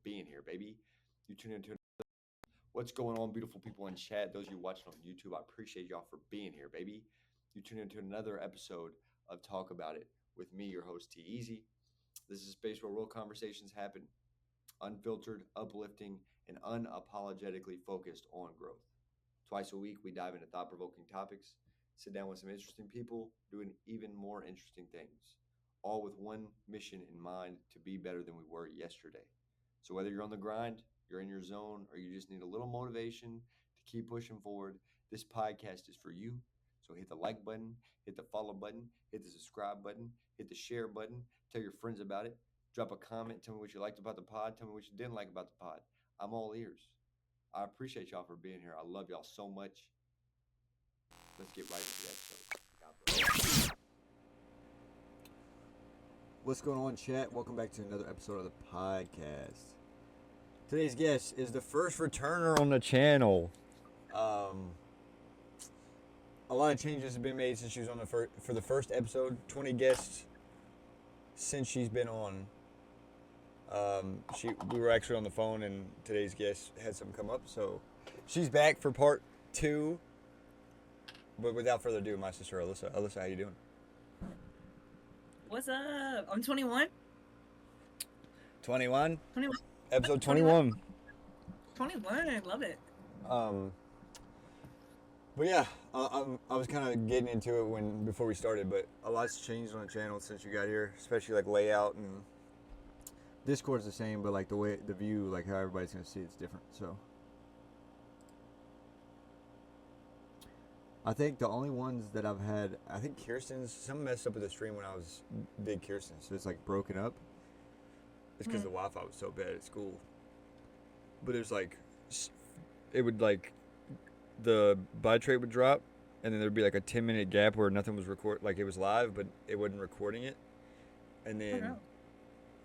being here, baby. You tune into what's going on, beautiful people in chat. Those of you watching on YouTube, I appreciate y'all for being here, baby. You tune into another episode of Talk About It with me, your host, T Easy. This is a space where real conversations happen, unfiltered, uplifting, and unapologetically focused on growth. Twice a week, we dive into thought provoking topics, sit down with some interesting people, doing even more interesting things, all with one mission in mind to be better than we were yesterday. So, whether you're on the grind, you're in your zone, or you just need a little motivation to keep pushing forward, this podcast is for you. So, hit the like button, hit the follow button, hit the subscribe button, hit the share button, tell your friends about it, drop a comment, tell me what you liked about the pod, tell me what you didn't like about the pod. I'm all ears. I appreciate y'all for being here. I love y'all so much. Let's get right into the episode. What's going on, chat? Welcome back to another episode of the podcast. Today's guest is the first returner on the channel. A lot of changes have been made since she was on for the first episode. 20 guests since she's been on. We were actually on the phone, and today's guest had something come up, so she's back for part 2. But without further ado, my sister Alyssa. Alyssa, how you doing? What's up? I'm 21. 21? 21. Episode 21. 21. I love it. But yeah, I was kind of getting into it before we started, but a lot's changed on the channel since you got here, especially like layout, and Discord's the same, but like the view, like how everybody's gonna see it's different. So I think the only ones that I've had, I think Kirsten's, something messed up with the stream when I was big Kirsten, so it's like broken up. It's because the Wi-Fi was so bad at school. But there's like, it would like, the bitrate would drop, and then there'd be like a 10-minute gap where nothing was like it was live, but it wasn't recording it. And then,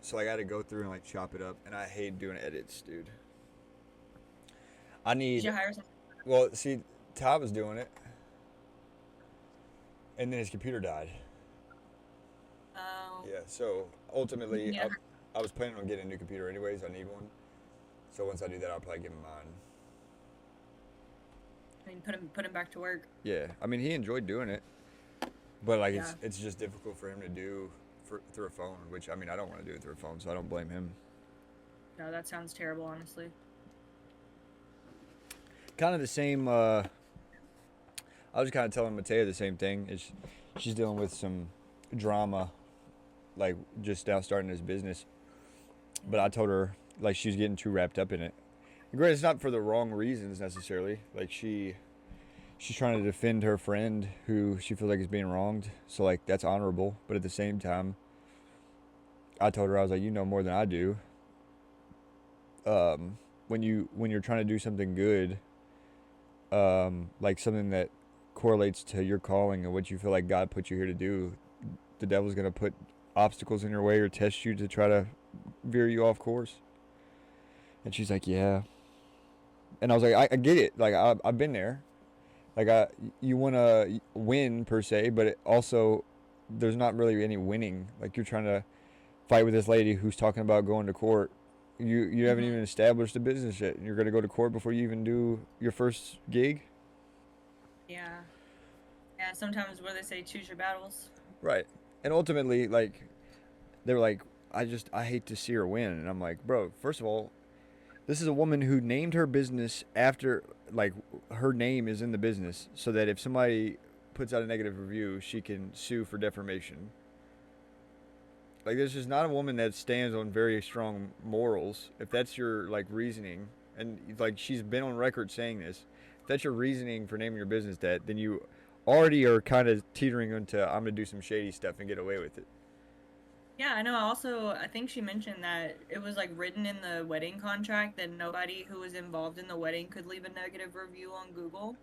so like I had to go through and like chop it up, and I hate doing edits, dude. Did you hire someone? Well, see, Ty was doing it, and then his computer died. Oh. Yeah, so ultimately, I was planning on getting a new computer anyways. I need one. So once I do that, I'll probably give him mine. I mean, put him back to work. Yeah, I mean, he enjoyed doing it, but like it's just difficult for him to do through a phone, which I mean, I don't want to do it through a phone, so I don't blame him. No, that sounds terrible, honestly. Kind of the same. I was kind of telling Matea the same thing. She's dealing with some drama, like just now starting this business. But I told her like she's getting too wrapped up in it. Granted, it's not for the wrong reasons necessarily. Like she's trying to defend her friend who she feels like is being wronged. So like that's honorable. But at the same time, I told her, I was like, you know more than I do. When you're trying to do something good, like something that correlates to your calling and what you feel like God put you here to do, the devil's gonna put obstacles in your way or test you to try to veer you off course. And she's like, yeah. And I was like, I get it. Like I've been there. Like you want to win per se, but also there's not really any winning. Like you're trying to fight with this lady who's talking about going to court. You haven't even established a business yet. You're going to go to court before you even do your first gig? Yeah. Yeah, sometimes what do they say, choose your battles. Right. And ultimately, like, they were like, I hate to see her win. And I'm like, bro, first of all, this is a woman who named her business after, like, her name is in the business so that if somebody puts out a negative review, she can sue for defamation. Like, this is not a woman that stands on very strong morals. If that's your, like, reasoning, and, like, she's been on record saying this, if that's your reasoning for naming your business that, then you already are kind of teetering into, I'm going to do some shady stuff and get away with it. Yeah, I know. Also, I think she mentioned that it was, like, written in the wedding contract that nobody who was involved in the wedding could leave a negative review on Google,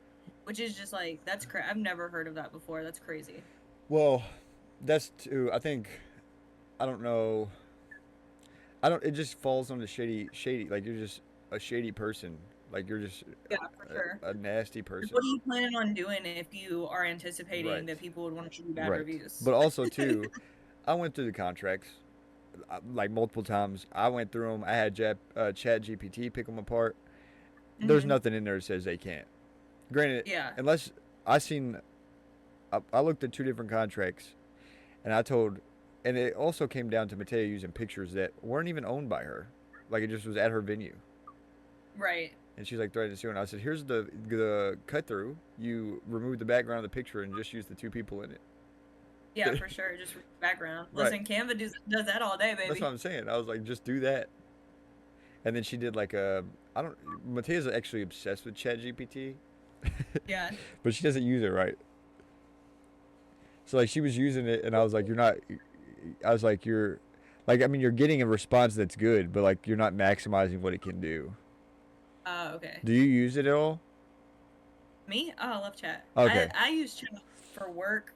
which is just, like, that's crazy. I've never heard of that before. That's crazy. Well, that's too, I think, I don't know. It just falls on the shady, like you're just a shady person. Like you're just a nasty person. What are you planning on doing if you are anticipating that people would want to give you bad reviews? But also too, I went through the contracts like multiple times. I went through them. I had Chat GPT pick them apart. There's Mm-hmm. nothing in there that says they can't. Granted, Yeah. unless I seen, I looked at 2 different contracts, and I told, and it also came down to Matea using pictures that weren't even owned by her, like it just was at her venue. Right. And she's like threatening to sue, and I said, "Here's the cut through. You remove the background of the picture and just use the 2 people in it." Yeah, for sure. Just background. Right. Listen, Canva does that all day, baby. That's what I'm saying. I was like, just do that. And then she did like a, I don't, Matea's actually obsessed with ChatGPT. Yeah. But she doesn't use it right. So like she was using it, and I was like, you're not. I was like, you're, like, I mean, you're getting a response that's good, but like you're not maximizing what it can do. Okay. Do you use it at all? Me? Oh, I love chat. Okay. I use chat for work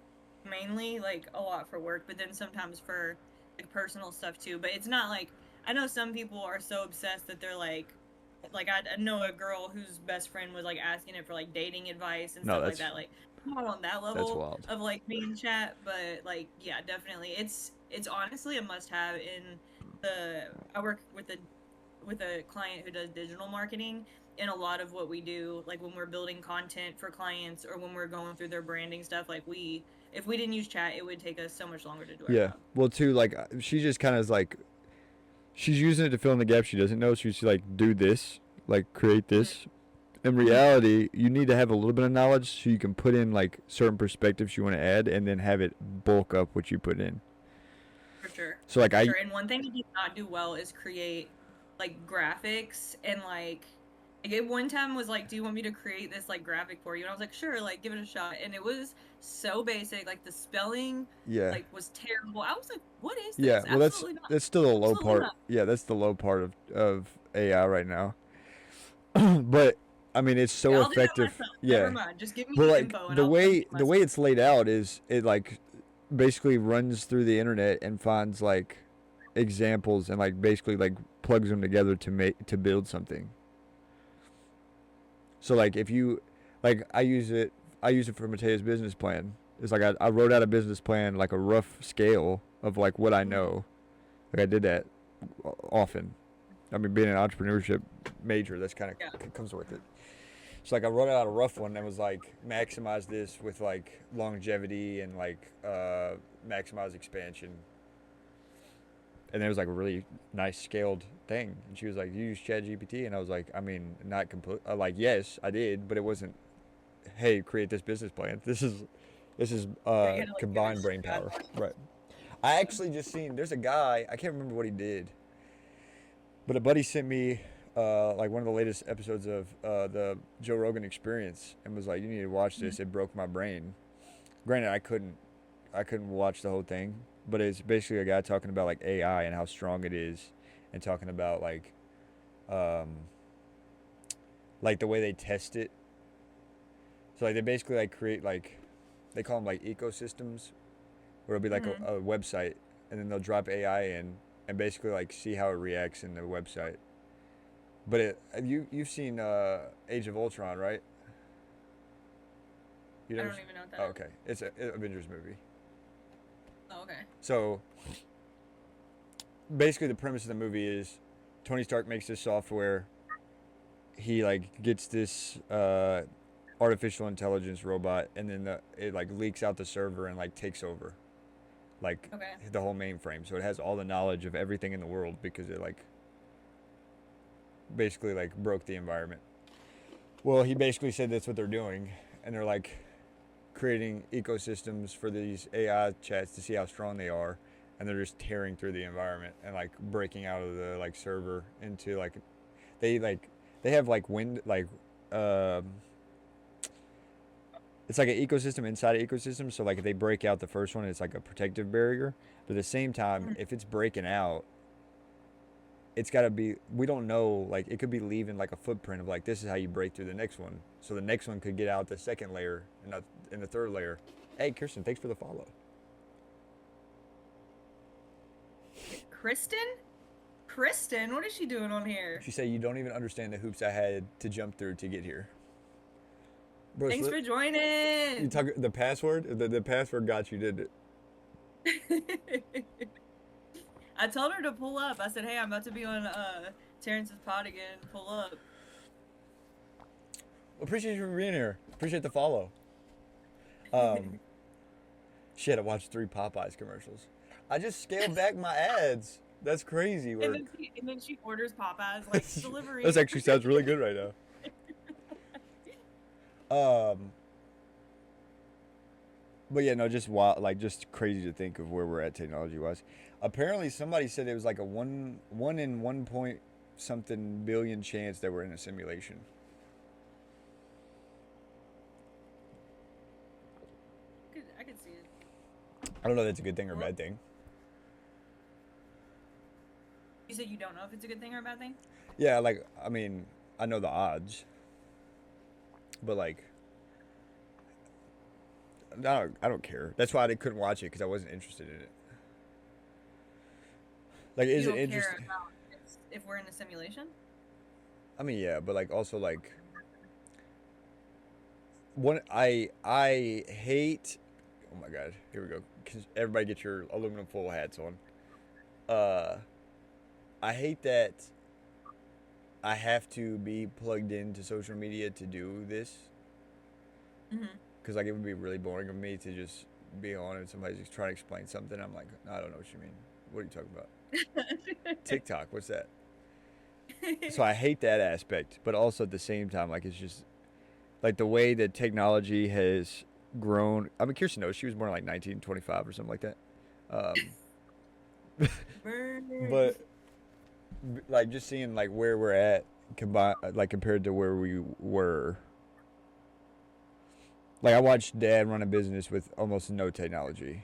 mainly, like a lot for work, but then sometimes for like personal stuff too. But it's not like, I know some people are so obsessed that they're like I know a girl whose best friend was like asking it for like dating advice and stuff like that. Like I'm not on that level of like being chat, but like yeah, definitely it's honestly a must have in I work with a client who does digital marketing, and a lot of what we do, like when we're building content for clients or when we're going through their branding stuff, like if we didn't use chat, it would take us so much longer to do our job. Well, too, like she just kind of is like, she's using it to fill in the gaps she doesn't know. She's like, do this, like create this. In reality, you need to have a little bit of knowledge so you can put in like certain perspectives you want to add, and then have it bulk up what you put in. For sure. So like and one thing it does not do well is create like graphics, and like it one time was like, do you want me to create this like graphic for you? And I was like, sure, like give it a shot. And it was so basic, like the spelling like was terrible. I was like, what is this? Yeah, well that's still the low part. Not. Yeah, that's the low part of AI right now. But I mean, it's so effective. Never mind. Just give me the info. And the way it's laid out is it like basically runs through the internet and finds like examples and like basically like plugs them together to build something. So like if you like I use it for Matea's business plan. It's like I wrote out a business plan, like a rough scale of like what I know. Like I did that often. I mean, being an entrepreneurship major, that's kind of comes with it. So like I wrote out a rough one that was like maximize this with like longevity and like maximize expansion. And it was like a really nice scaled thing. And she was like, "You use ChatGPT?" And I was like, "I mean, not complete. Like, yes, I did, but it wasn't. Hey, create this business plan. This is combined brain power, right?" I actually just seen there's a guy, I can't remember what he did, but a buddy sent me like one of the latest episodes of the Joe Rogan Experience and was like, "You need to watch this. It broke my brain." Granted, I couldn't watch the whole thing, but it's basically a guy talking about like AI and how strong it is, and talking about like the way they test it. So like they basically like create like, they call them like ecosystems, where it'll be like a website, and then they'll drop AI in and basically like see how it reacts in the website. But you've seen Age of Ultron, right? I don't even know what that is. Okay, it's an Avengers movie. Oh, okay. So basically the premise of the movie is Tony Stark makes this software. He like gets this artificial intelligence robot, and then it like leaks out the server and like takes over like the whole mainframe. So it has all the knowledge of everything in the world because it like basically like broke the environment. Well, he basically said that's what they're doing, and they're like creating ecosystems for these AI chats to see how strong they are, and they're just tearing through the environment and like breaking out of the like server into like they have like wind like it's like an ecosystem inside an ecosystem. So like if they break out the first one, it's like a protective barrier, but at the same time if it's breaking out, it's got to be, we don't know, like it could be leaving like a footprint of like, this is how you break through the next one. So the next one could get out the second layer and not in the third layer. Hey, Kirsten, thanks for the follow. Kristen, what is she doing on here? She said, "You don't even understand the hoops I had to jump through to get here." Bro, thanks for joining. You talk the password? The password got you, didn't it? I told her to pull up. I said, "Hey, I'm about to be on Terrence's pod again. Pull up." Appreciate you for being here. Appreciate the follow. Shit, I watched 3 Popeyes commercials. I just scaled back my ads. That's crazy. And then she orders Popeyes like delivery. This actually sounds really good right now. But yeah, no, just wild, like just crazy to think of where we're at technology wise. Apparently, somebody said it was like a one in 1 point something billion chance that we're in a simulation. I could see it. I don't know if that's a good thing or a bad thing. You said you don't know if it's a good thing or a bad thing? Yeah, like, I mean, I know the odds. But, like, I don't care. That's why I couldn't watch it, because I wasn't interested in it. Like, is it interesting? If we're in a simulation? I mean, yeah, but, like, also, like, I hate... Oh, my God. Here we go. Everybody get your aluminum foil hats on. I hate that I have to be plugged into social media to do this. Because like it would be really boring of me to just be on and somebody's just trying to explain something. I'm like, I don't know what you mean. What are you talking about? TikTok, what's that? So I hate that aspect, but also at the same time, like it's just like the way that technology has grown. I mean, Kirsten knows she was born in like 1925 or something like that. But like just seeing like where we're at compared to where we were. Like I watched Dad run a business with almost no technology,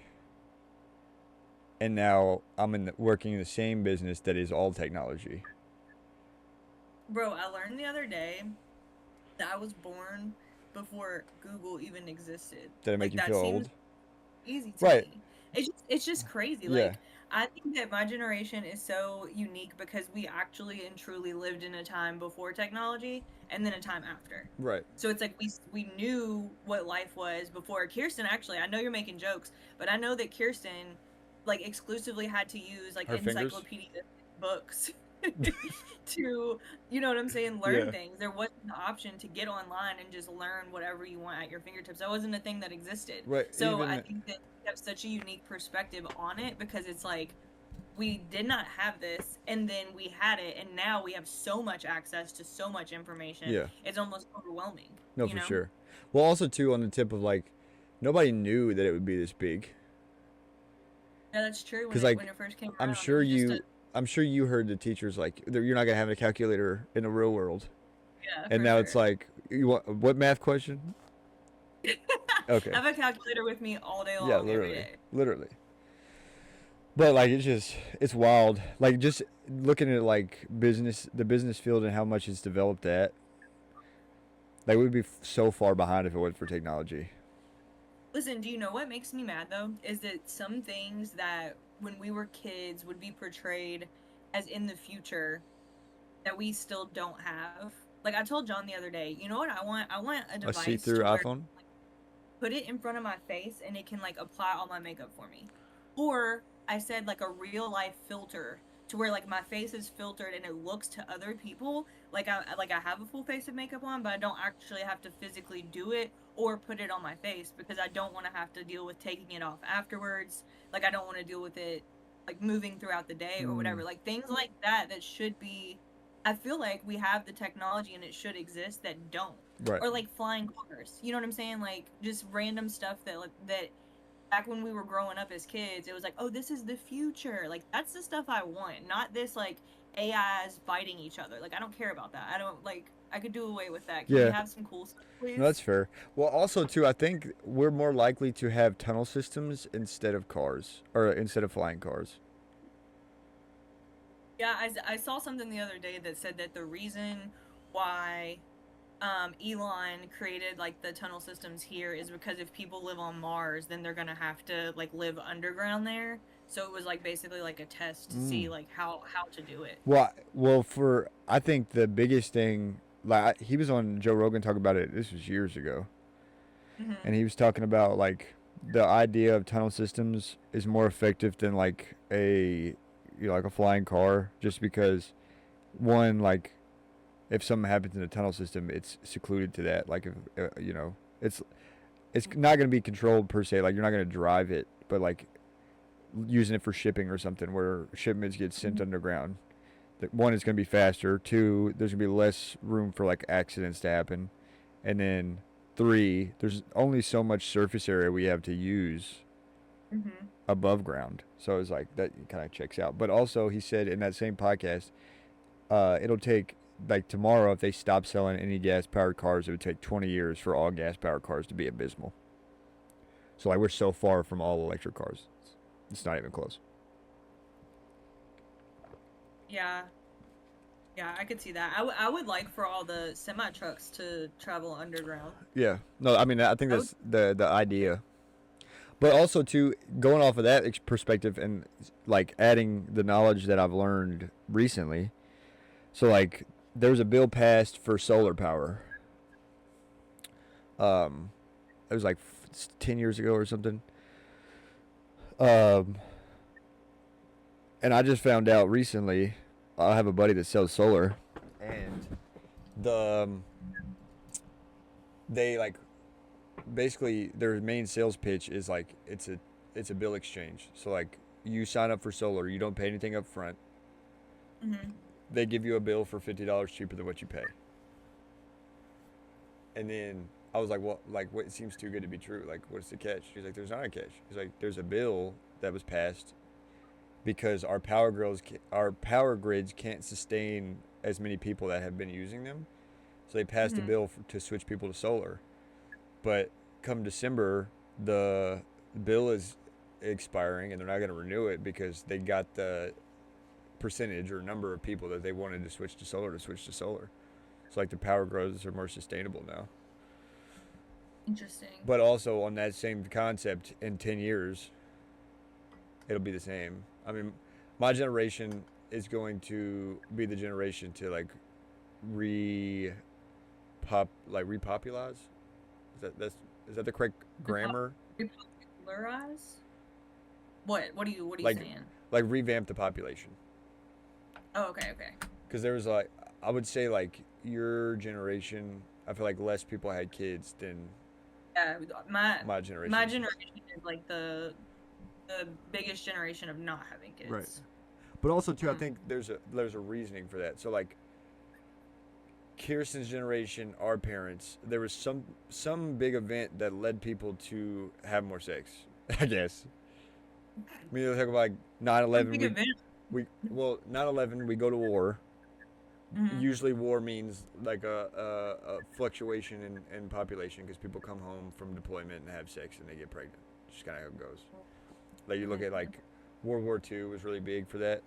and now I'm working in the same business that is all technology. Bro, I learned the other day that I was born before Google even existed. Did it make you feel old? Easy to me. It's just crazy. Yeah. Like I think that my generation is so unique because we actually and truly lived in a time before technology and then a time after. Right. So it's like we knew what life was before. Kirsten, actually, I know you're making jokes, but I know that Kirsten like exclusively had to use like encyclopedia books to, you know what I'm saying, learn things. There wasn't the option to get online and just learn whatever you want at your fingertips. That wasn't a thing that existed. Right. So I think that we have such a unique perspective on it because it's like we did not have this and then we had it and now we have so much access to so much information. Yeah. It's almost overwhelming. No, for sure. Well, also too on the tip of like nobody knew that it would be this big. Yeah, that's true. Because like when it first came around, I'm sure you heard the teachers like you're not gonna have a calculator in the real world. Yeah. And now it's like you want what math question? Okay. I have a calculator with me all day long. Yeah, literally. But like it's wild. Like just looking at like the business field and how much it's developed at. Like we'd be so far behind if it wasn't for technology. Listen, do you know what makes me mad though? Is that some things that when we were kids would be portrayed as in the future that we still don't have. Like I told John the other day, you know what I want? I want a device. A see-through iPhone? Put it in front of my face and it can like apply all my makeup for me. Or I said like a real life filter to where like my face is filtered and it looks to other people like I have a full face of makeup on, but I don't actually have to physically do it or put it on my face because I don't want to have to deal with taking it off afterwards. Like I don't want to deal with it like moving throughout the day or whatever. Like things like that should be. I feel like we have the technology and it should exist that don't. Right. Or like flying cars. You know what I'm saying? Like just random stuff that back when we were growing up as kids, it was like, oh, this is the future. Like that's the stuff I want, not this like AIs fighting each other. Like I don't care about that. I could do away with that. Can we have some cool stuff, please? No, that's fair. Well, also too, I think we're more likely to have tunnel systems instead of cars or instead of flying cars. Yeah, I saw something the other day that said that the reason why Elon created like the tunnel systems here is because if people live on Mars, then they're gonna have to like live underground there. So it was like basically like a test to see like how to do it. Well, I think the biggest thing, like he was on Joe Rogan talking about it. This was years ago, and he was talking about like the idea of tunnel systems is more effective than like a like a flying car, just because one, like, if something happens in the tunnel system, it's secluded to that. Like, if it's not going to be controlled per se. Like, you're not going to drive it, but like using it for shipping or something, where shipments get sent underground. One, it's going to be faster. Two, there's going to be less room for like accidents to happen, and then three, there's only so much surface area we have to use above ground. So it's like that kind of checks out. But also, he said in that same podcast, it'll take, like, tomorrow, if they stop selling any gas-powered cars, it would take 20 years for all gas-powered cars to be abysmal. So, like, we're so far from all electric cars. It's not even close. Yeah. Yeah, I could see that. I would like for all the semi-trucks to travel underground. Yeah. No, I mean, I think that's the idea. But also, too, going off of that perspective and, like, adding the knowledge that I've learned recently. So, like, there was a bill passed for solar power. It was like 10 years ago or something. And I just found out recently, I have a buddy that sells solar, and they, like, basically their main sales pitch is like it's a bill exchange. So, like, you sign up for solar, you don't pay anything up front. They give you a bill for $50 cheaper than what you pay. And then I was like, well, like, what, it seems too good to be true. Like, what's the catch? He's like, there's not a catch. He's like, there's a bill that was passed because our power grids can't sustain as many people that have been using them. So they passed a bill to switch people to solar. But come December, the bill is expiring and they're not going to renew it because they got the percentage or number of people that they wanted to switch to solar. So, like, the power grids are more sustainable now. Interesting. But also, on that same concept, in 10 years, it'll be the same. I mean, my generation is going to be the generation to, like, repopularize. Is that the correct grammar? Repopularize? What are you like, saying? Like, revamp the population. Oh, okay. Because there was, like, I would say, like, your generation, I feel like less people had kids than my generation. My generation is like the biggest generation of not having kids. Right. But also, too, I think there's a reasoning for that. So, like, Kirsten's generation, our parents, there was some big event that led people to have more sex, I guess. I mean, they talk about, like, 9/11. 9/11, we go to war. Usually war means, like, a fluctuation in population because people come home from deployment and have sex and they get pregnant. Just kind of how it goes. Like, you look at, like, World War II was really big for that.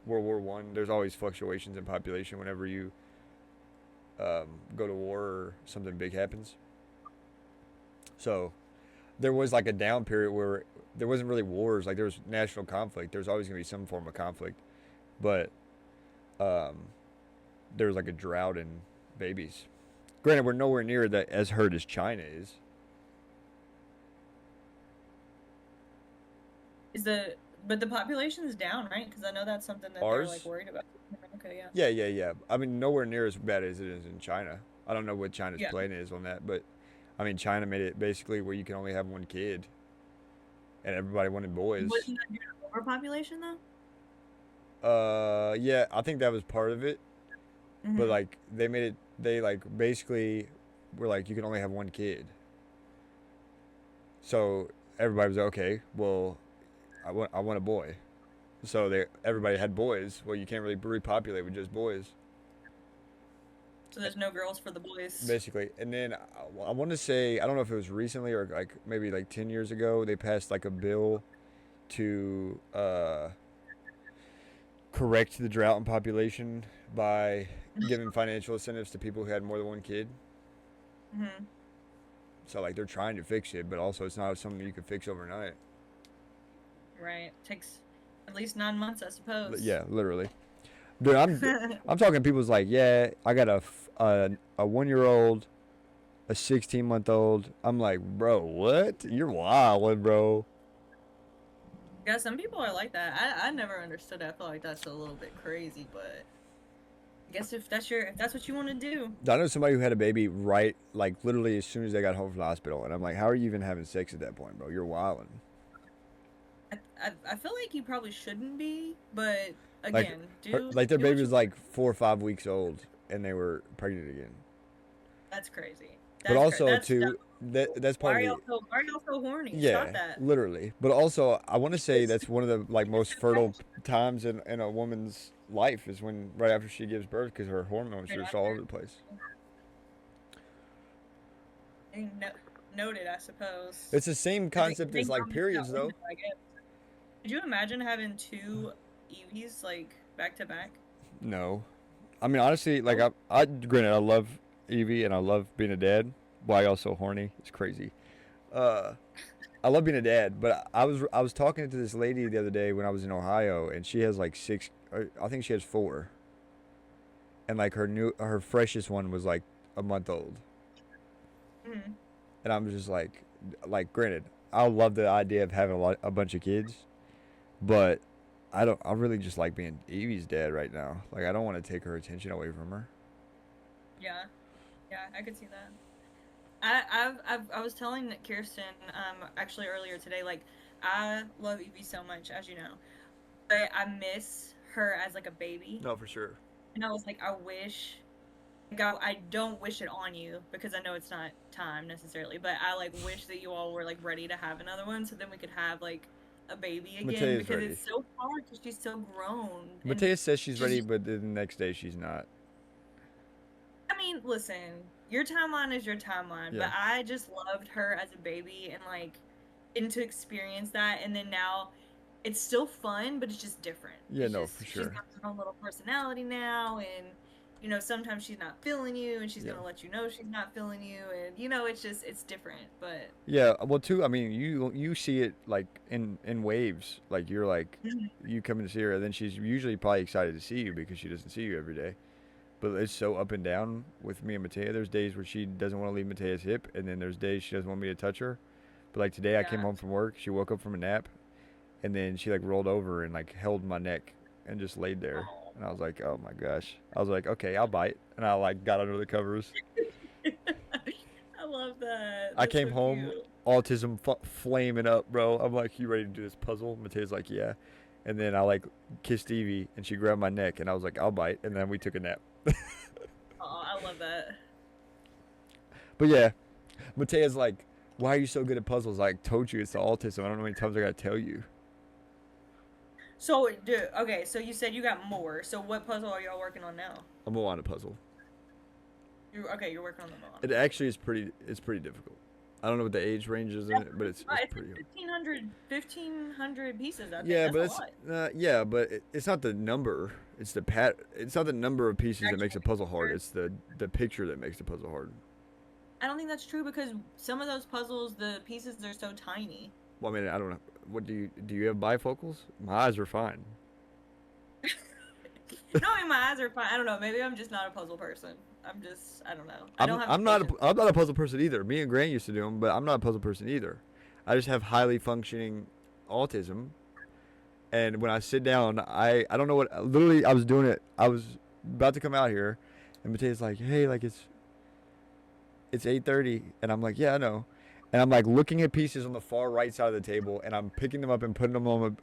World War I, there's always fluctuations in population whenever you go to war or something big happens. So there was, like, a down period where there wasn't really wars. Like, there was national conflict. There was always going to be some form of conflict. But there was, like, a drought in babies. Granted, we're nowhere near that as hurt as China is. But the population is down, right? Because I know that's something that Ours? they're, like, worried about. Okay, yeah. Yeah. I mean, nowhere near as bad as it is in China. I don't know what China's plan is on that, but I mean, China made it basically where you can only have one kid, and everybody wanted boys. Wasn't that due to overpopulation, though? Yeah, I think that was part of it. But, like, they like basically were like, you can only have one kid. So everybody was like, okay, well, I want a boy. So everybody had boys. Well, you can't really repopulate with just boys. So there's no girls for the boys. Basically. And then I want to say, I don't know if it was recently or, like, maybe like 10 years ago, they passed, like, a bill to correct the drought in population by giving financial incentives to people who had more than one kid. So, like, they're trying to fix it, but also it's not something you can fix overnight. Right. Takes at least 9 months, I suppose. Yeah, literally. Dude, I'm talking people's like, yeah, I got a 1-year-old, a 16-month-old. I'm like, bro, what? You're wild, bro. Yeah, some people are like that. I never understood it. I feel like that's a little bit crazy, but I guess if that's what you want to do. I know somebody who had a baby right, like literally as soon as they got home from the hospital, and I'm like, how are you even having sex at that point, bro? You're wilding. I feel like you probably shouldn't be, but Like, again, like their do baby what was you. like 4 or 5 weeks old, and they were pregnant again. That's crazy. But That's crazy. also too, that's Why part are of y'all the so horny? Stop yeah, that. literally. But also, I want to say that's one of the like most fertile times in a woman's life is when right after she gives birth because her hormones are Right just all after. over the place. Noted, I suppose. It's the same concept as like Women periods, though. I guess. Could you imagine having two EVs like back to back? No, I mean honestly, like I granted I love Evie and I love being a dad. Why y'all so horny? It's crazy. Uh, I love being a dad, but I was talking to this lady the other day when I was in Ohio, and she has like 6. I think she has 4, and like her freshest one was like a month old. Mm-hmm. And I'm just like granted, I love the idea of having a bunch of kids, but I really just like being Evie's dad right now. Like I don't want to take her attention away from her. Yeah, I could see that. I was telling Kirsten actually earlier today, like I love Evie so much, as you know, but I miss her as like a baby. No, for sure. And I was like, I wish, like I don't wish it on you because I know it's not time necessarily, but I like wish that you all were like ready to have another one, so then we could have like a baby again. Matea's because ready. It's so hard because she's so grown. Matea says she's ready, but the next day she's not. I mean, listen, your timeline is your timeline, Yeah. but I just loved her as a baby and like getting to experience that, and then now it's still fun, but it's just different. Yeah, it's no, just, for sure. She's got her own little personality now, and you know sometimes she's not feeling you, and she's gonna let you know she's not feeling you, and you know it's different. But yeah, well, too. I mean, you see it like in waves. Like you're like you come in to see her, and then she's usually probably excited to see you because she doesn't see you every day. But it's so up and down with me and Matea. There's days where she doesn't want to leave Matea's hip, and then there's days she doesn't want me to touch her. But like today, I came home from work. She woke up from a nap, and then she like rolled over and like held my neck and just laid there. And I was like, oh my gosh. I was like, okay, I'll bite. And I like got under the covers. I love that. I came home, autism flaming up, bro. I'm like, you ready to do this puzzle? Matea's like, yeah. And then I like kissed Evie, and she grabbed my neck, and I was like, I'll bite. And then we took a nap. Oh, I love that. But yeah, Matea's like, why are you so good at puzzles? I told you it's the autism. I don't know how many times I gotta tell you. So, okay, so you said you got more. So what puzzle are y'all working on now? A Moana puzzle. You're working on the Moana. It actually is it's pretty difficult. I don't know what the age range is in it, but it's pretty hard. 1,500 pieces. I think. Yeah, that's but it's not the number. It's the It's not the number of pieces that makes a puzzle hard. It's the picture that makes the puzzle hard. I don't think that's true because some of those puzzles, the pieces are so tiny. Well, I mean, I don't know. What do you have bifocals? My eyes are fine. No, my eyes are fine. I don't know. Maybe I'm just not a puzzle person. I don't know. I'm not a puzzle person either. Me and Grant used to do them, but I'm not a puzzle person either. I just have highly functioning autism, and when I sit down, I don't know what. Literally, I was doing it. I was about to come out here, and Matea's like, "Hey, like it's 8:30," and I'm like, "Yeah, I know," and I'm like looking at pieces on the far right side of the table, and I'm picking them up and putting them on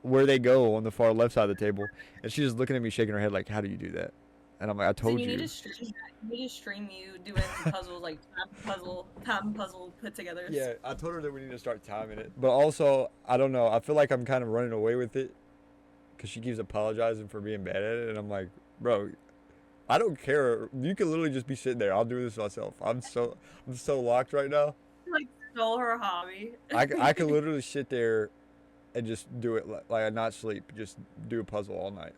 where they go on the far left side of the table, and she's just looking at me, shaking her head like, "How do you do that?" And I'm like, I told you. You need to stream you doing puzzles like time puzzle put together. Yeah, I told her that we need to start timing it. But also, I don't know. I feel like I'm kind of running away with it because she keeps apologizing for being bad at it, and I'm like, bro, I don't care. You can literally just be sitting there. I'll do this myself. I'm so locked right now. Like stole her hobby. I could literally sit there and just do it like not sleep, just do a puzzle all night.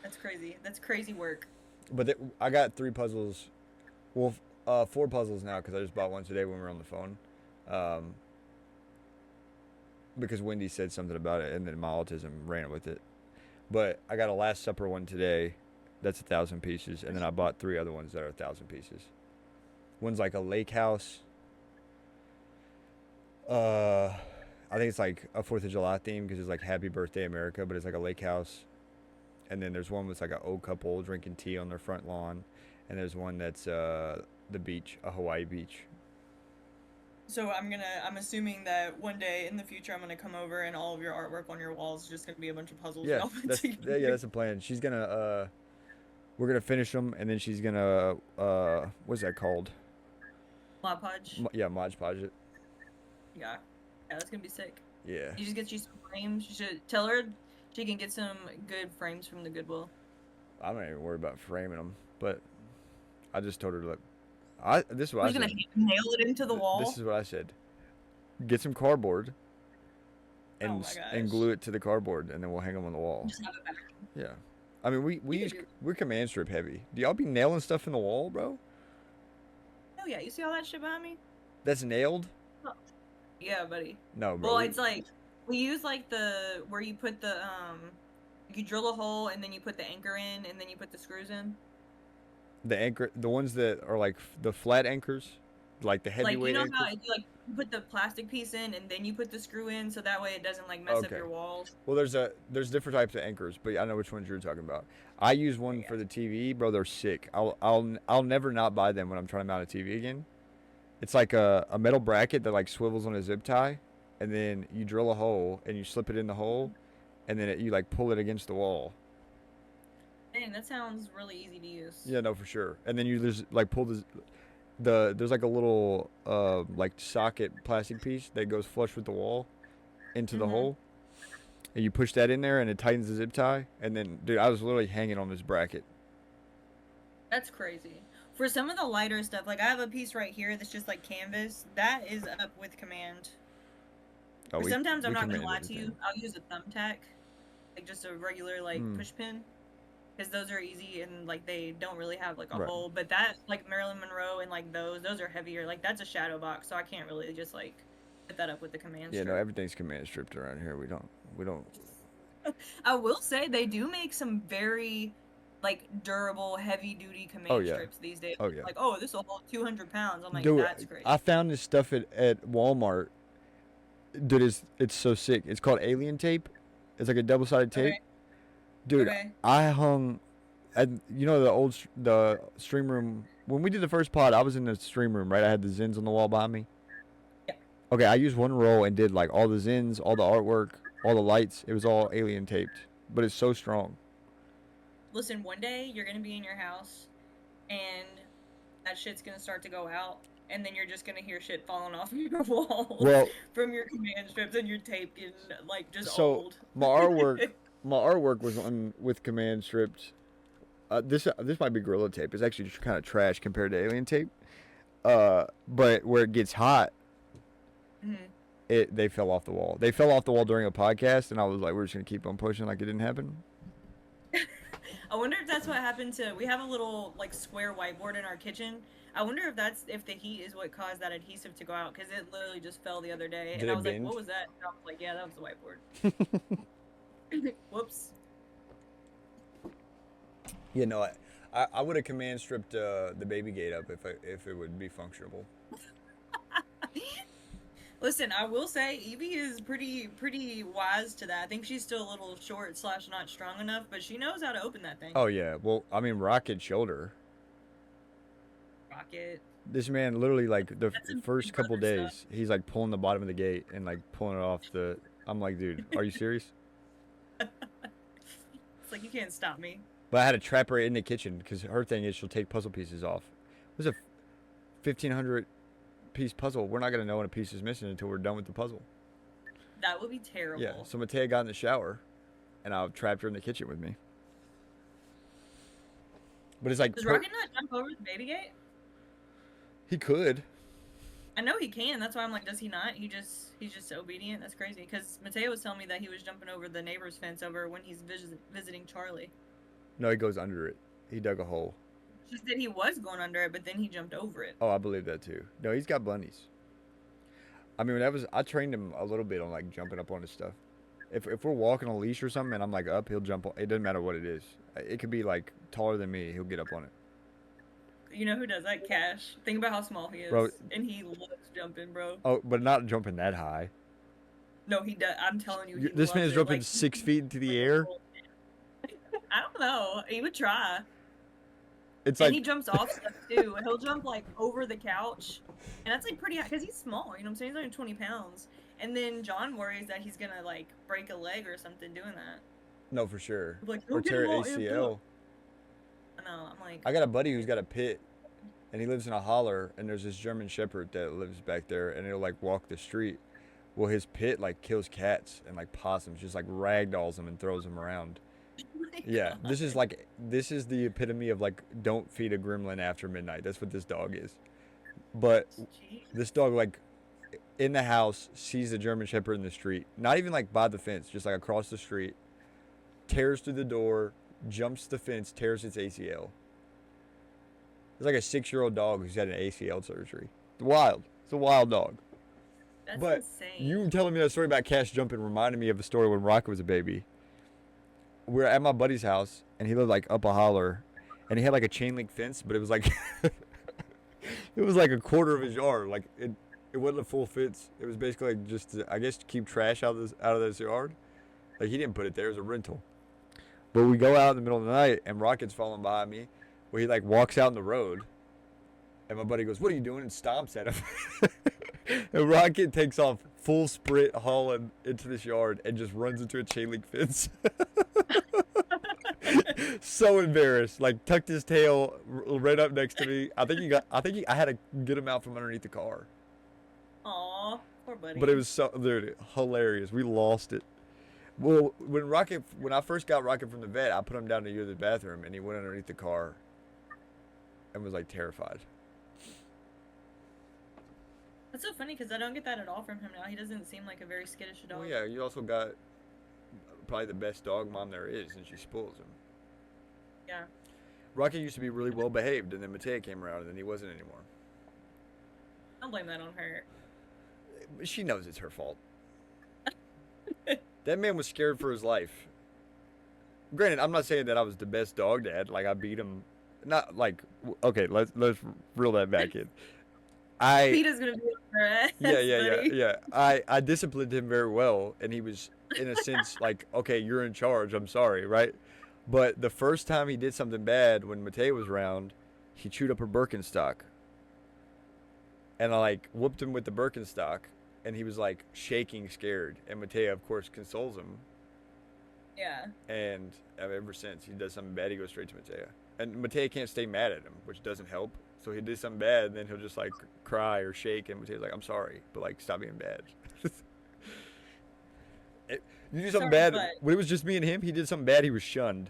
That's crazy. That's crazy work. But I got 3 puzzles. Well, 4 puzzles now because I just bought one today when we were on the phone. Because Wendy said something about it, and then my autism ran with it. But I got a Last Supper one today. That's 1,000 pieces, and then I bought 3 other ones that are 1,000 pieces. One's like a lake house. I I think it's like a 4th of July theme because it's like Happy Birthday America, but it's like a lake house. And then there's one with like an old couple drinking tea on their front lawn. And there's one that's the beach, a Hawaii beach. So I'm assuming that one day in the future I'm gonna come over and all of your artwork on your walls is just gonna be a bunch of puzzles. Yeah, y'all put that's together. that's the plan. She's gonna we're gonna finish them, and then she's gonna what's that called? Mod Podge. Yeah, Mod Podge it. Yeah, that's gonna be sick. Yeah. You just get you some frames. You should tell her she can get some good frames from the Goodwill. I'm not even worried about framing them, but I just told her to look. This is what I said. Gonna nail it into the wall. This is what I said. Get some cardboard and glue it to the cardboard, and then we'll hang them on the wall. Just have it back. Yeah. I mean, we're command strip heavy. Do y'all be nailing stuff in the wall, bro? Oh yeah, you see all that shit behind me? That's nailed? Oh. Yeah, buddy. No, bro. Well, it's like we use like where you put the you drill a hole and then you put the anchor in and then you put the screws in. The anchor, the ones that are like the flat anchors, like the heavyweight anchors. How you put the plastic piece in and then you put the screw in so that way it doesn't like mess up your walls. Well, there's different types of anchors, but I know which ones you're talking about. I use one for the TV, bro. They're sick. I'll never not buy them when I'm trying to mount a TV again. It's like a metal bracket that like swivels on a zip tie, and then you drill a hole and you slip it in the hole, and then you like pull it against the wall. Dang, that sounds really easy to use. Yeah, no, for sure. And then you just like pull there's like a little like socket plastic piece that goes flush with the wall into the hole, and you push that in there and it tightens the zip tie. And then, dude, I was literally hanging on this bracket. That's crazy. For some of the lighter stuff, like I have a piece right here that's just like canvas. That is up with command. Oh, sometimes I'm not gonna lie to you. I'll use a thumbtack, like just a regular like push pin. Because those are easy and like they don't really have like a hole, but that like Marilyn Monroe and like those are heavier. Like that's a shadow box, so I can't really just like put that up with the command strip. Yeah, no, everything's command stripped around here. We don't. I will say they do make some very like durable, heavy duty command strips these days. Oh yeah. Like this will hold 200 pounds. I'm like, dude, that's crazy. I found this stuff at Walmart. Dude, it's so sick. It's called alien tape. It's like a double-sided tape. Okay. Dude, I hung, the stream room. When we did the first pod, I was in the stream room, right? I had the zins on the wall behind me. Yeah. Okay, I used one roll and did like all the zins, all the artwork, all the lights. It was all alien taped, but it's so strong. Listen, one day you're gonna be in your house, and that shit's gonna start to go out, and then you're just gonna hear shit falling off your walls from your command strips and your tape getting like just old. My artwork was on with command strips. This might be Gorilla Tape. It's actually just kind of trash compared to alien tape. But where it gets hot, they fell off the wall. They fell off the wall during a podcast, and I was like, we're just gonna keep on pushing like it didn't happen. I wonder if that's what happened to. We have a little like square whiteboard in our kitchen. I wonder if the heat is what caused that adhesive to go out, because it literally just fell the other day, and I was like, what was that? And I was like, yeah, that was the whiteboard. Whoops. Yeah, no, I would have command stripped the baby gate up if it would be functional. Listen, I will say Evie is pretty wise to that. I think she's still a little short / not strong enough, but she knows how to open that thing. Oh yeah, well, I mean, Rocket showed her. Rocket. This man literally like the first couple days, he's like pulling the bottom of the gate and like pulling it off the. I'm like, dude, are you serious? It's like, you can't stop me. But I had to trap her in the kitchen because her thing is she'll take puzzle pieces off. It was a 1,500 piece puzzle. We're not going to know when a piece is missing until we're done with the puzzle. That would be terrible. Yeah, so Matea got in the shower, and I trapped her in the kitchen with me. But it's like... Does Rocket not jump over the baby gate? He could. I know he can. That's why I'm like, does he not? He's just obedient. That's crazy. Because Matea was telling me that he was jumping over the neighbor's fence over when he's visiting Charlie. No, he goes under it. He dug a hole. Just that he was going under it, but then he jumped over it. Oh, I believe that too. No, he's got bunnies. I mean, I trained him a little bit on like jumping up on his stuff. If we're walking a leash or something and I'm like up, he'll jump on. It doesn't matter what it is. It could be like taller than me. He'll get up on it. You know who does that? Cash. Think about how small he is. Bro, and he loves jumping, bro. Oh, but not jumping that high. No, he does. I'm telling you, he This man's loves it. jumping Like, 6 feet into the air. I don't know. He would try. It's And like he jumps off stuff too. He'll jump like over the couch, and that's like pretty high because he's small. You know what I'm saying? He's only 20 pounds. And then John worries that he's gonna like break a leg or something doing that. no, for sure. Like, Or get tear him an all amped ACL. up. I know. I'm like, I got a buddy who's got a pit, and he lives in a holler, and there's this German Shepherd that lives back there, and he'll like walk the street. Well, his pit like kills cats and like possums, just like ragdolls them and throws them around. my Yeah, God. this is the epitome of like don't feed a gremlin after midnight. That's what this dog is. But Jeez. this dog like in the house sees the German Shepherd in the street, not even like by the fence, just like across the street, tears through the door, jumps the fence, tears its ACL. It's like a 6-year-old dog who's had an ACL surgery. It's wild. It's a wild dog. That's But insane. you telling me that story about Cash jumping reminded me of a story when Rocket was a baby. We were at my buddy's house, and he lived like up a holler, and he had like a chain link fence, but it was like it was like a quarter of his yard. Like it wasn't a full fence. It was basically like just to, I guess to keep trash out of this yard. Like he didn't put it there. It was a rental. But we go out in the middle of the night, and Rocket's falling by me. Where he like walks out in the road, and my buddy goes, "What are you doing?" and stomps at him. And Rocket takes off full sprint hauling into this yard and just runs into a chain link fence. So embarrassed, like tucked his tail right up next to me. I had to get him out from underneath the car. Aw, poor buddy. But it was so, dude, hilarious. We lost it. Well, when I first got Rocket from the vet, I put him down to use the bathroom, and he went underneath the car and was like terrified. That's so funny because I don't get that at all from him now. He doesn't seem like a very skittish dog. Well, yeah, you also got probably the best dog mom there is, and she spoils him. Yeah. Rocket used to be really well behaved, and then Mattea came around, and then he wasn't anymore. Don't blame that on her. She knows it's her fault. That man was scared for his life. Granted, I'm not saying that I was the best dog dad. Like I beat him. Not like okay. Let's reel that back in. Peter's gonna be on her ass. Yeah. I disciplined him very well, and he was in a sense like, okay, you're in charge. I'm sorry, right? But the first time he did something bad when Mattea was around, he chewed up her Birkenstock, and I like whooped him with the Birkenstock, and he was like shaking, scared. And Mattea, of course, consoles him. Yeah. And ever since he does something bad, he goes straight to Mattea. And Mattea can't stay mad at him, which doesn't help. So he did something bad, and then he'll just like cry or shake, and Mattea's like, "I'm sorry, but like stop being bad." You do something Sorry, bad. but- When it was just me and him, he did something bad. He was shunned.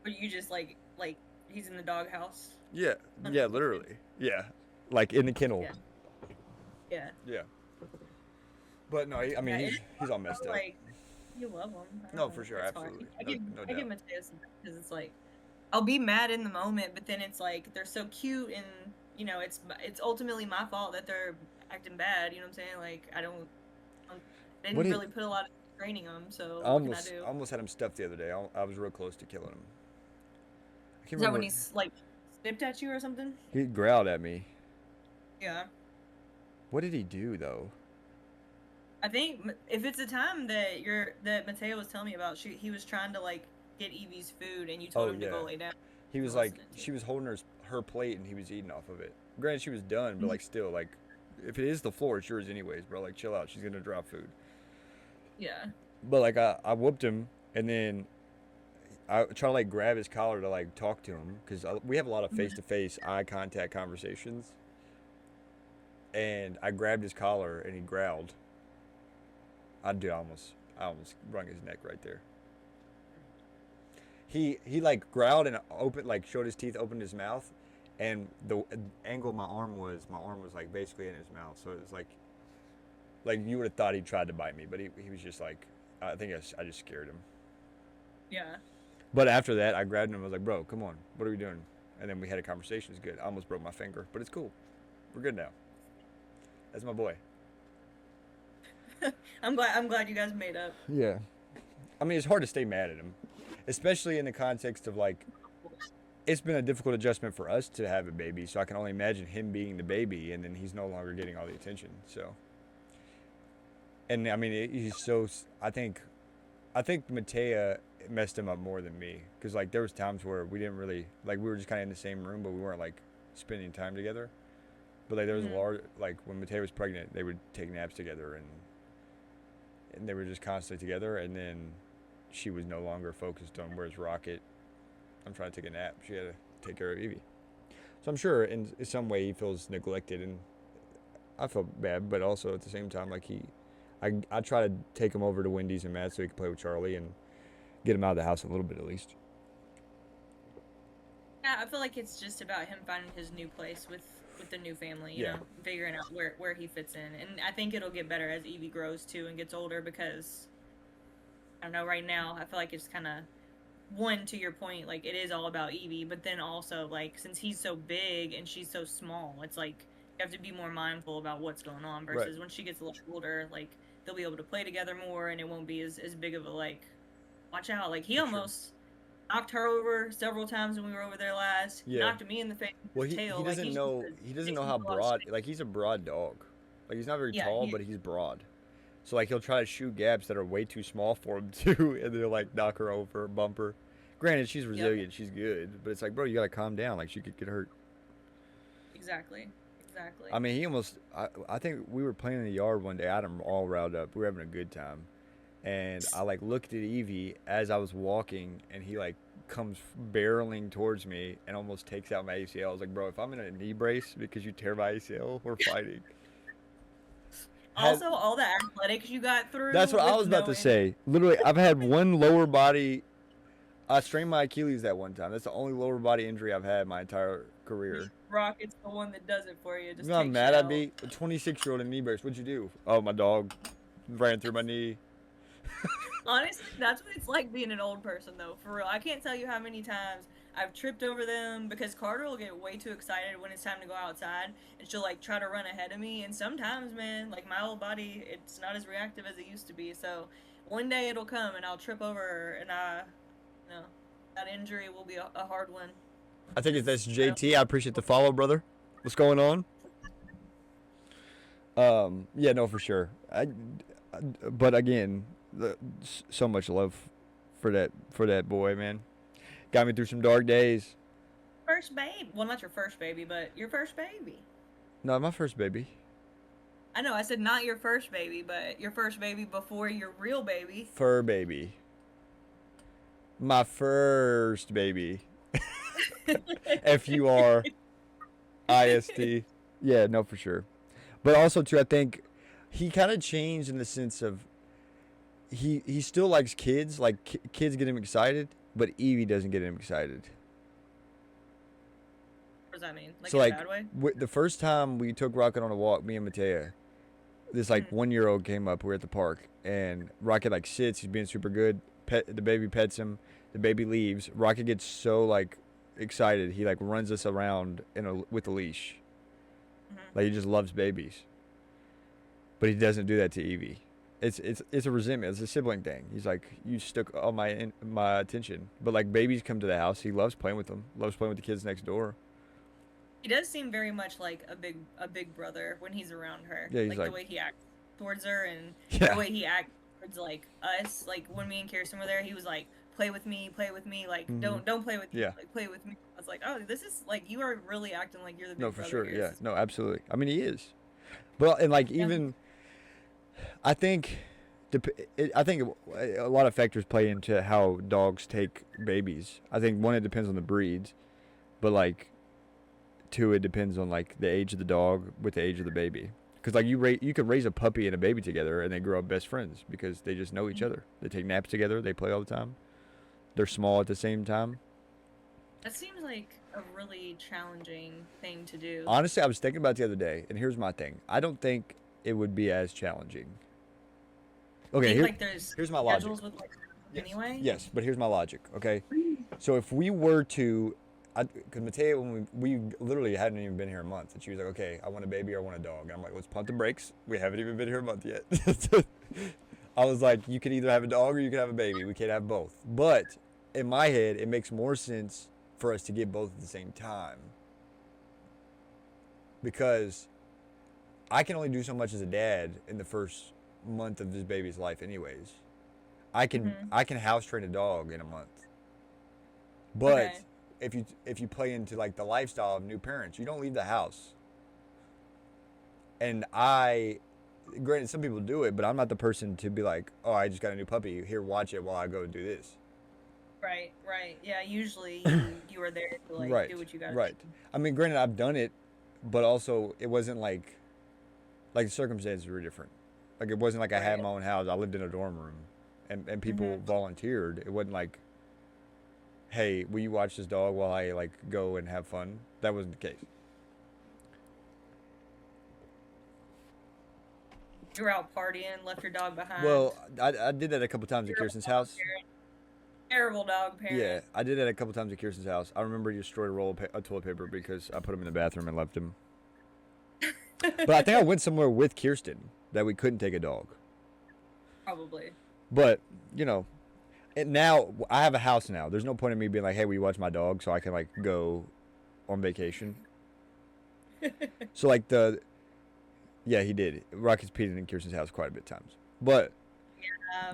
But you just like he's in the doghouse. Yeah, literally. Yeah, like in the kennel. Yeah. Yeah. But no, I mean, Yeah, he's all messed up. Like you love him. I don't No, know, for sure, it's hard. absolutely. I No give doubt. Mateo some because it's like I'll be mad in the moment, but then it's like they're so cute, and you know it's ultimately my fault that they're acting bad. You know what I'm saying? Like I didn't really put a lot of training on them. So what can I do? I almost had him stuffed the other day. I was real close to killing him. I can't Is that remember. when he's like snipped at you or something? He growled at me. Yeah. What did he do though? I think if it's a time that Mateo was telling me about, he was trying to like get Evie's food, and you told him to go lay down. He was like, she was holding her plate, and he was eating off of it. Granted, she was done, but like still, like, if it is the floor, it's yours anyways, bro. Like, chill out. She's gonna drop food. Yeah. But like, I whooped him, and then I try to like grab his collar to like talk to him because we have a lot of face-to-face eye contact conversations. And I grabbed his collar, and he growled. I almost wrung his neck right there. He like growled and showed his teeth, opened his mouth, and the angle my arm was like basically in his mouth. So it was like you would have thought he tried to bite me, but he was just like, I think I just scared him. Yeah. But after that, I grabbed him. I was like, bro, come on, what are we doing? And then we had a conversation. It was good. I almost broke my finger, but it's cool. We're good now. That's my boy. I'm glad you guys made up. Yeah. I mean, it's hard to stay mad at him, especially in the context of like, it's been a difficult adjustment for us to have a baby, so I can only imagine him being the baby, and then he's no longer getting all the attention. So And I mean, he's so. I think Matea messed him up more than me, because like there was times where we didn't really like we were just kind of in the same room, but we weren't like spending time together. But like there was a large like when Matea was pregnant, they would take naps together, and they were just constantly together. And then she was no longer focused on where's Rocket. I'm trying to take a nap. She had to take care of Evie. So I'm sure in some way he feels neglected, and I feel bad, but also at the same time, like I try to take him over to Wendy's and Matt so he can play with Charlie and get him out of the house a little bit at least. Yeah, I feel like it's just about him finding his new place with the new family, you know, figuring out where he fits in. And I think it'll get better as Evie grows too and gets older, because I don't know, right now I feel like it's kind of, one, to your point, like it is all about Evie, but then also like since he's so big and she's so small, it's like you have to be more mindful about what's going on versus when she gets a little older, like they'll be able to play together more and it won't be as big of a like, watch out. Like he almost knocked her over several times when we were over there last. Yeah. Knocked me in the face with his tail. He doesn't know how broad, like he's a broad dog. Like he's not very tall, but he's broad. So like he'll try to shoot gaps that are way too small for him too, and they'll like knock her over, bump her. Granted, she's resilient, she's good, but it's like, bro, you gotta calm down. Like she could get hurt. Exactly. I mean, he almost. I think we were playing in the yard one day. I had him all riled up. We were having a good time, and I like looked at Evie as I was walking, and he like comes barreling towards me and almost takes out my ACL. I was like, bro, if I'm in a knee brace because you tear my ACL, we're fighting. Also, all the athletics you got through. That's what I was about to say. Literally, I've had one lower body. I strained my Achilles that one time. That's the only lower body injury I've had my entire career. Rocket's the one that does it for you. Just I'm mad I beat a 26-year-old in knee brace. What'd you do? Oh, my dog ran through my knee. Honestly, that's what it's like being an old person, though. For real. I can't tell you how many times I've tripped over them because Carter will get way too excited when it's time to go outside, and she'll, like, try to run ahead of me. And sometimes, man, like, my old body, it's not as reactive as it used to be. So one day it'll come, and I'll trip over her, and that injury will be a hard one. I think if that's JT, I appreciate the follow, brother. What's going on? Yeah, no, for sure. But again, so much love for that boy, man. Got me through some dark days. First baby. Well, not your first baby, but your first baby. No, my first baby. I know, I said not your first baby, but your first baby before your real baby. Fur baby. My first baby. FURIST. Yeah, no, for sure. But also, too, I think he kind of changed in the sense of he still likes kids. Like, kids get him excited, but Evie doesn't get him excited. What does that mean? Like, so, in like, a bad way? The first time we took Rocket on a walk, me and Matea, this, like, 1-year-old came up. We were at the park, and Rocket, like, sits. He's being super good. The baby pets him. The baby leaves. Rocket gets so, like, excited. He, like, runs us around with a leash. Like, he just loves babies. But he doesn't do that to Evie. It's a resentment. It's a sibling thing. He's like, you took all my attention. But, like, babies come to the house. He loves playing with them. Loves playing with the kids next door. He does seem very much like a big brother when he's around her. Yeah, he's like the way he acts towards her and the way he acts towards, like, us. Like, when me and Kirsten were there, he was like, play with me. Like, don't play with me. Like, play with me. I was like, oh, this is, like, you are really acting like you're the big brother. No, for sure. Yeah. No, absolutely. I mean, he is. But, and, like, even, I think a lot of factors play into how dogs take babies. I think, one, it depends on the breeds. But, like, 2, it depends on, like, the age of the dog with the age of the baby. Because, like, you could raise a puppy and a baby together and they grow up best friends because they just know each other. They take naps together. They play all the time. They're small at the same time. That seems like a really challenging thing to do. Honestly, I was thinking about it the other day, and here's my thing. I don't think it would be as challenging. Okay, here's my logic. With, like, anyway? Yes, but here's my logic, okay? So if we were to... Because Matea, when we literally hadn't even been here a month, and she was like, okay, I want a baby or I want a dog. And I'm like, let's pump the brakes. We haven't even been here a month yet. I was like, you can either have a dog or you can have a baby. We can't have both. But in my head, it makes more sense for us to get both at the same time. Because I can only do so much as a dad in the first month of this baby's life, anyways. I can house train a dog in a month. But if you play into like the lifestyle of new parents, you don't leave the house. And granted, some people do it, but I'm not the person to be like, oh, I just got a new puppy. Here, watch it while I go do this. Right. Yeah, usually you are there to right. do what you gotta do. I mean, granted, I've done it, but also it wasn't like the circumstances were different. Like, it wasn't like I had my own house. I lived in a dorm room, and people volunteered. It wasn't like, hey, will you watch this dog while I like go and have fun? That wasn't the case. You were out partying, left your dog behind. Well, I did that a couple times at Kirsten's house. Terrible dog parent. Yeah, I did that a couple times at Kirsten's house. I remember you destroyed a roll of toilet paper because I put him in the bathroom and left him. But I think I went somewhere with Kirsten that we couldn't take a dog. Probably. But, you know, now I have a house now. There's no point in me being like, hey, will you watch my dog so I can, like, go on vacation? So, like, yeah, he did. Rocket's peed in Kirsten's house quite a bit of times. But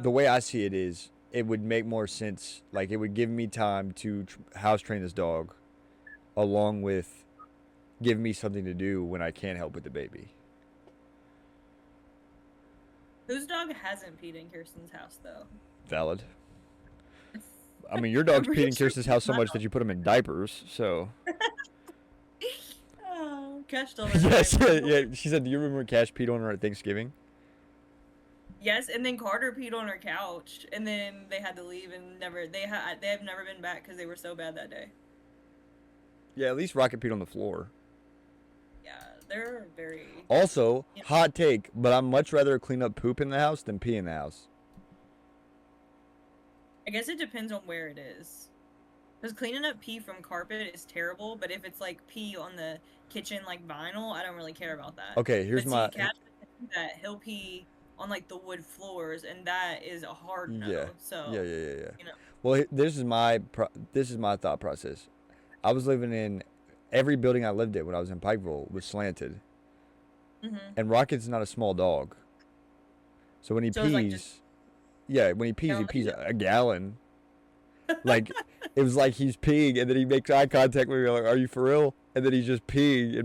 the way I see it is, it would make more sense. Like, it would give me time to house train this dog along with give me something to do when I can't help with the baby. Whose dog hasn't peed in Kirsten's house, though? Valid. I mean, your dog's peed in Kirsten's house so much that you put him in diapers, so... Oh, Cash told Yes, yeah. She said, do you remember Cash peed on her at Thanksgiving? Yes, and then Carter peed on her couch, and then they had to leave, and they have never been back because they were so bad that day. Yeah, at least Rocket peed on the floor. Yeah, they're very... Also, hot take, but I'd much rather clean up poop in the house than pee in the house. I guess it depends on where it is. Because cleaning up pee from carpet is terrible, but if it's like pee on the kitchen like vinyl, I don't really care about that. Okay, here's Cat that he'll pee on like the wood floors, and that is a hard no. Yeah. So Yeah. You know. Well, this is my thought process. I was living in every building I lived in when I was in Pikeville was slanted, and Rocket's not a small dog, so when he pees, when he pees a gallon. Like, it was like he's peeing, and then he makes eye contact with me, like, are you for real? And then he's just peeing,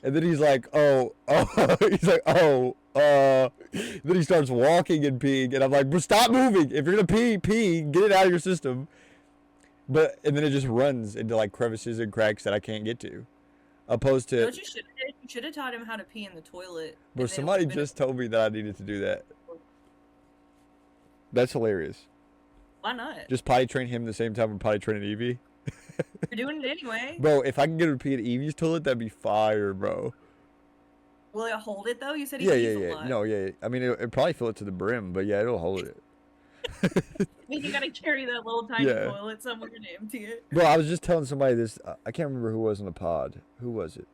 and then he's like, oh, he's like, then he starts walking and peeing, and I'm like, but stop moving. If you're gonna pee, get it out of your system. And then it just runs into, like, crevices and cracks that I can't get to. Opposed to... What you should have taught him how to pee in the toilet. Bro, somebody just told me that I needed to do that. That's hilarious. Why not? Just potty train him the same time I'm potty training Evie. You're doing it anyway. Bro, if I can get him to pee at Evie's toilet, that'd be fire, bro. Will it hold it, though? You said he pees a lot. No, yeah. I mean, it'll probably fill it to the brim, but yeah, it'll hold it. I mean, you gotta carry that little tiny toilet somewhere to empty it. Bro, I was just telling somebody this. I can't remember who was on the pod. Who was it?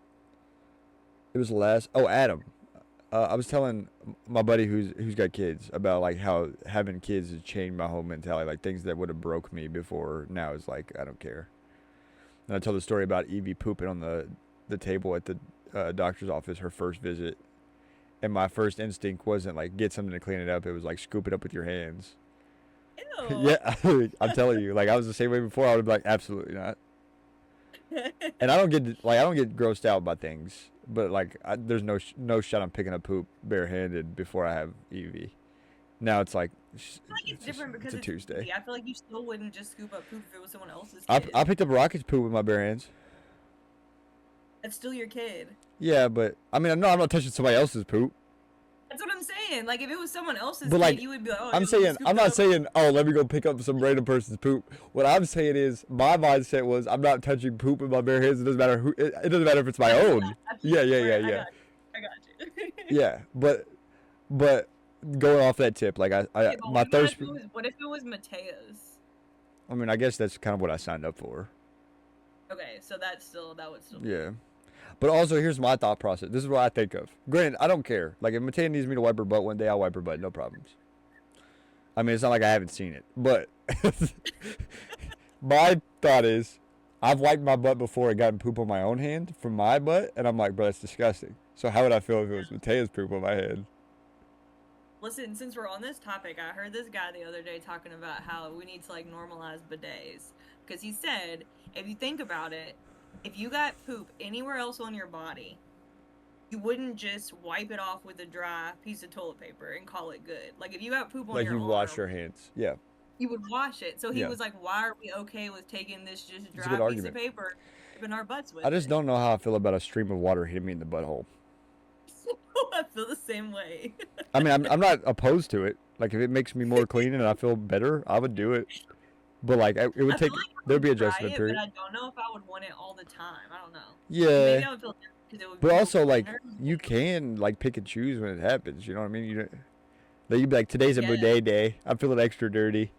It was Adam. I was telling my buddy who's got kids about, like, how having kids has changed my whole mentality. Like, things that would have broke me before now is like, I don't care. And I told the story about Evie pooping on the table at the doctor's office, her first visit. And my first instinct wasn't, like, get something to clean it up. It was, like, scoop it up with your hands. Ew. Yeah, I'm telling you. Like, I was the same way before. I would be like, absolutely not. And I don't get grossed out by things. But, like, there's no shot I'm picking up poop barehanded before I have Evie. Now it's like, it's different because it's a Tuesday. Evie. I feel like you still wouldn't just scoop up poop if it was someone else's kid. I picked up Rocket's poop with my bare hands. That's still your kid. Yeah, but, I mean, I'm not touching somebody else's poop. That's what I'm saying. Like, if it was someone else's but, like, kid, you would be like, oh, I'm not saying, oh, let me go pick up some random person's poop. What I'm saying is, my mindset was, I'm not touching poop with my bare hands. It doesn't matter it doesn't matter if it's my own. Yeah. I got you. Yeah, but going off that tip, like, my thirst. What if it was Matea's? I mean, I guess that's kind of what I signed up for. Okay, so that would still. Yeah. But also, here's my thought process. This is what I think of. Granted, I don't care. Like, if Matea needs me to wipe her butt one day, I'll wipe her butt. No problems. I mean, it's not like I haven't seen it. But my thought is, I've wiped my butt before and gotten poop on my own hand from my butt. And I'm like, bro, that's disgusting. So how would I feel if it was Matea's poop on my hand? Listen, since we're on this topic, I heard this guy the other day talking about how we need to like normalize bidets. Because he said, if you think about it, if you got poop anywhere else on your body, you wouldn't just wipe it off with a dry piece of toilet paper and call it good. Like if you got poop on Like your you arm, wash your hands. Yeah. you would wash it. So he Yeah. was like, why are we okay with taking this just It's a dry good piece of argument. paper, wiping our butts with I just it? don't know how I feel about a stream of water hitting me in the butthole. I feel the same way. I mean, I'm not opposed to it. Like, if it makes me more clean and I feel better, I would do it. But, like, it would take, there'd be adjustment it, period. but I don't know if I would want it all the time. I don't know. Yeah. Maybe I would feel different because it would But feel also, like, cleaner. you can, like, pick and choose when it happens. You know what I mean? You'd be like, today's a bidet day. I'm feeling extra dirty.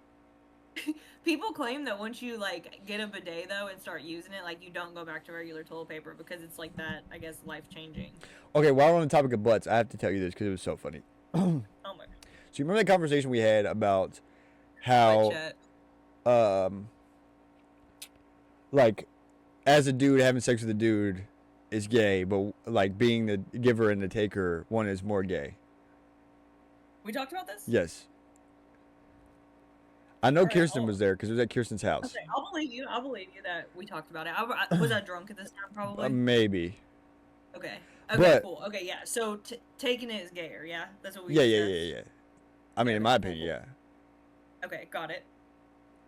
People claim that once you, like, get a bidet, though, and start using it, like, you don't go back to regular toilet paper because it's, like, that, I guess, life-changing. Okay, while we're on the topic of butts, I have to tell you this because it was so funny. Oh, my God. So you remember that conversation we had about how, like, as a dude, having sex with a dude is gay, but, like, being the giver and the taker, one is more gay. We talked about this? Yes. I know Kirsten was there because it was at Kirsten's house. Okay, I'll believe you. I'll believe you that we talked about it. Was I drunk at this time, probably? Maybe. Okay. Okay, cool. Okay, yeah. So taking it is gayer, yeah? That's what we Yeah. I mean, in my opinion, yeah. Okay, got it.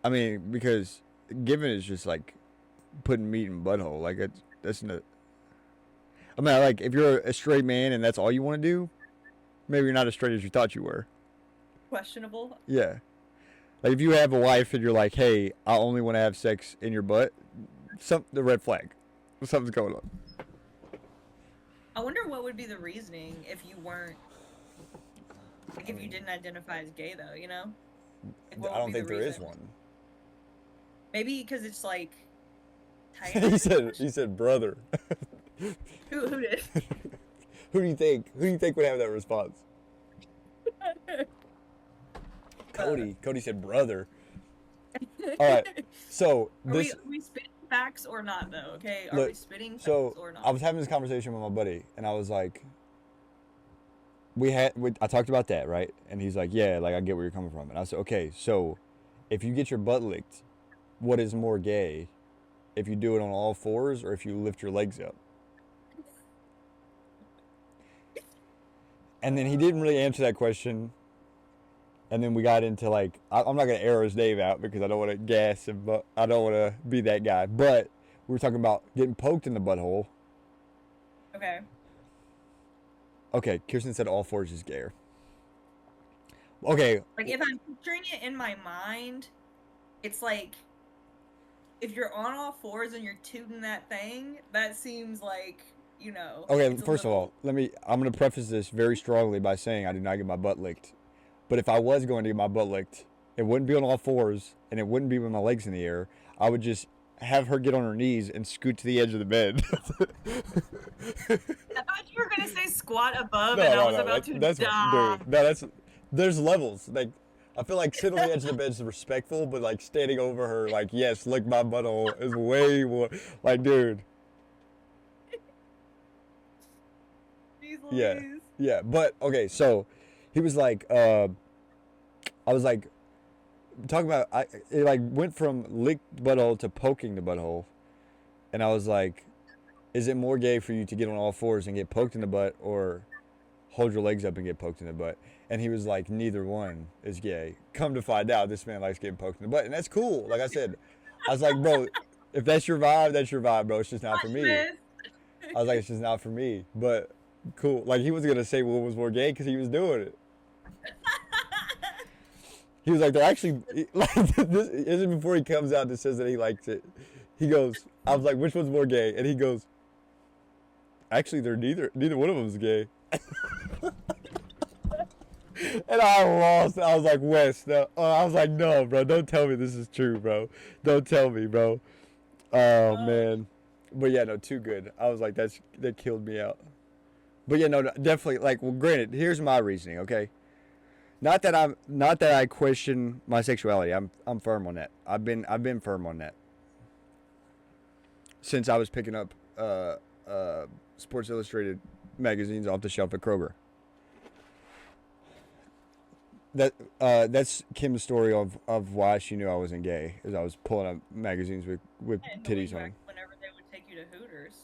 I mean, because giving is just like putting meat in butthole. Like, that's not. I mean, like, if you're a straight man and that's all you want to do, maybe you're not as straight as you thought you were. Questionable. Yeah. Like, if you have a wife and you're like, hey, I only want to have sex in your butt, the red flag. Something's going on. I wonder what would be the reasoning if you weren't, like, if you didn't identify as gay, though, you know? Like, I don't think there is one. Maybe because it's, like, he said brother. Who did? Who do you think would have that response? Cody said brother. All right, so are we spitting facts or not, though? Okay, are we spitting facts or not? I was having this conversation with my buddy, and I was like, I talked about that, right? And he's like, yeah, like, I get where you're coming from. And I said, okay, so if you get your butt licked, what is more gay? If you do it on all fours or if you lift your legs up? And then he didn't really answer that question. And then we got into, like, I'm not going to air his name out because I don't want to gas him, but I don't want to be that guy. But we were talking about getting poked in the butthole. Okay. Okay, Kirsten said all fours is gayer. Okay. Like, if I'm picturing it in my mind, it's like, if you're on all fours and you're tooting that thing, that seems like, you know. Okay, first of all, I'm going to preface this very strongly by saying I did not get my butt licked. But if I was going to get my butt licked, it wouldn't be on all fours, and it wouldn't be with my legs in the air. I would just have her get on her knees and scoot to the edge of the bed. I thought you were going to say squat above, and I was about to die. Dude, no, there's levels. Like, I feel like sitting on the edge of the bed is respectful, but, like, standing over her, like, yes, lick my butthole is way more, like, dude. Jeez, yeah, but, okay, so he was like, I was like, talking about, it like went from licked butthole to poking the butthole. And I was like, is it more gay for you to get on all fours and get poked in the butt or hold your legs up and get poked in the butt? And he was like, neither one is gay. Come to find out, this man likes getting poked in the butt. And that's cool. Like I said, I was like, bro, if that's your vibe, that's your vibe, bro. It's just not for me. I was like, it's just not for me. But cool. Like, he was going to say what was more gay because he was doing it. He was like, they're actually, like, this isn't before he comes out and says that he likes it. He goes, I was like, which one's more gay? And he goes, actually, they're neither one of them is gay. And I lost. I was like, Wes, no. I was like, no, bro, don't tell me this is true, bro. Don't tell me, bro. Oh, man. But yeah, no, too good. I was like, that killed me out. But yeah, no, definitely, like, well, granted, here's my reasoning, okay? Not that I question my sexuality. I'm firm on that. I've been firm on that since I was picking up Sports Illustrated magazines off the shelf at Kroger. That's Kim's story of why she knew I wasn't gay, is I was pulling up magazines with And going titties on. back whenever they would take you to Hooters.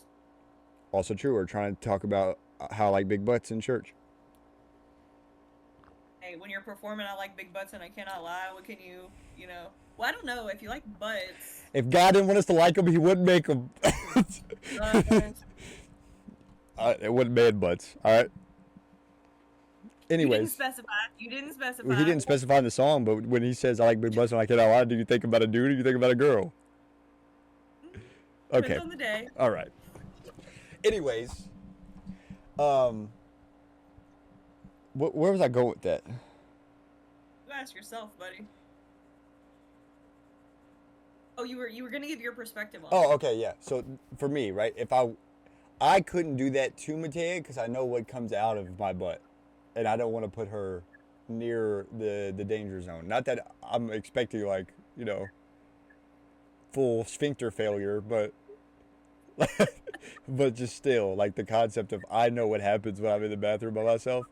Also true. We're trying to talk about how I like big butts in church. Hey, when you're performing, I like big butts and I cannot lie. What can you know? Well, I don't know if you like butts. If God didn't want us to like them, He wouldn't make them. It wouldn't man butts. All right. Anyways, You didn't specify. he didn't specify in the song, but when he says I like big butts and I cannot lie, do you think about a dude or do you think about a girl? Okay. Depends on the day. All right. Anyways, where was I going with that? You ask yourself, buddy. Oh, you were gonna give your perspective on it. Oh, okay, yeah. So for me, right, if I couldn't do that to Matea because I know what comes out of my butt, and I don't want to put her near the danger zone. Not that I'm expecting like full sphincter failure, but but just still like the concept of I know what happens when I'm in the bathroom by myself.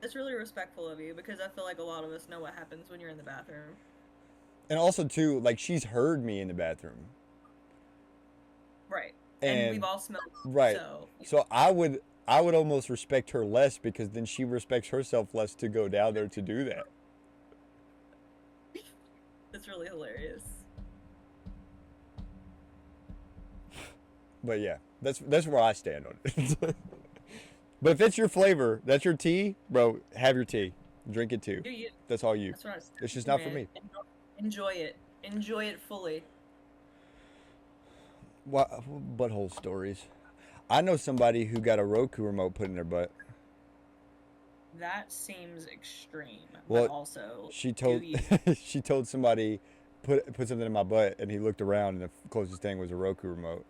It's really respectful of you because I feel like a lot of us know what happens when you're in the bathroom. And also too, like she's heard me in the bathroom. Right. And we've all smelled. Right. So I would almost respect her less because then she respects herself less to go down there to do that. That's really hilarious. But yeah, that's where I stand on it. But if it's your flavor, that's your tea, bro, have your tea. Drink it too. That's all you. That's right. It's just not for me. Enjoy it. Enjoy it fully. What butthole stories? I know somebody who got a Roku remote put in their butt. That seems extreme. Well, but also she told somebody put something in my butt, and he looked around, and the closest thing was a Roku remote.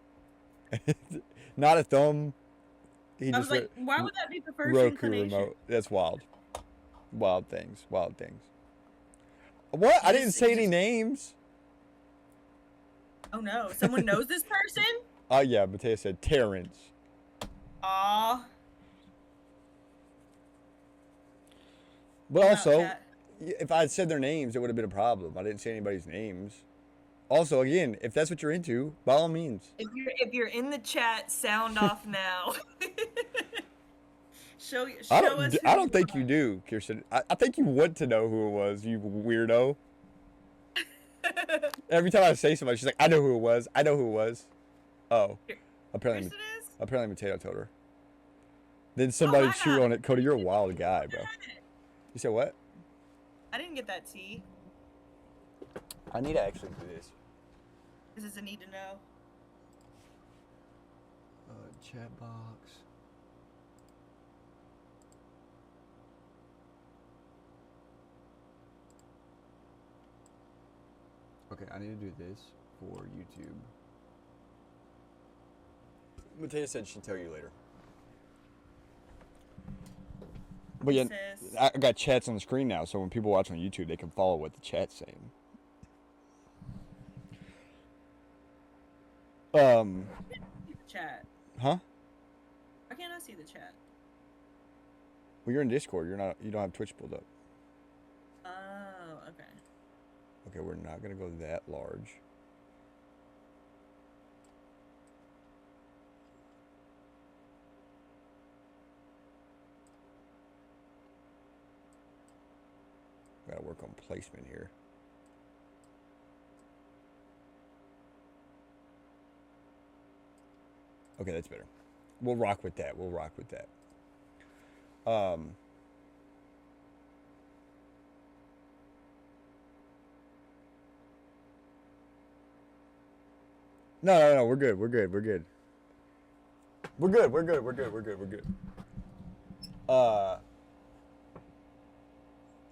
Not a thumb. I was like, why would that be the first Roku inclination? remote. That's wild. Wild things. Wild things. What? I didn't say any names. Oh no! Someone knows this person? Oh yeah, Matea said Terrence. Aw. But also, if I had said their names, it would have been a problem. I didn't say anybody's names. Also, again, if that's what you're into, by all means. If you're in the chat, sound off now. show us. I don't think you do, Kirsten. I think you want to know who it was, you weirdo. Every time I say somebody, she's like, I know who it was. I know who it was. Oh. Apparently Mateo told her. Then somebody chewed on it. Cody, you're a wild guy, bro. You said what? I didn't get that tea. I need to actually do this. This is a need to know. Chat box. Okay, I need to do this for YouTube. Matea said she'd tell you later. But yeah, I got chats on the screen now, so when people watch on YouTube, they can follow what the chat's saying. Chat. Huh? Why can't I see the chat? Well, you're in Discord. You don't have Twitch pulled up. Oh, okay. Okay, we're not gonna go that large. Gotta work on placement here. Okay, that's better. We'll rock with that. No, we're good.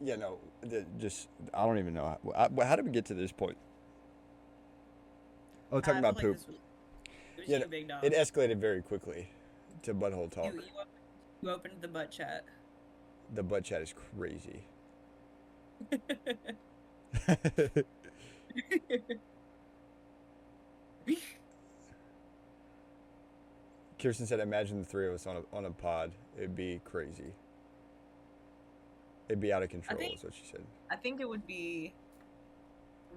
Yeah, no, just, I don't even know. How did we get to this point? Oh, talking about poop. Yeah, it escalated very quickly to butthole talk. You opened the butt chat. The butt chat is crazy. Kirsten said, imagine the three of us on a pod. It'd be crazy. It'd be out of control, is what she said. I think it would be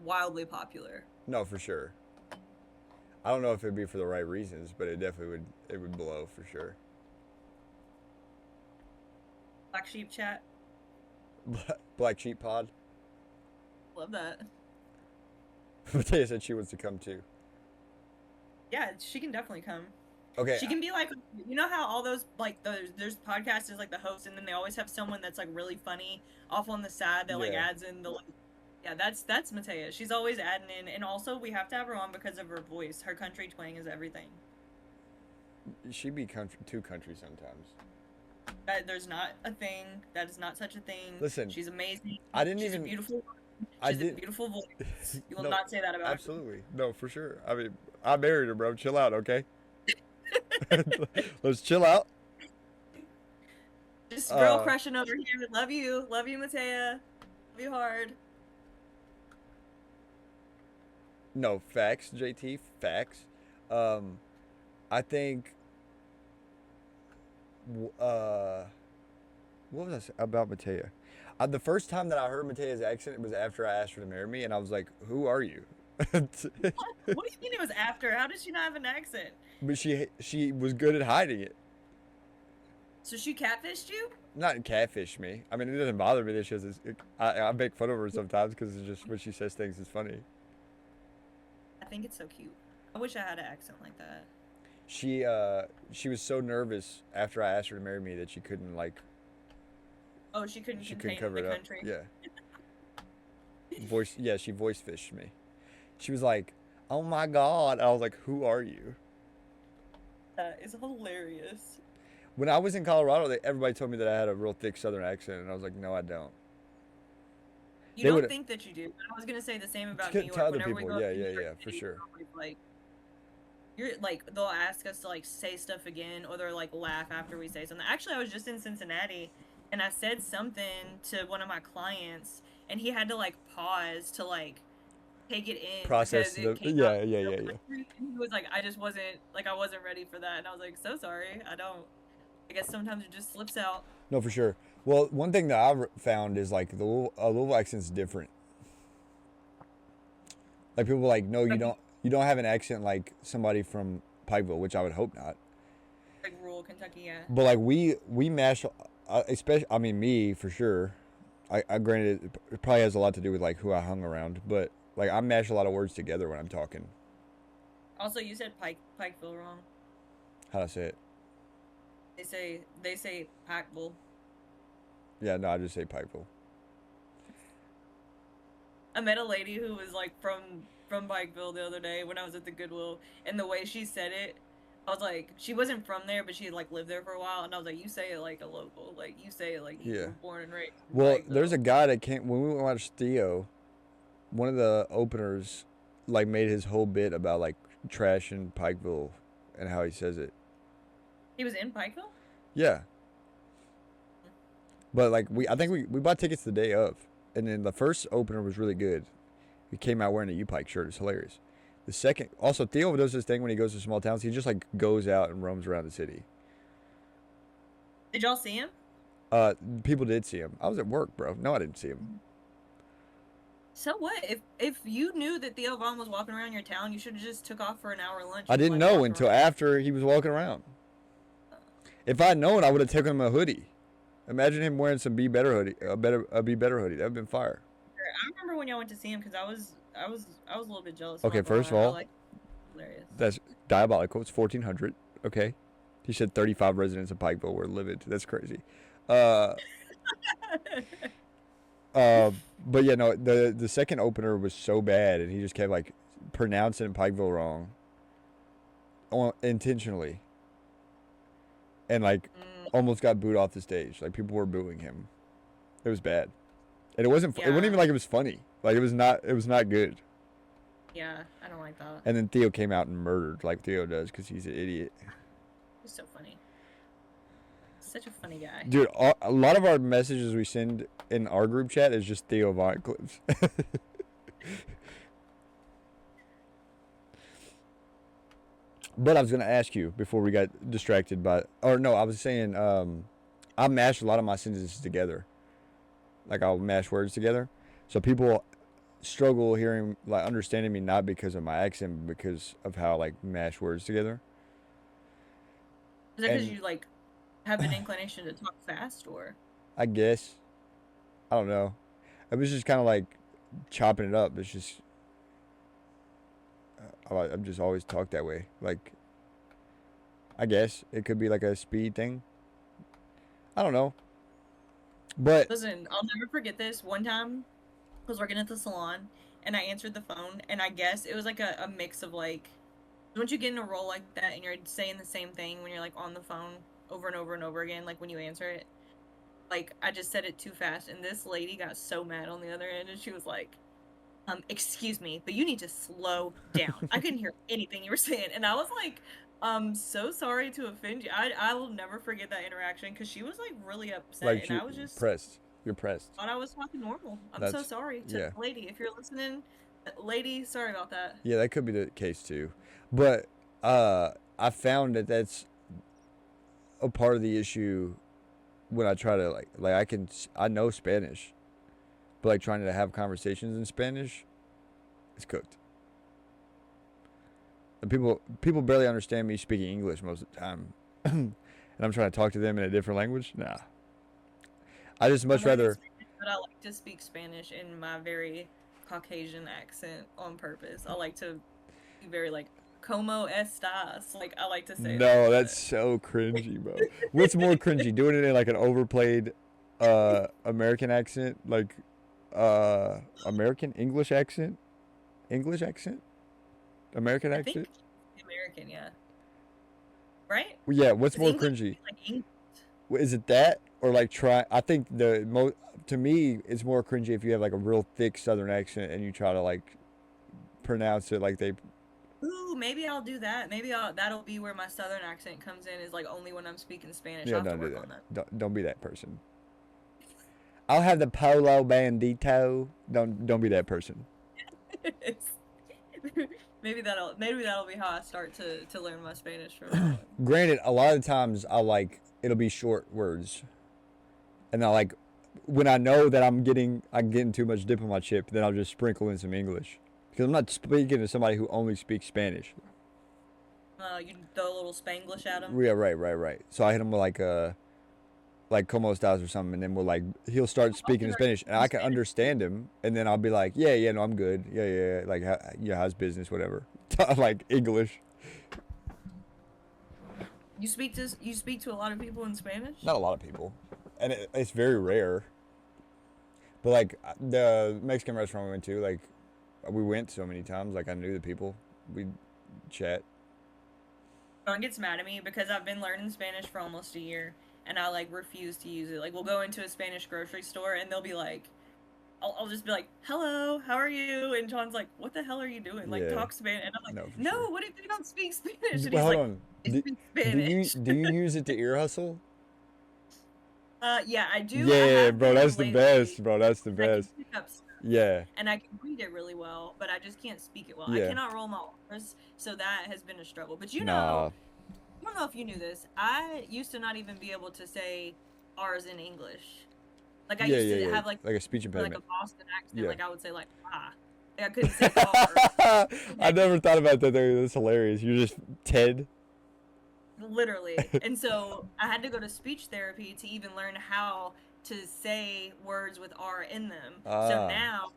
wildly popular. No, for sure. I don't know if it'd be for the right reasons, but it definitely would. It would blow for sure. Black Sheep chat. Black Sheep Pod. Love that. Matea said she wants to come too. Yeah, she can definitely come. Okay. She can be like, you know how all those, like, there's podcasts is like the host, and then they always have someone that's like really funny off on the side that like adds in the, like, yeah, that's Matea. She's always adding in, and also we have to have her on because of her voice. Her country twang is everything. She'd be too country sometimes. There's not a thing. That is not such a thing. Listen, she's amazing. I didn't she's even. A beautiful. She's a beautiful voice. You will not say that about absolutely. Her. No, for sure. I mean, I married her, bro. Chill out, okay? Let's chill out. Just girl crushing over here. Love you, Matea. Love you hard. No, facts, JT, facts. I think. What was I saying about Matea? The first time that I heard Matea's accent was after I asked her to marry me, and I was like, "Who are you?" What do you mean it was after? How did she not have an accent? But she was good at hiding it. So she catfished you? Not catfish me. I mean, it doesn't bother me that she has this. I make fun of her sometimes because it's just when she says things is funny. I think it's so cute. I wish I had an accent like that. She was so nervous after I asked her to marry me that she couldn't like. Oh, she couldn't cover the country. Yeah. She voice fished me. She was like, "Oh my God!" I was like, "Who are you?" That is hilarious. When I was in Colorado, everybody told me that I had a real thick Southern accent, and I was like, "No, I don't." You don't think that you do. But I was gonna say the same about New York. To other people, yeah, for sure. Like, you're like, they'll ask us to like say stuff again, or they'll like laugh after we say something. Actually, I was just in Cincinnati, and I said something to one of my clients, and he had to like pause to like take it in. Process yeah. And he was like, I wasn't ready for that, and I was like, so sorry. I guess sometimes it just slips out. No, for sure. Well, one thing that I've found is like the Louisville accent's different. Like people are like, no, you don't have an accent like somebody from Pikeville, which I would hope not. Like rural Kentucky, yeah. But like we mash, especially I mean me for sure. I granted it probably has a lot to do with like who I hung around, but like I mash a lot of words together when I'm talking. Also, you said Pikeville wrong. How'd I say it? They say Pikeville. Yeah, no, I just say Pikeville. I met a lady who was like from Pikeville the other day when I was at the Goodwill, and the way she said it, I was like, she wasn't from there, but she had like lived there for a while, and I was like, you say it like a local, like you say it like you were born and raised. Well, there's a guy that came when we watched Theo. One of the openers, like, made his whole bit about like trash in Pikeville and how he says it. He was in Pikeville? Yeah. But like I think we bought tickets the day of, and then the first opener was really good. He came out wearing a U-Pike shirt. It's hilarious. The second, also Theo does this thing when he goes to small towns. He just like goes out and roams around the city. Did y'all see him? People did see him. I was at work, bro. No, I didn't see him. So what? If you knew that Theo Vaughn was walking around your town, you should have just took off for an hour lunch. I didn't know until after he was walking around. If I'd known, I would have taken him a hoodie. Imagine him wearing some Be Better hoodie, a Be Better hoodie. That would have been fire. I remember when y'all went to see him because I was a little bit jealous. Okay, first of all, hilarious. That's diabolical. It's 1,400. Okay, he said 35 residents of Pikeville were livid. That's crazy. But yeah, no, the second opener was so bad, and he just kept like pronouncing Pikeville wrong, intentionally, and like almost got booed off the stage. Like people were booing him. It was bad, and it wasn't. Yeah. It wasn't even like it was funny. Like it was not. It was not good. Yeah, I don't like that. And then Theo came out and murdered like Theo does because he's an idiot. He's so funny. Such a funny guy. Dude, a lot of our messages we send in our group chat is just Theo Vaughn clips. But I was going to ask you before we got distracted by... Or no, I was saying I mashed a lot of my sentences together. Like I'll mash words together. So people struggle hearing, like understanding me not because of my accent, but because of how I like mash words together. Is that because you like have an inclination to talk fast, or? I guess. I don't know. It was just kind of like chopping it up. It's just I've just always talked that way. Like I guess it could be like a speed thing. I don't know. But listen, I'll never forget this. One time, I was working at the salon, and I answered the phone, and I guess it was like a mix of like, once you get in a role like that, and you're saying the same thing when you're like on the phone over and over and over again, like when you answer it, like I just said it too fast, and this lady got so mad on the other end, and she was like, excuse me, but you need to slow down. I couldn't hear anything you were saying, and I was like, so sorry to offend you. I will never forget that interaction because she was like really upset, like and I was just pressed. You're pressed. thought I was talking normal. I'm so sorry to the lady. If you're listening, lady, sorry about that. Yeah, that could be the case too. But I found that that's a part of the issue when I try to like I know Spanish, but like trying to have conversations in Spanish, it's cooked. And people barely understand me speaking English most of the time, and I'm trying to talk to them in a different language. Nah, I just much rather. Spanish, but I like to speak Spanish in my very Caucasian accent on purpose. I like to be very like "Como estas?" Like I like to say. No, that's so cringy, bro. What's more cringy, doing it in like an overplayed American accent, like American English accent, American I accent? think American, yeah. Right? Yeah, what's more English, cringy? like English. Is it that or like I think to me it's more cringy if you have like a real thick southern accent and you try to like pronounce it like they. Ooh, maybe I'll do that. Maybe that'll be where my southern accent comes in, is like only when I'm speaking Spanish. Yeah, I'll have don't to do work that. on that. Don't be that person. I'll have the polo bandito. Don't be that person. maybe that'll be how I start to learn my Spanish from. Granted, a lot of times it'll be short words, and I like when I know that I'm getting too much dip on my chip, then I'll just sprinkle in some English because I'm not speaking to somebody who only speaks Spanish. You throw a little Spanglish at him. Yeah, right. So I hit him with like como estás or something, and then he'll start speaking in Spanish, and I can understand him, and then I'll be like, yeah, no, I'm good, yeah, like how's business, whatever, like English. You speak to a lot of people in Spanish? Not a lot of people, and it's very rare. But like the Mexican restaurant we went to, like we went so many times, like I knew the people, we'd chat. John gets mad at me because I've been learning Spanish for almost a year. And I like refuse to use it. Like we'll go into a Spanish grocery store and they'll be like, I'll just be like, "Hello, how are you?" And John's like, "What the hell are you doing? Like talk Spanish." And I'm like, "No, sure. What if you don't speak Spanish?" And he's hold like, on. Speak Spanish. Do you use it to ear hustle? Yeah, I do. Yeah, bro, that's the best, bro. That's the best. I can pick up stuff, yeah. And I can read it really well, but I just can't speak it well. Yeah. I cannot roll my R's, so that has been a struggle. But you know, I don't know if you knew this. I used to not even be able to say R's in English. Like I used to have like a speech impediment, like a Boston accent. Yeah. Like I would say like ah. Like I couldn't say R. I never thought about that. That's hilarious. You're just Ted. Literally. And so I had to go to speech therapy to even learn how to say words with R in them. So now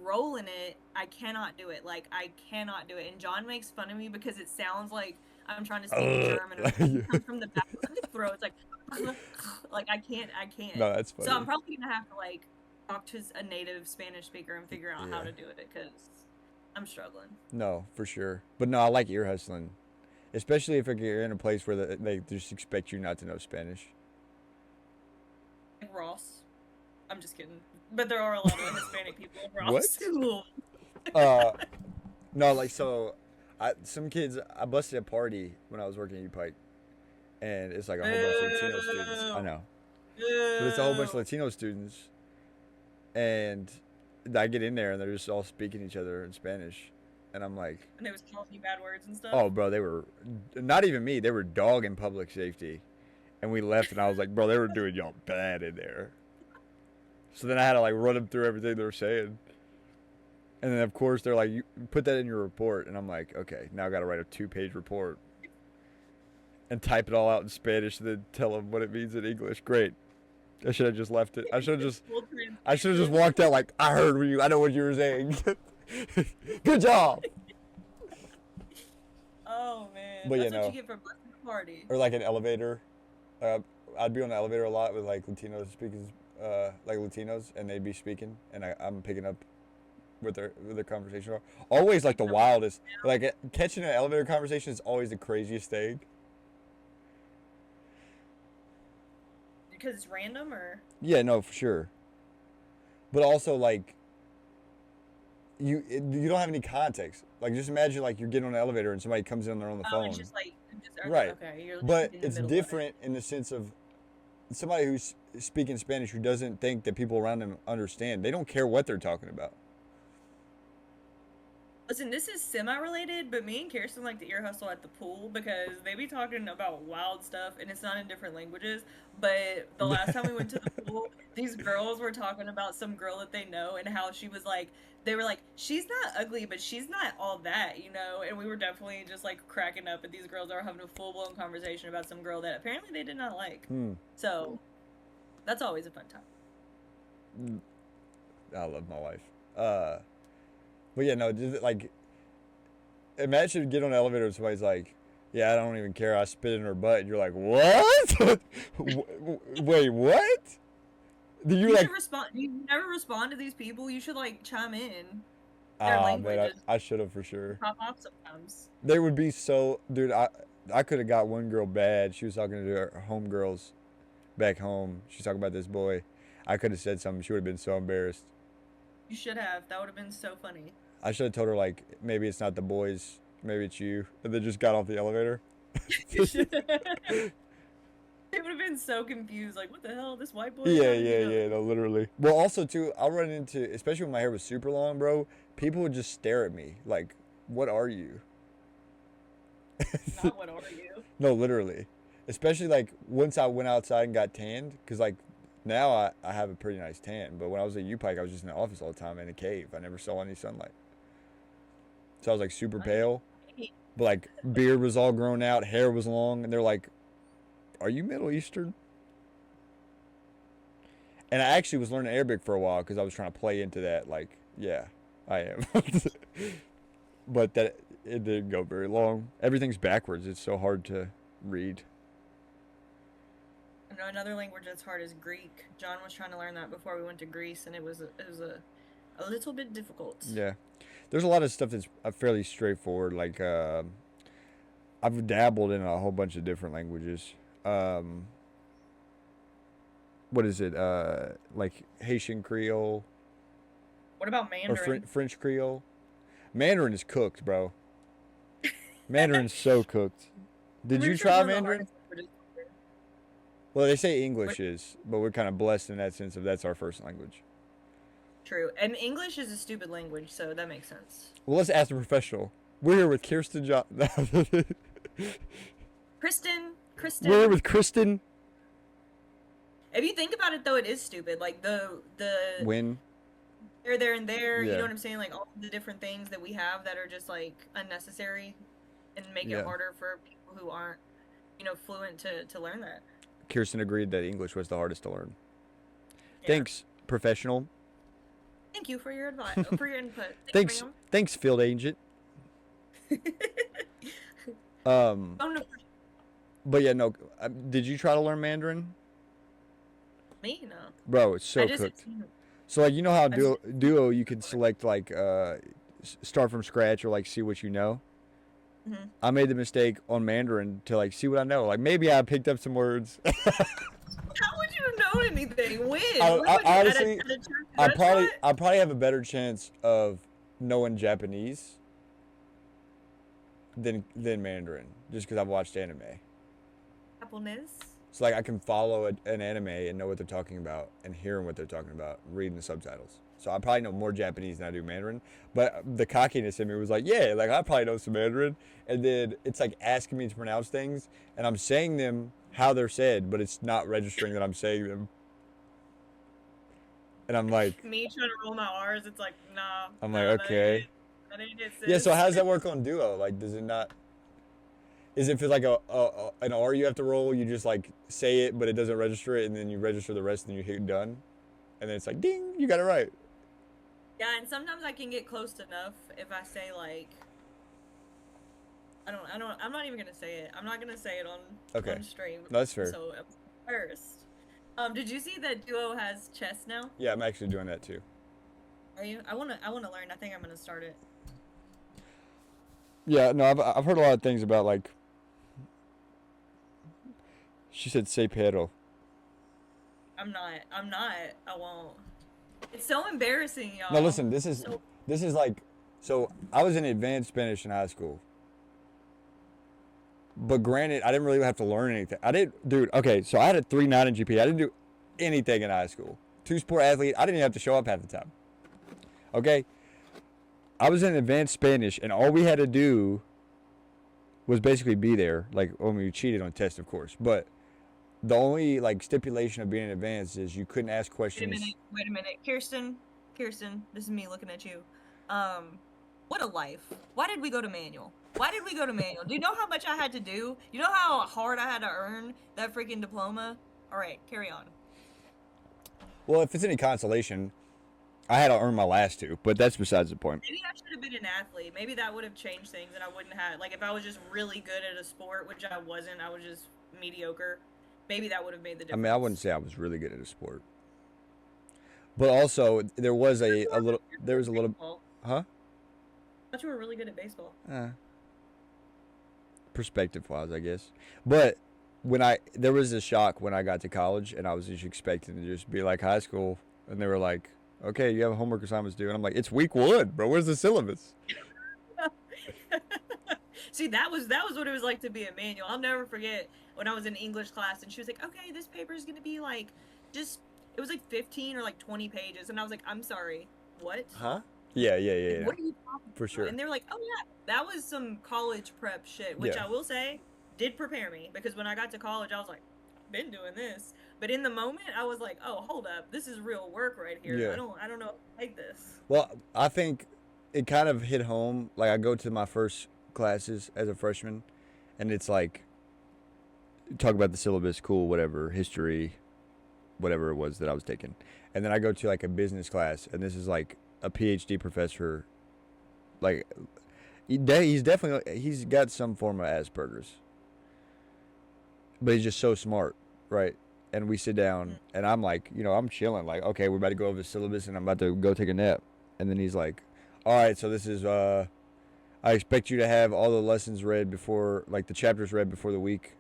rolling it, I cannot do it. Like I cannot do it. And John makes fun of me because it sounds like I'm trying to speak German, or it comes from the back of my throat. It's like I can't. No, that's funny. So I'm probably gonna have to like talk to a native Spanish speaker and figure out how to do it because I'm struggling. No, for sure. But no, I like ear hustling, especially if you're in a place where they just expect you not to know Spanish. Like Ross. I'm just kidding. But there are a lot of Hispanic people in Ross. What? No, like so. Some kids, I busted a party when I was working at U-Pike, and it's like a whole bunch of Latino students. I know. But it's a whole bunch of Latino students, and I get in there, and they're just all speaking to each other in Spanish, and I'm like... And they was calling you bad words and stuff? Oh, bro, they were... Not even me. They were dogging public safety, and we left, and I was like, bro, they were doing y'all bad in there. So then I had to like run them through everything they were saying. And then of course they're like, you put that in your report. And I'm like, okay, now I got to write a 2-page report. And type it all out in Spanish and then tell them what it means in English. Great. I should have just left it. I should have just walked out like, I heard you. I know what you were saying. Good job. Oh man. But That's what you get for busting the party. Or like an elevator. I'd be on the elevator a lot with like Latinos speaking, like Latinos, and they'd be speaking, and I'm picking up with their conversation. Always like the wildest. Like catching an elevator conversation is always the craziest thing. Because it's random, or? Yeah, no, for sure. But also like you don't have any context. Like just imagine like you're getting on an elevator and somebody comes in there on the phone. It's just like right. Okay, you're but it's different in the sense of somebody who's speaking Spanish who doesn't think that people around them understand. They don't care what they're talking about. Listen, this is semi-related, but me and Kirsten like to ear hustle at the pool because they be talking about wild stuff, and it's not in different languages. But the last time we went to the pool, these girls were talking about some girl that they know and how she was like, they were like, she's not ugly, but she's not all that, you know? And we were definitely just like cracking up, and these girls are having a full-blown conversation about some girl that apparently they did not like. So that's always a fun time. I love my life. But yeah, no, just like, imagine getting on an elevator and somebody's like, yeah, I don't even care, I spit in her butt. And you're like, what? Wait, what? You should respond. You never respond to these people. You should like chime in. Their language. Man, I should have for sure. Pop off sometimes. They would be so, dude, I could have got one girl bad. She was talking to her homegirls back home. She's talking about this boy. I could have said something. She would have been so embarrassed. You should have. That would have been so funny. I should have told her, like, maybe it's not the boys, maybe it's you. And then just got off the elevator. They would have been so confused. Like, what the hell? This white boy? Yeah, no, literally. Well, also, too, I'll run into, especially when my hair was super long, bro, people would just stare at me. Like, what are you? Not what are you? No, literally. Especially, like, once I went outside and got tanned. Because, like, now I have a pretty nice tan. But when I was at U-Pike, I was just in the office all the time in a cave. I never saw any sunlight. So I was like super pale, but like beard was all grown out, hair was long, and they're like, "Are you Middle Eastern?" And I actually was learning Arabic for a while because I was trying to play into that. Like, yeah, I am. But that it didn't go very long. Everything's backwards. It's so hard to read. Another language that's hard is Greek. John was trying to learn that before we went to Greece, and it was a little bit difficult. Yeah. There's a lot of stuff that's fairly straightforward. Like, I've dabbled in a whole bunch of different languages. What is it? Like Haitian Creole. What about Mandarin? Or French Creole. Mandarin is cooked, bro. Mandarin's so cooked. Did you try Mandarin? Well, they say English is, but we're kind of blessed in that sense of that's our first language. True. And English is a stupid language, so that makes sense. Well, let's ask the professional. We're here with Kirsten Kristen. We're here with Kristen. If you think about it, though, it is stupid. Like, the When? There, and there. Yeah. You know what I'm saying? Like, all the different things that we have that are just, like, unnecessary and make it harder for people who aren't, you know, fluent to learn that. Kirsten agreed that English was the hardest to learn. Yeah. Thanks, professional. Thank you for your advice, for your input. Thanks, field agent. But yeah, no. Did you try to learn Mandarin? Me, no. Bro, it's so cooked. So like, you know how Duo you can select like start from scratch or like see what you know. Mm-hmm. I made the mistake on Mandarin to like see what I know. Like maybe I picked up some words. How would you know anything? When? Honestly, I probably have a better chance of knowing Japanese than Mandarin, just because I've watched anime. Japanese? So like I can follow an anime and know what they're talking about and hearing what they're talking about, reading the subtitles. So I probably know more Japanese than I do Mandarin. But the cockiness in me was like, yeah, like I probably know some Mandarin. And then it's like asking me to pronounce things, and I'm saying them how they're said, but it's not registering that I'm saying them. And I'm like, me trying to roll my R's, it's like, nah. I'm nah, like, okay. That ain't it, sis. Yeah, so how does that work on Duo? Like, does it not? Is it for like an R you have to roll? You just like say it, but it doesn't register it, and then you register the rest, and then you hit done, and then it's like, ding, you got it right. Yeah, and sometimes I can get close enough if I say like, I'm not even gonna say it. I'm not gonna say it on stream. That's fair. So first, did you see that Duo has chess now? Yeah, I'm actually doing that too. Are you? I wanna learn. I think I'm gonna start it. Yeah, no, I've heard a lot of things about like. She said, "Say pero." I'm not. I won't. It's so embarrassing, y'all. No, listen. This is like. So I was in advanced Spanish in high school. But granted, I didn't really have to learn anything. Dude. Okay, so I had a 3.9 in GPA. I didn't do anything in high school. 2-sport athlete. I didn't even have to show up half the time. Okay. I was in advanced Spanish, and all we had to do was basically be there. Like, when we cheated on tests, of course. But the only like stipulation of being in advanced is you couldn't ask questions. Wait a minute, Kirsten, this is me looking at you. What a life. Why did we go to manual? Do you know how much I had to do? You know how hard I had to earn that freaking diploma? All right, carry on. Well, if it's any consolation, I had to earn my last two, but that's besides the point. Maybe I should have been an athlete. Maybe that would have changed things, and I wouldn't have. Like, if I was just really good at a sport, which I wasn't, I was just mediocre. Maybe that would have made the difference. I mean, I wouldn't say I was really good at a sport, but also there was a little. Huh? I thought you were really good at baseball. Perspective-wise, I guess. But there was a shock when I got to college, and I was just expecting to just be like high school, and they were like, "Okay, you have homework assignments due," and I'm like, "It's week 1, bro. Where's the syllabus?" See, that was what it was like to be a manual. I'll never forget when I was in English class, and she was like, "Okay, this paper is gonna be like it was like 15 or like 20 pages," and I was like, "I'm sorry, what?" Huh? Yeah. What are you talking For sure. about? And they were like, "Oh yeah, that was some college prep shit," which I will say did prepare me, because when I got to college, I was like, "Been doing this," but in the moment, I was like, "Oh, hold up, this is real work right here. Yeah. I don't know if I like this." Well, I think it kind of hit home. Like, I go to my first classes as a freshman, and it's like, talk about the syllabus, cool, whatever, history, whatever it was that I was taking. And then I go to like a business class, and this is like a PhD professor. Like, he's got some form of Asperger's, but he's just so smart, right? And we sit down, and I'm like, I'm chilling, like, okay, we're about to go over the syllabus, and I'm about to go take a nap. And then he's like, all right, so this is, I expect you to have all the lessons read before, like the chapters read before the week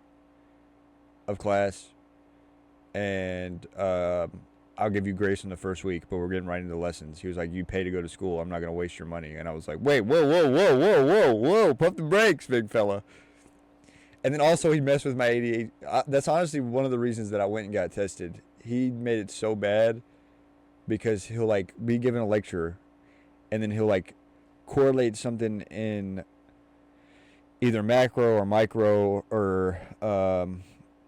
of class. And I'll give you grace in the first week, but we're getting right into the lessons. He was like, you pay to go to school. I'm not going to waste your money. And I was like, wait, whoa, pump the brakes, big fella. And then also he messed with my ADHD. That's honestly one of the reasons that I went and got tested. He made it so bad because he'll like be given a lecture, and then he'll like correlate something in either macro or micro or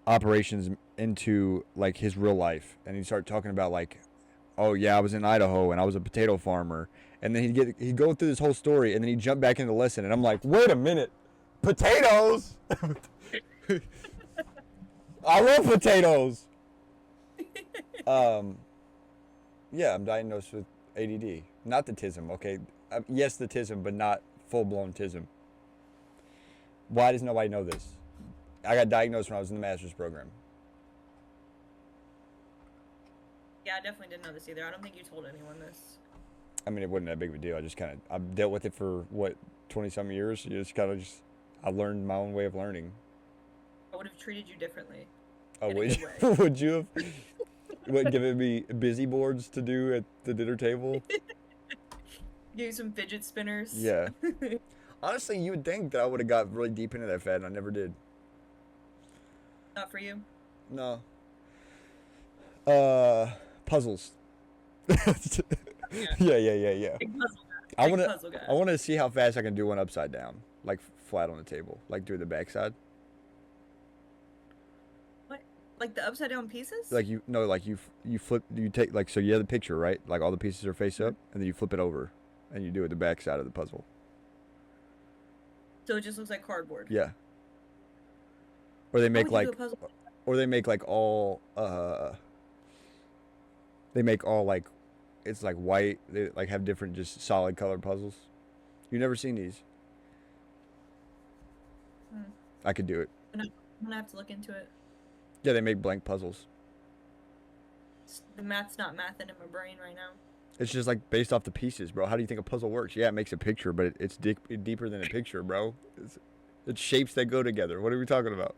operations into like his real life, and he'd start talking about like, oh yeah, I was in Idaho and I was a potato farmer, and then he'd go through this whole story, and then he'd jump back into the lesson, and I'm like, wait a minute, potatoes. I love potatoes. Yeah, I'm diagnosed with ADD, not the tism. Okay, yes, the tism, but not full-blown tism. Why does nobody know this? I got diagnosed when I was in the master's program. Yeah, I definitely didn't know this either. I don't think you told anyone this. I mean, it wasn't that big of a deal. I've dealt with it for, 20-some years. I learned my own way of learning. I would have treated you differently. Oh, would you have? What, giving me busy boards to do at the dinner table? Give you some fidget spinners. Yeah. Honestly, you would think that I would have got really deep into that fad, and I never did. Not for you? No. Puzzles. Yeah. Big puzzle guy. I want to see how fast I can do one upside down, like flat on the table, like do the backside. What? Like the upside down pieces? Like you flip, you take, like, so you have the picture, right? Like all the pieces are face up, and then you flip it over, and you do it the back side of the puzzle. So it just looks like cardboard. Yeah. Or they make like, or they make like all, they make all like, it's like white. They like have different just solid colored puzzles. You've never seen these? I could do it. I'm gonna have to look into it. Yeah, they make blank puzzles. The math's not mathing in my brain right now. It's just like based off the pieces, bro. How do you think a puzzle works? Yeah, it makes a picture, but it's deeper than a picture, bro. It's shapes that go together. What are we talking about?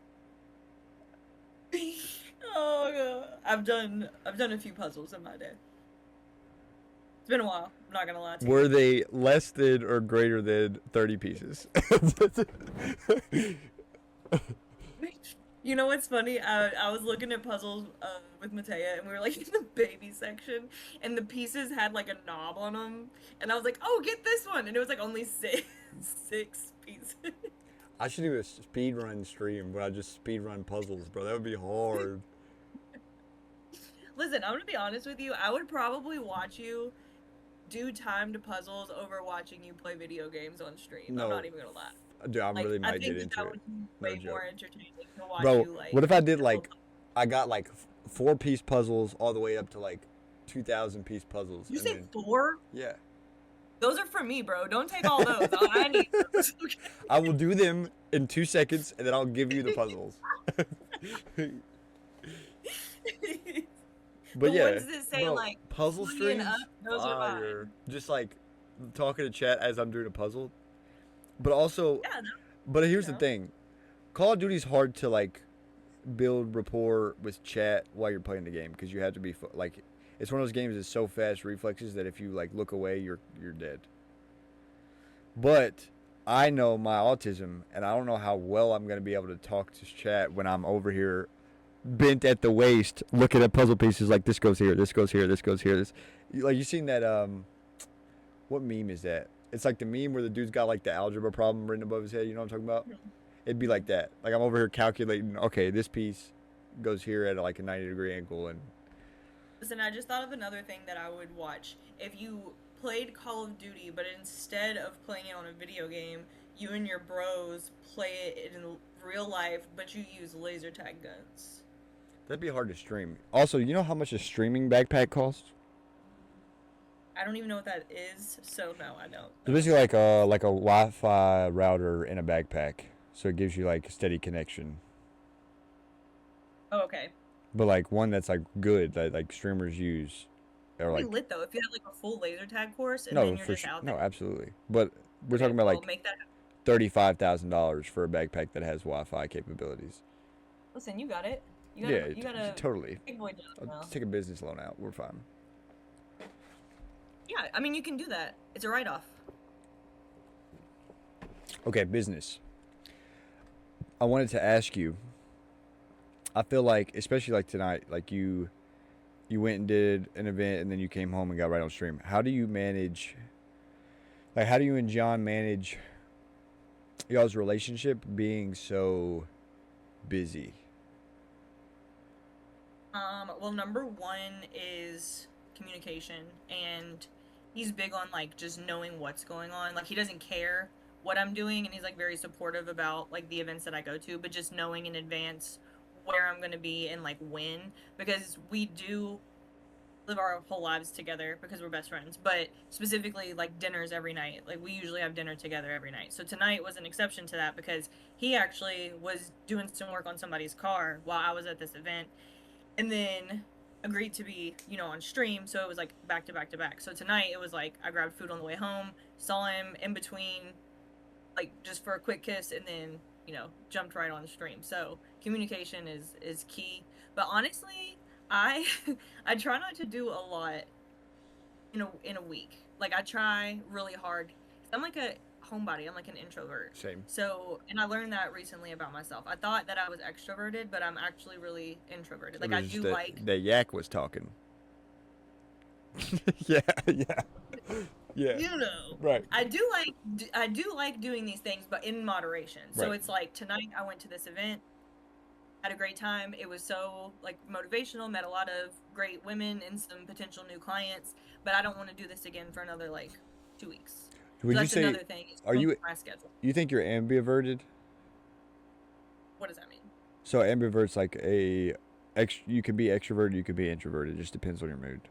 Oh god, I've done a few puzzles in my day. It's been a while. I'm not gonna lie to you. Were they less than or greater than 30 pieces? You know what's funny? I was looking at puzzles with Matea, and we were like in the baby section, and the pieces had like a knob on them, and I was like, "Oh, get this one!" And it was like only six pieces. I should do a speed run stream where I just speed run puzzles, bro. That would be hard. Listen, I'm gonna be honest with you. I would probably watch you do timed puzzles over watching you play video games on stream. No. I'm not even gonna lie. Dude, I really might get into it. Way more entertaining to watch bro, you, like, what if I did like, I got like 4-piece puzzles all the way up to like 2,000-piece puzzles. You say 4? Yeah. Those are for me, bro. Don't take all those. I need those. Okay. I will do them in 2 seconds, and then I'll give you the puzzles. But yeah, ones that say, bro, like, puzzle streams, those are mine. just like talking to chat as I'm doing a puzzle. But also, yeah, but here's the thing, Call of Duty's hard to like build rapport with chat while you're playing the game, because you have to be like, it's one of those games that's so fast reflexes that if you like look away, you're dead. But I know my autism, and I don't know how well I'm gonna be able to talk to chat when I'm over here bent at the waist looking at puzzle pieces like, this goes here, this goes here, this goes here, this, like, you seen that what meme is that? It's like the meme where the dude's got like the algebra problem written above his head, you know what I'm talking about? It'd be like that. Like, I'm over here calculating, okay, this piece goes here at like a 90-degree angle. And listen, I just thought of another thing that I would watch. If you played Call of Duty, but instead of playing it on a video game, you and your bros play it in real life, but you use laser tag guns. That'd be hard to stream. Also, you know how much a streaming backpack costs? I don't even know what that is, so no, I don't. It's basically like a Wi-Fi router in a backpack, so it gives you like a steady connection. Oh, okay. But like one that's like good, that like streamers use. Or like, lit though. If you had like a full laser tag course, and no, then you're just out there. No, absolutely. But we're talking about like $35,000 for a backpack that has Wi-Fi capabilities. Listen, you got it. You got a totally. Big boy I'll take a business loan out. We're fine. Yeah, I mean, you can do that. It's a write-off. Okay, business. I wanted to ask you, I feel like, especially like tonight, like you went and did an event and then you came home and got right on stream. How do you manage, like, how do you and John manage y'all's relationship being so busy? Well, number one is communication, and he's big on like just knowing what's going on. Like, he doesn't care what I'm doing, and he's like very supportive about like the events that I go to, but just knowing in advance where I'm going to be and like when, because we do live our whole lives together because we're best friends, but specifically like dinners every night. Like, we usually have dinner together every night. So tonight was an exception to that because he actually was doing some work on somebody's car while I was at this event, and then agreed to be, on stream. So it was like back to back to back. So tonight it was like I grabbed food on the way home, saw him in between, like just for a quick kiss, and then jumped right on the stream. So communication is key. But honestly, I try not to do a lot in a week. Like, I try really hard. I'm like a homebody. I'm like an introvert. Same. So, and I learned that recently about myself. I thought that I was extroverted, but I'm actually really introverted. Like, I do like... The yak was talking. Yeah. Right. I do like doing these things, but in moderation. So It's like tonight I went to this event. Had a great time. It was so like motivational, met a lot of great women and some potential new clients, but I don't want to do this again for another like 2 weeks. Would So you that's say, another thing. It's are you my schedule. you think you're ambiverted? What does that mean? So ambivert's like you could be extroverted, you could be introverted. It just depends on your mood.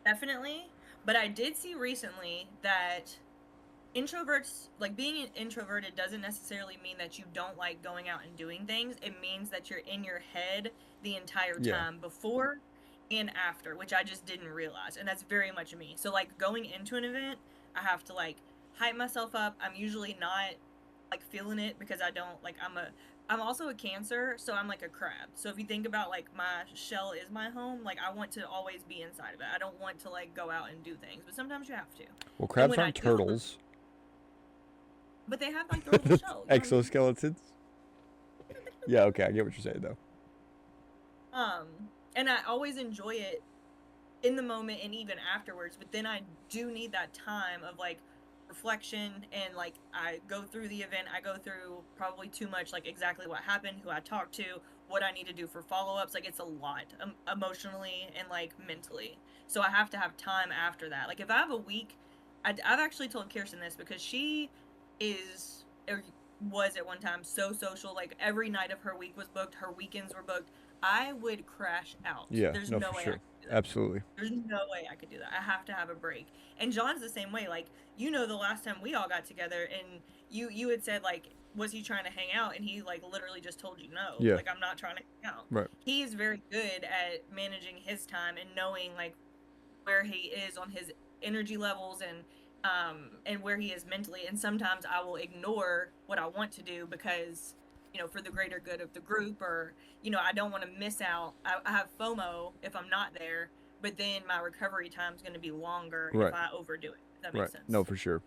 Definitely. But I did see recently that introverts, like being introverted doesn't necessarily mean that you don't like going out and doing things. It means that you're in your head the entire time before and after, which I just didn't realize. And that's very much me. So like going into an event, I have to like hype myself up. I'm usually not like feeling it because I don't like I'm also a Cancer, so I'm like a crab. So if you think about like my shell is my home, like I want to always be inside of it. I don't want to like go out and do things, but sometimes you have to. Well, crabs aren't turtles. But they have like their little shells. Exoskeletons. Yeah, okay, I get what you're saying though. And I always enjoy it in the moment and even afterwards, but then I do need that time of like reflection, and like I go through the event, I go through probably too much, like exactly what happened, who I talked to, what I need to do for follow-ups. Like it's a lot emotionally and like mentally, so I have to have time after that. Like if I have a week, I've actually told Kirsten this because she is or was at one time so social, like every night of her week was booked, her weekends were booked. I would crash out. Yeah, There's no, no for way sure. I could do that. Absolutely. There's no way I could do that. I have to have a break. And John's the same way. Like, you know, the last time we all got together and you had said like, was he trying to hang out? And he like literally just told you no. Yeah. Like, I'm not trying to hang out. Right. He is very good at managing his time and knowing like where he is on his energy levels and where he is mentally. And sometimes I will ignore what I want to do because, you know, for the greater good of the group, or, you know, I don't want to miss out. I have FOMO if I'm not there, but then my recovery time is going to be longer if I overdo it. If that makes sense. No, for sure.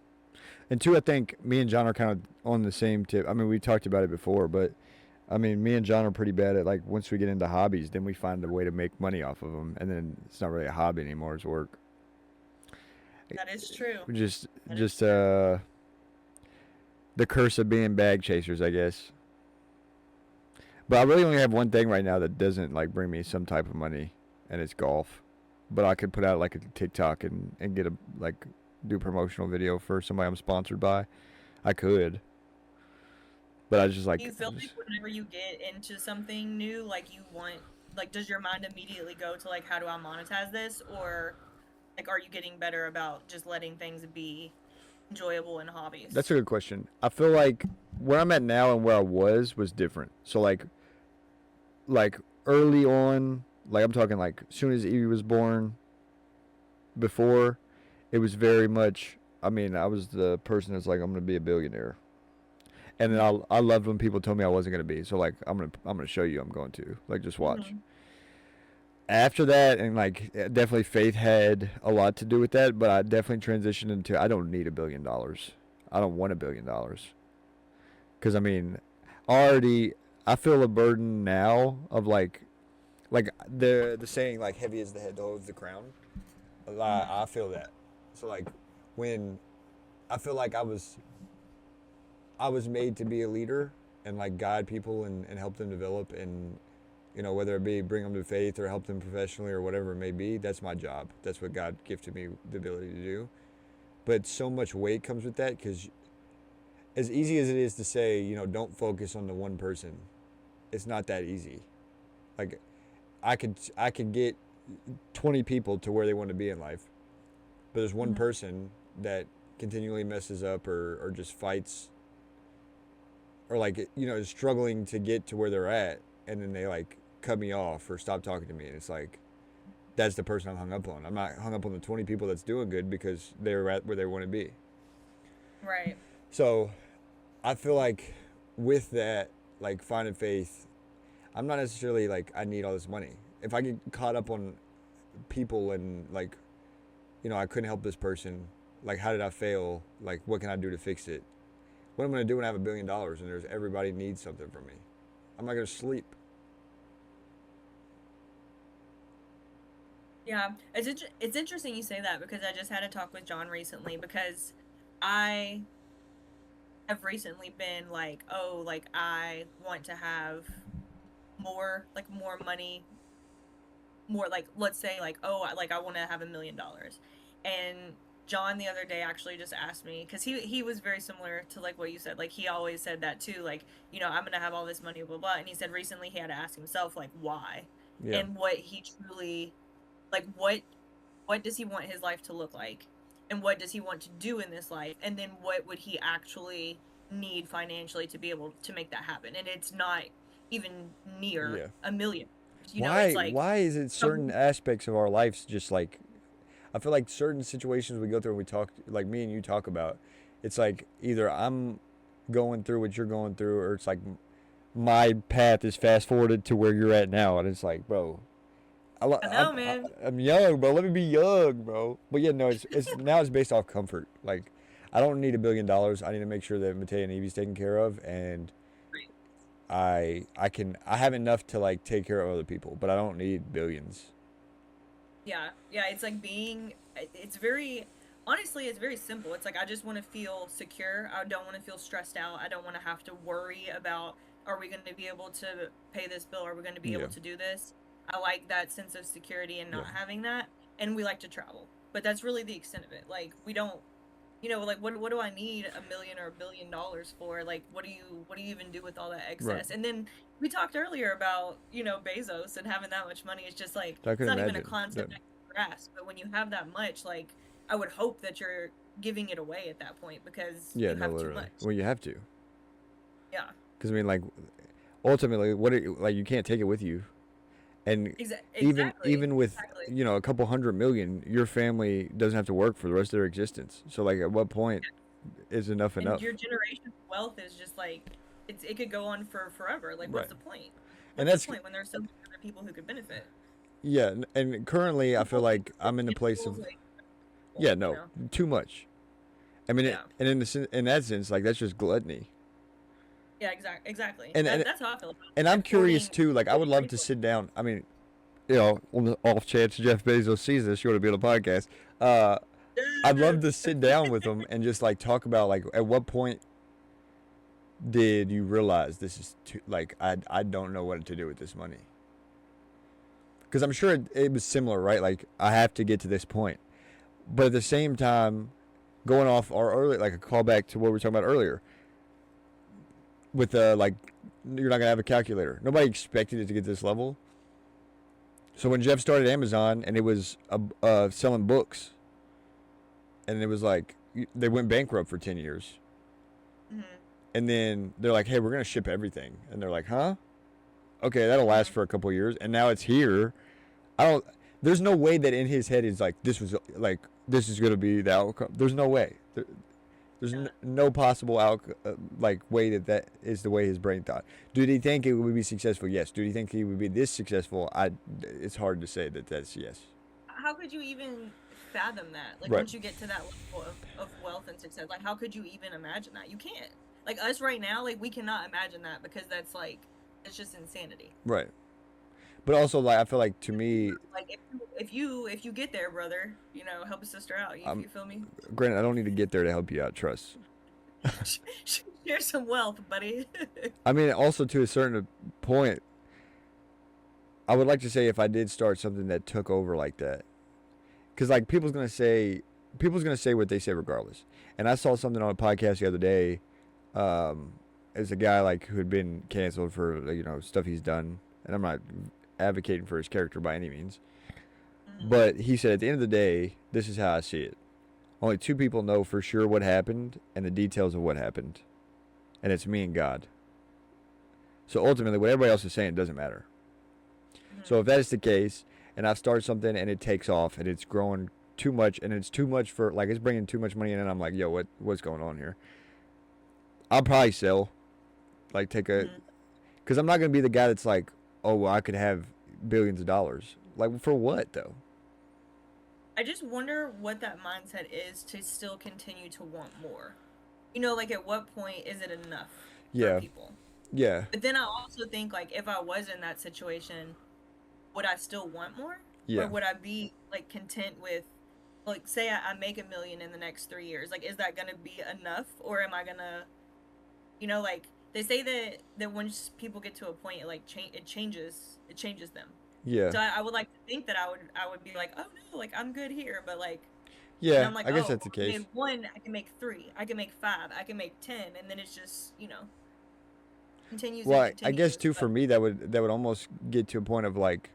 And two, I think me and John are kind of on the same tip. I mean, we talked about it before, but I mean, me and John are pretty bad at like once we get into hobbies, then we find a way to make money off of them, and then it's not really a hobby anymore; it's work. That is true. Just the curse of being bag chasers, I guess. But I really only have one thing right now that doesn't like bring me some type of money, and it's golf. But I could put out like a TikTok and get a like do a promotional video for somebody I'm sponsored by. I could. But I just like. Do you feel like whenever you get into something new, like you want, like, does your mind immediately go to like, how do I monetize this, or like, are you getting better about just letting things be enjoyable and hobbies? That's a good question. I feel like where I'm at now and where I was different. So like early on, like I'm talking like as soon as Evie was born, before, it was very much, I mean, I was the person that's like, I'm going to be a billionaire. And then I loved when people told me I wasn't going to be. So like, I'm going to show you I'm going to. Like, just watch. Mm-hmm. After that, and like definitely faith had a lot to do with that, but I definitely transitioned into I don't need $1 billion. I don't want $1 billion. Because I mean, already I feel a burden now of like the saying like heavy is the head that holds the crown. I feel that. So like when I feel like I was made to be a leader and like guide people and help them develop, and you know, whether it be bring them to faith or help them professionally or whatever it may be, that's my job. That's what God gifted me the ability to do. But so much weight comes with that, because as easy as it is to say, you know, don't focus on the one person, it's not that easy. Like I could get 20 people to where they want to be in life, but there's one person that continually messes up or just fights, or like, you know, is struggling to get to where they're at, and then they like cut me off or stop talking to me, and it's like, that's the person I'm hung up on. I'm not hung up on the 20 people that's doing good because they're at where they want to be. Right. So I feel like with that, like finding faith, I'm not necessarily like I need all this money. If I get caught up on people and like, you know, I couldn't help this person, like how did I fail? Like what can I do to fix it? What I'm going to do when I have $1 billion and everybody needs something from me? I'm not going to sleep. Yeah, it's interesting you say that, because I just had a talk with John recently, because I have recently been like, oh, like I want to have more money, more like, let's say like, oh, I want to have $1 million. And John the other day actually just asked me, because he was very similar to like what you said, like he always said that too, like, I'm gonna have all this money, blah blah. And he said recently he had to ask himself like why, Yeah. and what he truly, like, what does he want his life to look like, and what does he want to do in this life, and then what would he actually need financially to be able to make that happen. And it's not even near $1 million. It's like, why is it certain aspects of our lives just like, I feel like certain situations we go through and we talk, like me and you talk about, it's like either I'm going through what you're going through, or it's like my path is fast forwarded to where you're at now, and it's like, bro, man. I'm young, bro. Let me be young, bro. But yeah, no, it's now it's based off comfort. Like, I don't need $1 billion. I need to make sure that Mateo and Evie's taken care of, and I have enough to like take care of other people, but I don't need billions. Yeah, it's like it's very, honestly, it's very simple. It's like, I just want to feel secure. I don't want to feel stressed out. I don't want to have to worry about, are we going to be able to pay this bill? Are we going to be able to do this? I like that sense of security and not having that. And we like to travel, but that's really the extent of it. Like, we don't, like, what do I need $1 million or $1 billion for? Like, what do you even do with all that excess? Right. And then we talked earlier about, Bezos and having that much money. It's just like, it's not even a concept I can grasp. But when you have that much, like, I would hope that you're giving it away at that point, because you have too much. Well, you have to. Yeah. Because I mean, like, ultimately, like, you can't take it with you. And even with a couple $100 million, your family doesn't have to work for the rest of their existence. So like, at what point is enough? Your generational wealth is just like, it could go on for forever. Like, what's the point? What's the point when there's so many other people who could benefit? Yeah, and currently I feel like I'm in the place of too much. I mean, and in that sense, like, that's just gluttony. Yeah, exactly. And that's how I feel about it. And I'm curious too. Like, I would love to sit down. I mean, on the off chance Jeff Bezos sees this, you want to be on a podcast. I'd love to sit down with him and just like talk about, like, at what point did you realize this is too, like, I don't know what to do with this money? Because I'm sure it was similar, right? Like, I have to get to this point, but at the same time, going off our early, like a callback to what we were talking about earlier, with like, you're not gonna have a calculator. Nobody expected it to get to this level. So when Jeff started Amazon and it was selling books, and it was like they went bankrupt for 10 years, and then they're like, "Hey, we're gonna ship everything," and they're like, "Huh? Okay, that'll last for a couple of years," and now it's here. There's no way that in his head is like, this is gonna be the outcome. There's no way. There's no possible way that is the way his brain thought. Did he think it would be successful? Yes. Did he think he would be this successful? It's hard to say that's yes. How could you even fathom that? Like, once you get to that level of wealth and success, like, how could you even imagine that? You can't. Like, us right now, like, we cannot imagine that, because that's like, it's just insanity. Right. But also, like, I feel like, to me, like, if you get there, brother, help a sister out. You feel me? Granted, I don't need to get there to help you out. Trust. Share some wealth, buddy. I mean, also, to a certain point, I would like to say, if I did start something that took over like that, because like, people's gonna say what they say regardless. And I saw something on a podcast the other day. As a guy like who had been canceled for stuff he's done, and I'm not advocating for his character by any means, but he said, at the end of the day, this is how I see it. Only two people know for sure what happened and the details of what happened, and it's me and God. So ultimately, what everybody else is saying doesn't matter. So if that is the case, and I start something and it takes off and it's growing too much, and it's too much for, like, it's bringing too much money in, and I'm like, yo, what's going on here? I'll probably sell, like, because I'm not going to be the guy that's like, oh, well, I could have billions of dollars. Like, for what, though? I just wonder what that mindset is to still continue to want more. Like, at what point is it enough for people? Yeah. But then I also think, like, if I was in that situation, would I still want more? Yeah. Or would I be, like, content with, like, say I make $1 million in the next 3 years. Like, is that going to be enough? Or am I going to, like, they say that once people get to a point, it changes them. Yeah. So I would like to think that I would be like, oh no, like I'm good here, but like, and Yeah, I'm like, I guess oh, that's the I case. made 1, I can make 3, I can make 5, I can make 10, and then it's just continues and Well, I guess continues. too, for me, that would almost get to a point of like,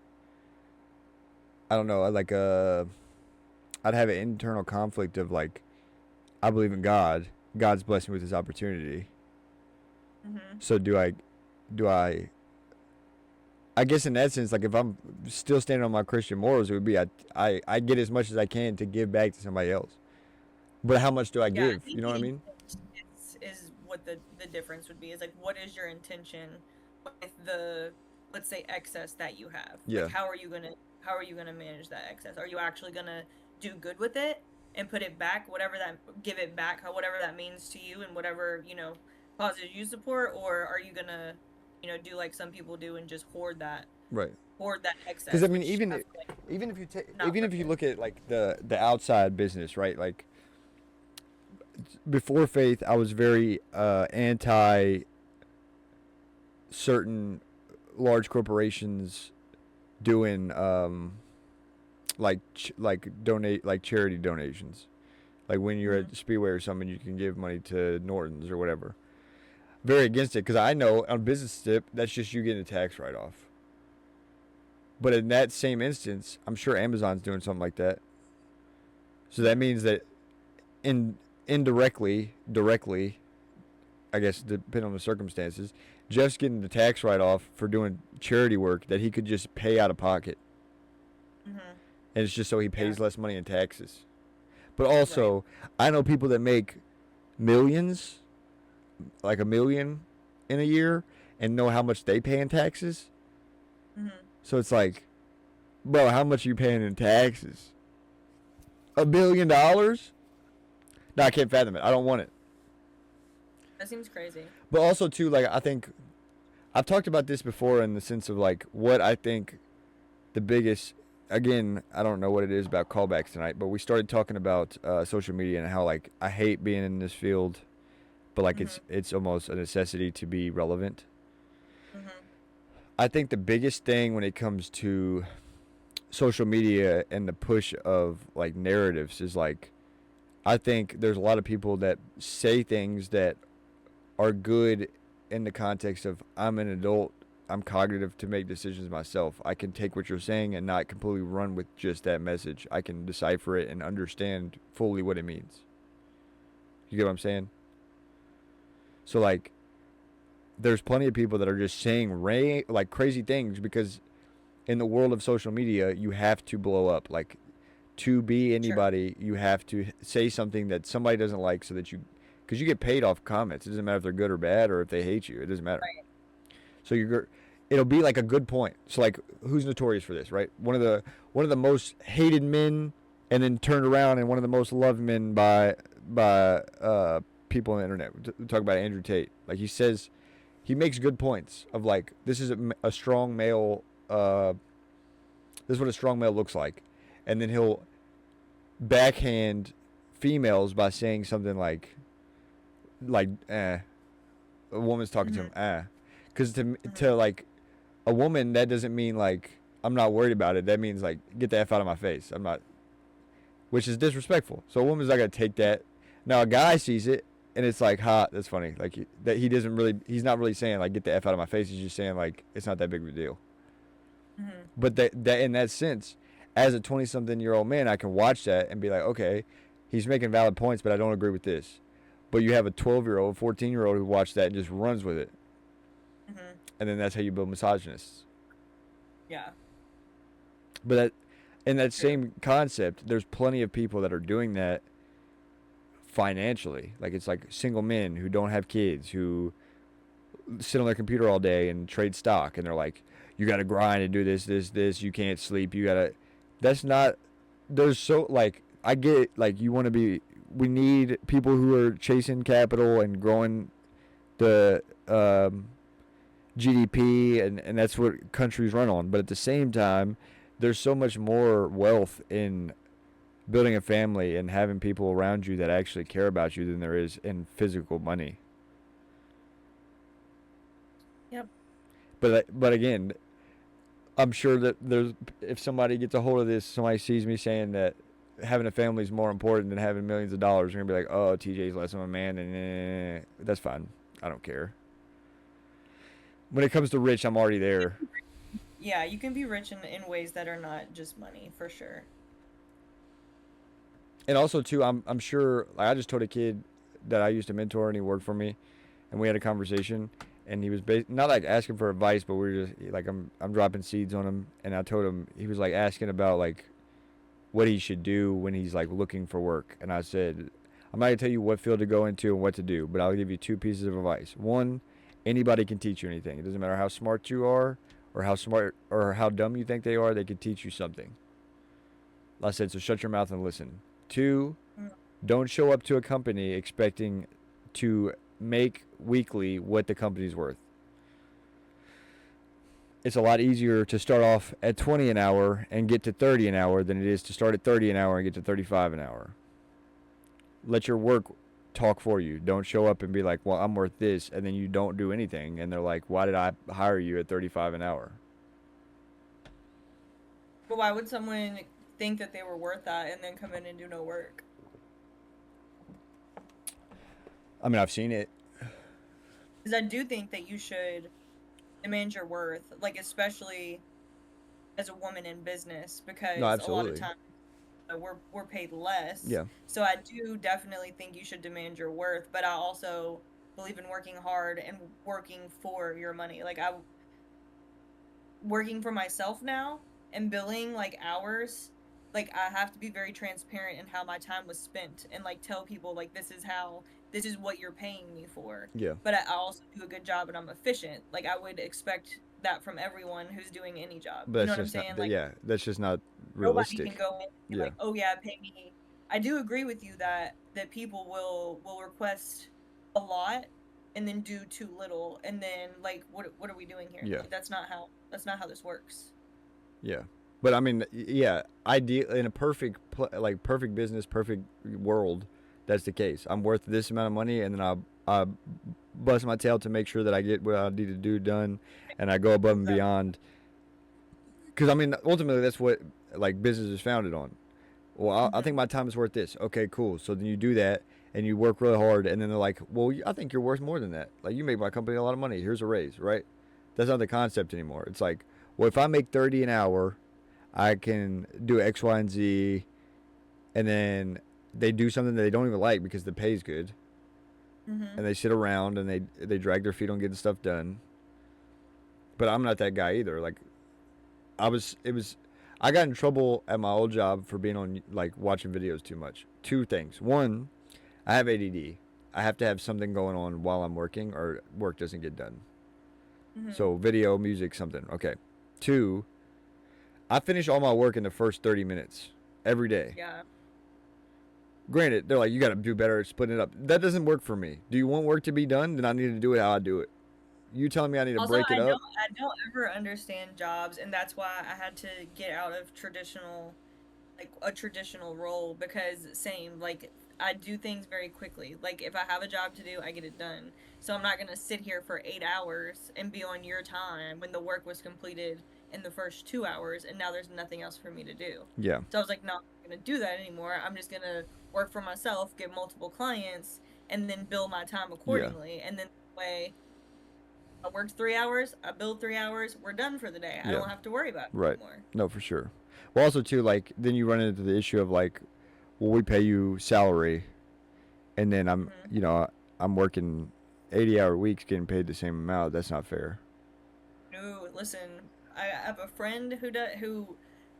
I don't know, like I'd have an internal conflict of like, I believe in God. God's blessed me with this opportunity. Mm-hmm. So do I? I guess in that sense, like if I'm still standing on my Christian morals, it would be I get as much as I can to give back to somebody else. But how much do I Yeah, I give? think You know what I the mean? intent is what the difference would be. Is like, what is your intention with the, let's say, excess that you have? Yeah. Like, how are you gonna manage that excess? Are you actually gonna do good with it and put it back, give it back, whatever that means to you, and whatever causes you support, or are you gonna do like some people do and just hoard that Right. excess? Because I mean, Which even I feel like even if you not worth it. look at like the outside business, right? Like before faith, I was very anti certain large corporations doing like donate like charity donations. Like when you're at Speedway or something, you can give money to Norton's or whatever. Very against it because I know on business tip that's just you getting a tax write off. But in that same instance, I'm sure Amazon's doing something like that. So that means that indirectly, directly, I guess depending on the circumstances, Jeff's getting the tax write off for doing charity work that he could just pay out of pocket. Mm-hmm. And it's just so he pays less money in taxes. But also, I know people that make millions, like $1 million in a year, and know how much they pay in taxes. Mm-hmm. So it's like, bro, how much are you paying in taxes? $1 billion? No, I can't fathom it. I don't want it. That seems crazy. But also, too, like, I think I've talked about this before in the sense of, like, what I think the biggest, again, I don't know what it is about callbacks tonight, but we started talking about social media and how, like, I hate being in this field, but, like, it's almost a necessity to be relevant. Mm-hmm. I think the biggest thing when it comes to social media and the push of, like, narratives is, like, I think there's a lot of people that say things that are good in the context of I'm an adult, I'm cognitive to make decisions myself. I can take what you're saying and not completely run with just that message. I can decipher it and understand fully what it means. You get what I'm saying? So, like, there's plenty of people that are just saying like crazy things because in the world of social media, you have to blow up. Like, to be anybody, you have to say something that somebody doesn't like so that you, because you get paid off comments. It doesn't matter if they're good or bad or if they hate you. It doesn't matter. Right. So it'll be like a good point. So like, who's notorious for this, right? One of the most hated men, and then turned around and one of the most loved men by people on the internet. We talk about Andrew Tate. Like he makes good points of like, this is a strong male. This is what a strong male looks like, and then he'll backhand females by saying something like a woman's talking to him, because to like a woman, that doesn't mean like I'm not worried about it. That means like, get the F out of my face. I'm not, which is disrespectful. So a woman's not gonna take that. Now a guy sees it and it's like, ha, that's funny. Like he's not really saying like, get the F out of my face. He's just saying like, it's not that big of a deal. Mm-hmm. But that in that sense, as a 20-something-year-old man, I can watch that and be like, okay, he's making valid points, but I don't agree with this. But you have a 12-year-old, 14-year-old who watched that and just runs with it. Mm-hmm. And then that's how you build misogynists. Yeah. But in that same concept, there's plenty of people that are doing that financially. Like, it's like single men who don't have kids, who sit on their computer all day and trade stock. And they're like, you got to grind and do this. You can't sleep. You got to. That's not. There's so, like, I get it, like, you want to be. We need people who are chasing capital and growing the GDP, and that's what countries run on. But at the same time, there's so much more wealth in building a family and having people around you that actually care about you than there is in physical money. But again, I'm sure that if somebody gets a hold of this, somebody sees me saying that having a family is more important than having millions of dollars, they're gonna be like, oh, TJ's less of a man, and that's fine. I don't care. When it comes to rich, I'm already there. Yeah, you can be rich in ways that are not just money, for sure. And also too, I'm sure. Like, I just told a kid that I used to mentor, and he worked for me, and we had a conversation, and he was not like asking for advice, but we were just like I'm dropping seeds on him, and I told him, he was like asking about like what he should do when he's like looking for work, and I said, I'm not gonna tell you what field to go into and what to do, but I'll give you two pieces of advice. One, anybody can teach you anything. It doesn't matter how smart you are, or how smart or how dumb you think they are. They can teach you something. I said, so shut your mouth and listen. Two, don't show up to a company expecting to make weekly what the company's worth. It's a lot easier to start off at 20 an hour and get to 30 an hour than it is to start at 30 an hour and get to 35 an hour. Let your work talk for you. Don't show up and be like, well, I'm worth this, and then you don't do anything, and they're like, why did I hire you at 35 an hour? But why would someone think that they were worth that and then come in and do no work? I mean, I've seen it. Because I do think that you should demand your worth, like especially as a woman in business, because a lot of times we're paid less. Yeah. So I do definitely think you should demand your worth, but I also believe in working hard and working for your money. Like I'm working for myself now and billing like hours. Like I have to be very transparent in how my time was spent and like tell people like this is what you're paying me for. Yeah. But I also do a good job and I'm efficient. Like I would expect that from everyone who's doing any job. But you know what I'm saying? Like, yeah, that's just not realistic. Nobody can go in and like, oh yeah, pay me. I do agree with you that people will request a lot and then do too little, and then like what are we doing here? Yeah. Like, that's not how this works. Yeah. But I mean, yeah, ideal in a perfect business, perfect world, that's the case. I'm worth this amount of money, and then I bust my tail to make sure that I get what I need to do done, and I go above and beyond. Because I mean, ultimately, that's what like business is founded on. Well, I think my time is worth this. Okay, cool. So then you do that, and you work really hard, and then they're like, well, I think you're worth more than that. Like, you make my company a lot of money. Here's a raise, right? That's not the concept anymore. It's like, well, if I make 30 an hour, I can do X, Y, and Z, and then they do something that they don't even like because the pay's good, and they sit around and they drag their feet on getting stuff done. But I'm not that guy either. Like, I got in trouble at my old job for being on like watching videos too much. Two things. One, I have ADD. I have to have something going on while I'm working, or work doesn't get done. So video, music, something. Okay. Two, I finish all my work in the first 30 minutes every day. Yeah. Granted, they're like, you got to do better at splitting it up. That doesn't work for me. Do you want work to be done? Then I need to do it how I do it. You telling me I need to break it up? I don't ever understand jobs, and that's why I had to get out of a traditional role, because same, like, I do things very quickly. Like, if I have a job to do, I get it done. So I'm not going to sit here for 8 hours and be on your time when the work was completed in the first 2 hours, and now there's nothing else for me to do. Yeah. So I was like, no, I'm not going to do that anymore. I'm just going to work for myself, get multiple clients, and then bill my time accordingly. And then that way, I worked 3 hours, I billed 3 hours, we're done for the day. I don't have to worry about it anymore. No, for sure. Well, also, too, like, then you run into the issue of, like, well, we pay you salary, and then I'm working 80-hour weeks getting paid the same amount. That's not fair. No, listen, I have a friend who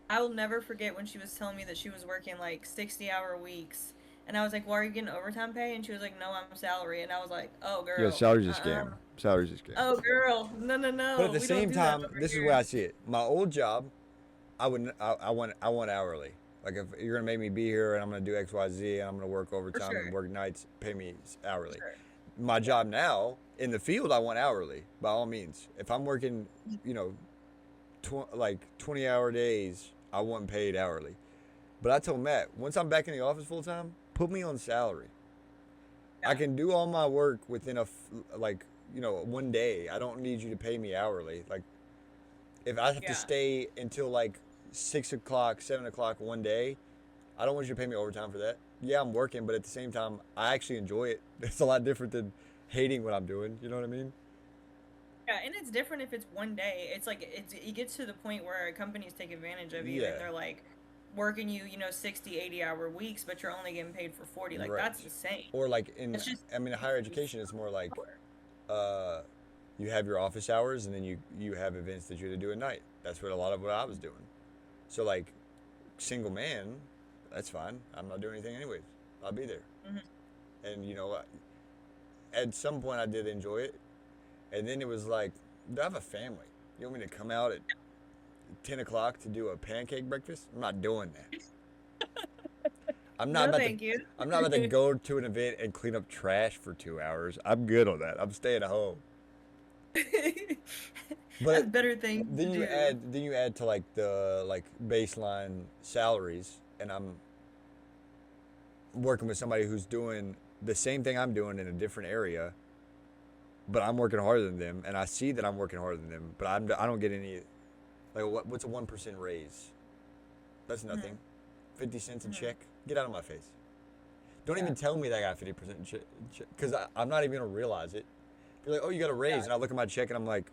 I will never forget when she was telling me that she was working, like, 60-hour weeks. And I was like, well, are you getting overtime pay? And she was like, no, I'm salary. And I was like, oh, girl. Yeah, salary's a scam. Salary's a scam. Oh, girl. No. But at the same time, this is where I see it. My old job, I want hourly. Like, if you're going to make me be here and I'm going to do X, Y, Z, and I'm going to work overtime and work nights, pay me hourly. Sure. My job now, in the field, I want hourly, by all means. If I'm working, 20-hour days, I want paid hourly. But I told Matt, once I'm back in the office full time, put me on salary. Yeah. I can do all my work within one day. I don't need you to pay me hourly. Like, if I have to Yeah. stay until like 6 o'clock, 7 o'clock one day, I don't want you to pay me overtime for that. Yeah, I'm working, but at the same time, I actually enjoy it. It's a lot different than hating what I'm doing. You know what I mean? Yeah, and it's different if it's one day. It's like it gets to the point where companies take advantage of you Yeah. and they're like working you, 60, 80-hour weeks, but you're only getting paid for 40. Like, Right. that's insane. Or like in, It's just higher education, it's more like you have your office hours and then you have events that you have to do at night. That's what I was doing. So like, single man, that's fine. I'm not doing anything anyways. I'll be there. Mhm. And at some point I did enjoy it. And then it was like, do I have a family? You want me to come out at 10 o'clock to do a pancake breakfast? I'm not doing that. I'm not No, about thank you. I'm not about to go to an event and clean up trash for 2 hours. I'm good on that. I'm staying at home. That's better thing Then to you add to like the baseline salaries, and I'm working with somebody who's doing the same thing I'm doing in a different area, but I'm working harder than them, and I see that I'm working harder than them, but I don't get any. Like, what's a 1% raise? That's nothing. 50 cents a check. Get out of my face. Don't even tell me that I got 50% check, because I'm not even gonna realize it. You're like, oh, you got a raise, and I look at my check and I'm like,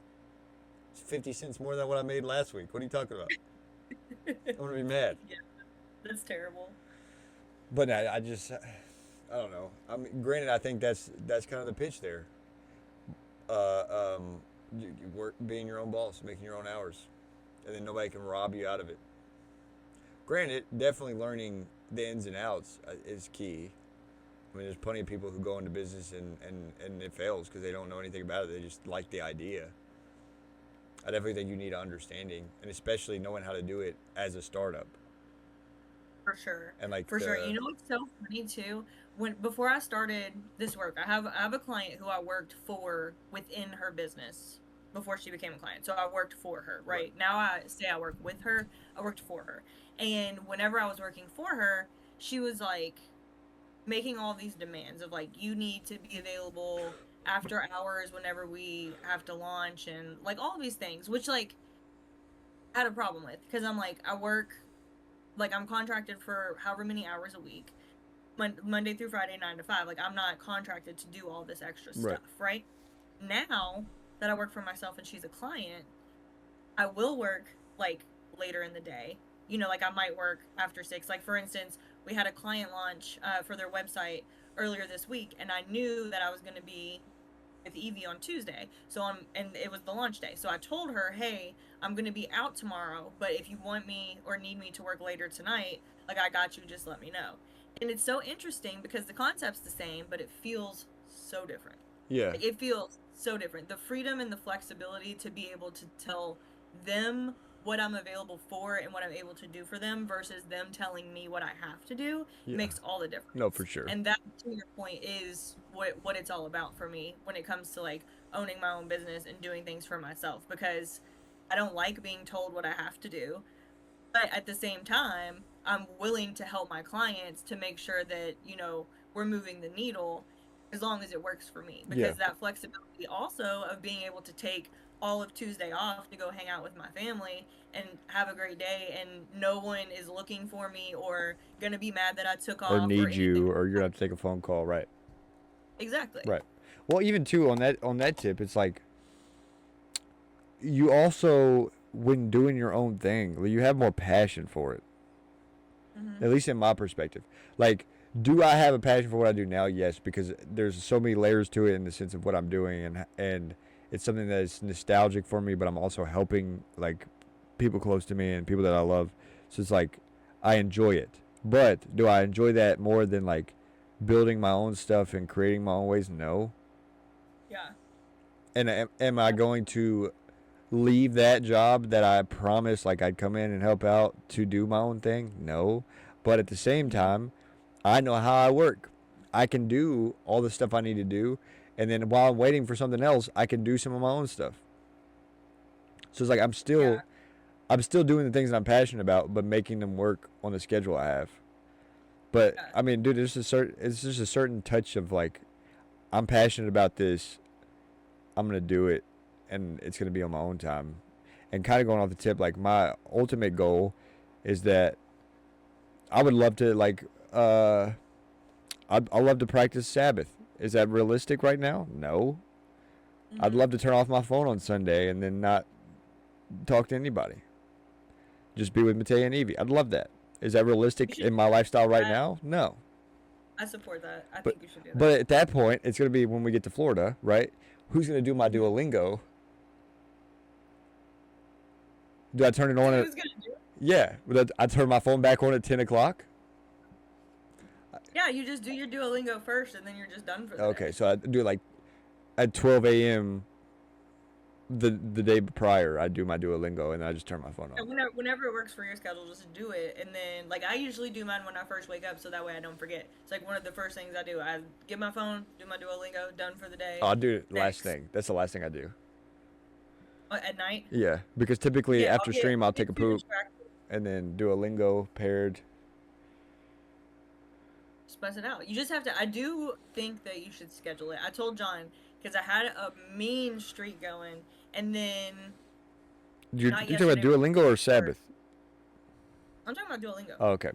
it's 50 cents more than what I made last week. What are you talking about? I'm gonna be mad. Yeah, that's terrible. But I don't know. I mean, granted, I think that's kind of the pitch there. You work being your own boss, making your own hours, and then nobody can rob you out of it. Granted, definitely learning the ins and outs is key. I mean, there's plenty of people who go into business and it fails because they don't know anything about it. They just like the idea. I definitely think you need understanding, and especially knowing how to do it as a startup. For sure. And like For sure. You know what's so funny too? Before I started this work, I have a client who I worked for within her business before she became a client. So I worked for her, right? Now I say I work with her, I worked for her. And whenever I was working for her, she was like making all these demands of like, you need to be available after hours whenever we have to launch, and like all these things, which like I had a problem with, because I'm like, I work, like, I'm contracted for however many hours a week, Monday through Friday, 9 to 5. Like, I'm not contracted to do all this extra stuff, right? Now that I work for myself and she's a client, I will work like later in the day. Like, I might work after 6. Like, for instance, we had a client launch for their website earlier this week, and I knew that I was going to be with Evie on Tuesday. And it was the launch day. So I told her, hey, I'm going to be out tomorrow, but if you want me or need me to work later tonight, like, I got you, just let me know. And it's so interesting because the concept's the same, but it feels so different. Yeah. Like, it feels so different. The freedom and the flexibility to be able to tell them what I'm available for and what I'm able to do for them versus them telling me what I have to do makes all the difference. No, for sure. And that, to your point, is what it's all about for me when it comes to like owning my own business and doing things for myself, because I don't like being told what I have to do, but at the same time, I'm willing to help my clients to make sure that, we're moving the needle as long as it works for me, because that flexibility also of being able to take all of Tuesday off to go hang out with my family and have a great day, and no one is looking for me or gonna be mad that I took off or need you, or or you're gonna have to take a phone call, right? Exactly. Right. Well, even too on that tip, it's like you also, when doing your own thing, you have more passion for it. At least in my perspective. Like, do I have a passion for what I do now? Yes, because there's so many layers to it in the sense of what I'm doing, and it's something that is nostalgic for me, but I'm also helping like people close to me and people that I love. So it's like I enjoy it. But do I enjoy that more than like building my own stuff and creating my own ways? No. Yeah. And am I going to leave that job that I promised like I'd come in and help out to do my own thing? No. But at the same time, I know how I work. I can do all the stuff I need to do, and then while I'm waiting for something else, I can do some of my own stuff. So it's like I'm still doing the things that I'm passionate about, but making them work on the schedule I have. But I mean, dude, it's just a certain touch of like, I'm passionate about this, I'm going to do it, and it's going to be on my own time. And kind of going off the tip, like, my ultimate goal is that I would love to, like, I'd love to practice Sabbath. Is that realistic right now? No. I'd love to turn off my phone on Sunday and then not talk to anybody. Just be with Mateo and Evie. I'd love that. Is that realistic in my lifestyle right now? No. I support that. I think you should do that. But at that point, it's going to be when we get to Florida, right? Who's going to do my Duolingo? Do I turn it on? Who's going to do it? Yeah. I turn my phone back on at 10 o'clock? Yeah, you just do your Duolingo first, and then you're just done for the Okay, day. so I do it like at 12 a.m. the day prior. I do my Duolingo, and then I just turn my phone on. Whenever it works for your schedule, just do it. And then, like, I usually do mine when I first wake up, so that way I don't forget. It's like one of the first things I do. I get my phone, do my Duolingo, done for the day. I'll do it last thing. That's the last thing I do. At night? Yeah, because typically after stream, I'll take a poop, distracted. and then Duolingo paired. Spice it out. You just have to. I do think that you should schedule it. I told John because I had a mean streak going, and then You're talking about Duolingo or Sabbath? I'm talking about Duolingo. Oh, okay.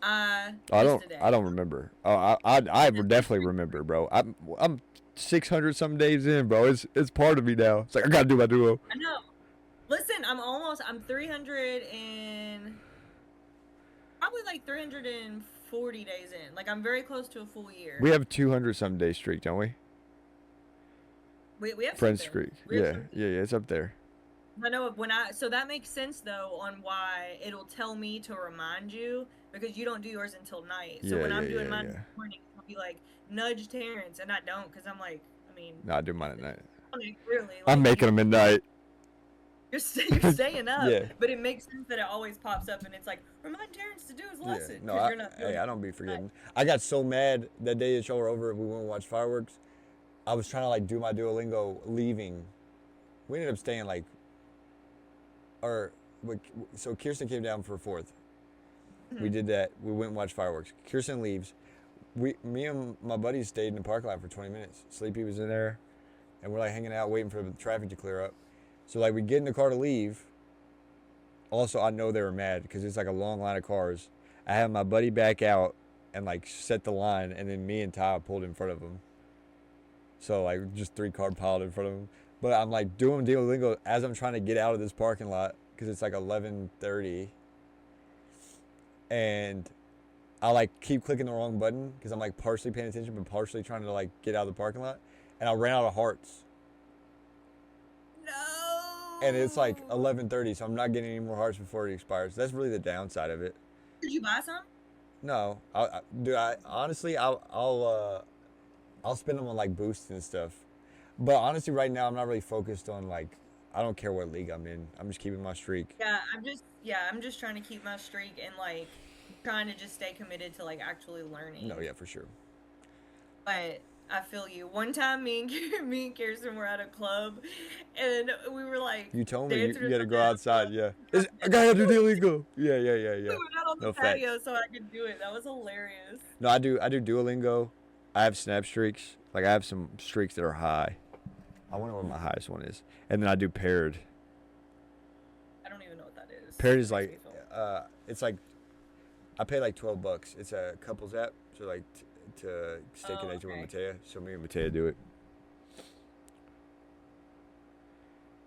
I don't remember. Oh, I definitely remember, bro. I'm 600 some days in, bro. It's part of me now. It's like I gotta do my Duo. I know. Listen, I'm 300 and probably like 340 days in. Like, I'm very close to a full year. We have a 200 some day streak, don't we? We have Friends something. streak. Yeah, it's up there. I know so that makes sense though on why it'll tell me to remind you because you don't do yours until night. So when I'm doing mine in the morning, I'll be like, nudge Terrence, and I don't because I'm like, No, I do mine at night. Really, like, I'm making them at night. You're staying up, Yeah. but it makes sense that it always pops up and it's like, remind Terrence to do his lesson. No, You're not I don't be forgetting. I got so mad that day that y'all were over, we went and watched fireworks. I was trying to like do my Duolingo leaving. We ended up staying like, so Kirsten came down for 4th. Mm-hmm. We did that. We went and watched fireworks. Kirsten leaves. Me and my buddies stayed in the parking lot for 20 minutes. Sleepy was in there, and we're like hanging out waiting for the traffic to clear up. So like we get in the car to leave. Also, I know they were mad because it's like a long line of cars. I have my buddy back out and like set the line, and then me and Ty pulled in front of him. So like just 3 cars piled in front of him. But I'm like doing Duolingo as I'm trying to get out of this parking lot because it's like 11:30, and I like keep clicking the wrong button because I'm like partially paying attention but partially trying to like get out of the parking lot, and I ran out of hearts. No. And it's like 11:30, so I'm not getting any more hearts before it expires. That's really the downside of it. Did you buy some? No, honestly, I'll spend them on like boosts and stuff. But honestly, right now I'm not really focused on like I don't care what league I'm in. I'm just keeping my streak. Yeah, I'm just trying to keep my streak and like trying to just stay committed to like actually learning. No, yeah, for sure. But I feel you. One time, me and Kirsten were at a club, and we were like, you told me you had to go outside. Yeah, I gotta do Duolingo. Yeah. We went out on the patio so I could do it. That was hilarious. No, I do Duolingo. I have snap streaks. Like I have some streaks that are high. I wonder what my highest one is. And then I do paired. I don't even know what that is. Paired is like, it's like, I pay like $12. It's a couples app, so like to stay connected with Mateo. So me and Mateo do it.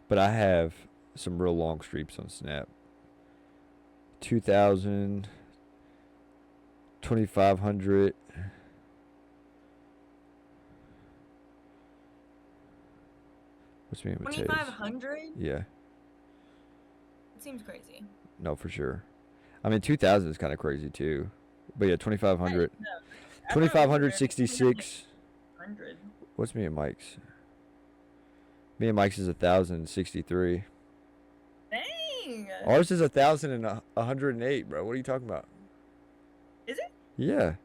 But I have some real long streaks on Snap. 2,000, 2,500. What's me and Mateo's? 2,500? Yeah. It seems crazy. No, for sure. I mean, 2,000 is kind of crazy too. But yeah, 2,500. 2,566. 100. What's me and Mike's? Me and Mike's is 1,063. Dang. Ours is 1,108, bro. What are you talking about? Is it? Yeah.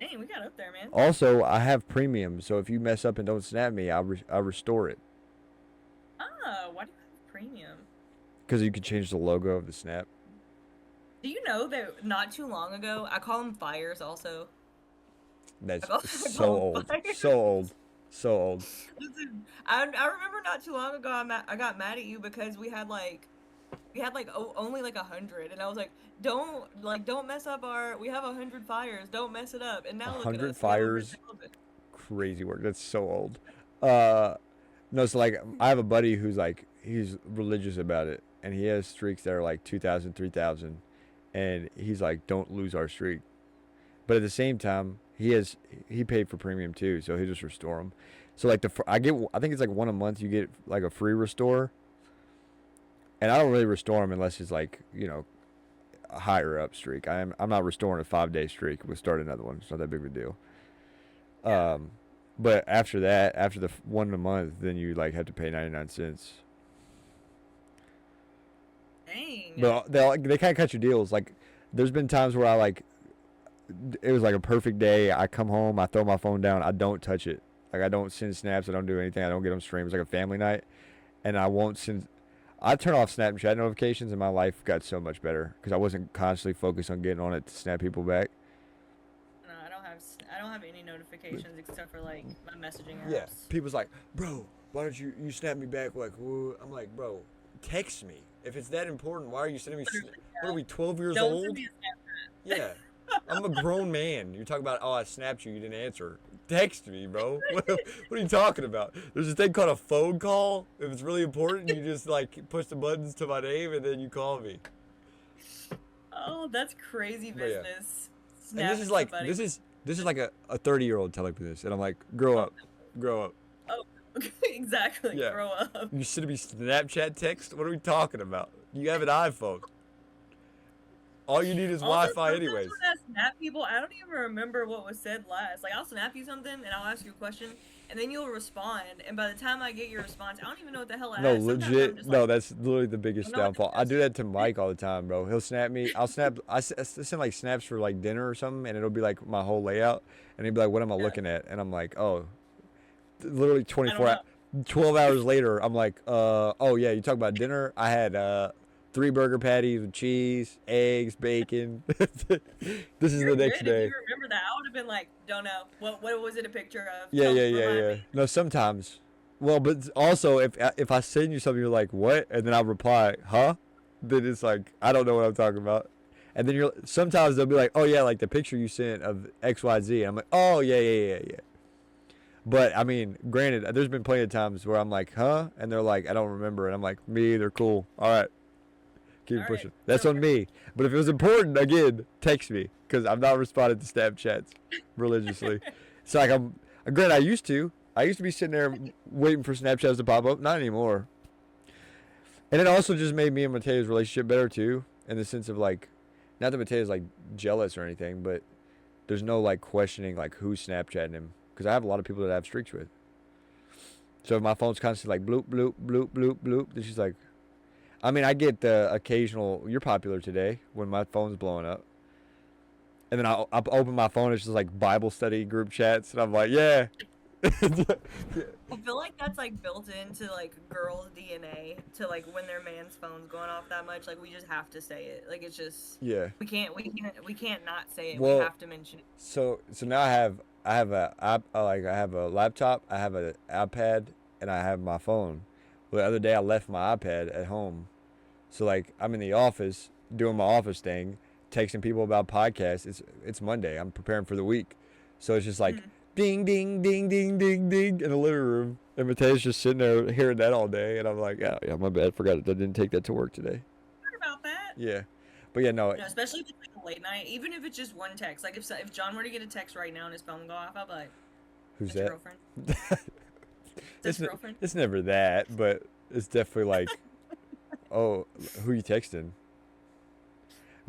Dang, we got up there, man. Also, I have premium, so if you mess up and don't snap me, I restore it. Why do you have premium? Because you can change the logo of the snap. Do you know that not too long ago, I call them fires also? That's so old. So old. So old. Listen, I remember not too long ago I got mad at you because we had like only like 100, and I was like, don't mess up we have 100 fires, don't mess it up. And now look at 100 us, we have over fires. 1,000. Crazy work. That's so old. No, so like I have a buddy who's like he's religious about it, and he has streaks that are like 2,000, 3,000, and he's like, don't lose our streak. But at the same time, he paid for premium too, so he just restore them. So like I think it's like one a month. You get like a free restore, and I don't really restore them unless it's like a higher up streak. I'm not restoring a 5-day streak. We'll start another one. It's not that big of a deal. But after that, after the one a month, then you like have to pay 99 cents. Dang. But they kind of cut your deals. Like there's been times where it was like a perfect day. I come home, I throw my phone down, I don't touch it. Like I don't send snaps, I don't do anything, I don't get on streams. Like a family night, and I turn off Snapchat notifications, and my life got so much better because I wasn't constantly focused on getting on it to snap people back. No, I don't have any notifications except for like my messaging apps. Yeah, people's like, bro, why don't you snap me back? Like, whoa. I'm like, bro, text me if it's that important. Why are you sending me? What are we, 12 years Don't old? send me a Snapchat. Yeah, I'm a grown man. You're talking about, oh, I snapped you, you didn't answer. Text me, bro. What are you talking about? There's this thing called a phone call. If it's really important, you just like push the buttons to my name and then you call me. Oh, that's crazy business. Yeah. And this is like this is like a 30-year-old telling me this, and I'm like, grow up. Oh, exactly. Yeah. Grow up. You should be Snapchat text. What are we talking about? You have an iPhone. All you need is Wi-Fi anyways. When I snap people, I don't even remember what was said last. Like, I'll snap you something, and I'll ask you a question, and then you'll respond, and by the time I get your response, I don't even know what the hell I asked. Legit. No, that's literally the biggest downfall. I do that to Mike all the time, bro. He'll snap me. I send like snaps for like dinner or something, and it'll be like my whole layout, and he'll be like, what am I looking at? And I'm like, oh, literally 12 hours later, I'm like, oh yeah, you talk about dinner? I had 3 burger patties with cheese, eggs, bacon. This is the next day. If you remember that, I would have been like, don't know. What was it a picture of? Yeah. No, sometimes. Well, but also if I send you something, you're like, what? And then I reply, huh? Then it's like, I don't know what I'm talking about. And then sometimes they'll be like, oh yeah, like the picture you sent of XYZ. I'm like, oh yeah. But I mean, granted, there's been plenty of times where I'm like, huh? And they're like, I don't remember. And I'm like, me either. Cool. All right. Keep pushing. Right. That's on me. But if it was important, again, text me because I'm not responding to Snapchats religiously. It's like granted, I used to be sitting there waiting for Snapchats to pop up. Not anymore. And it also just made me and Mateo's relationship better too, in the sense of like, not that Mateo's like jealous or anything, but there's no like questioning like who's Snapchatting him, because I have a lot of people that I have streaks with. So if my phone's constantly like bloop bloop bloop bloop bloop, then she's like, I mean, I get the occasional, you're popular today, when my phone's blowing up. And then I'll open my phone, it's just like Bible study group chats, and I'm like, yeah. I feel like that's like built into like girls' DNA to like when their man's phone's going off that much, like we just have to say it. Like it's just we can't not say it. Well, we have to mention it. So now I have a laptop, I have an iPad, and I have my phone. Well, the other day I left my iPad at home. So like I'm in the office doing my office thing, texting people about podcasts. It's Monday. I'm preparing for the week. So it's just like ding ding ding ding ding ding in the living room. And Mateo's just sitting there hearing that all day, and I'm like, yeah, my bad. Forgot it. I didn't take that to work today. Sorry about that. Yeah. But yeah, no. Especially if it's like a late night, even if it's just one text. Like if John were to get a text right now and his phone go off, I'd be like, who's that? Your girlfriend? It's never that, but it's definitely like, oh, who you texting?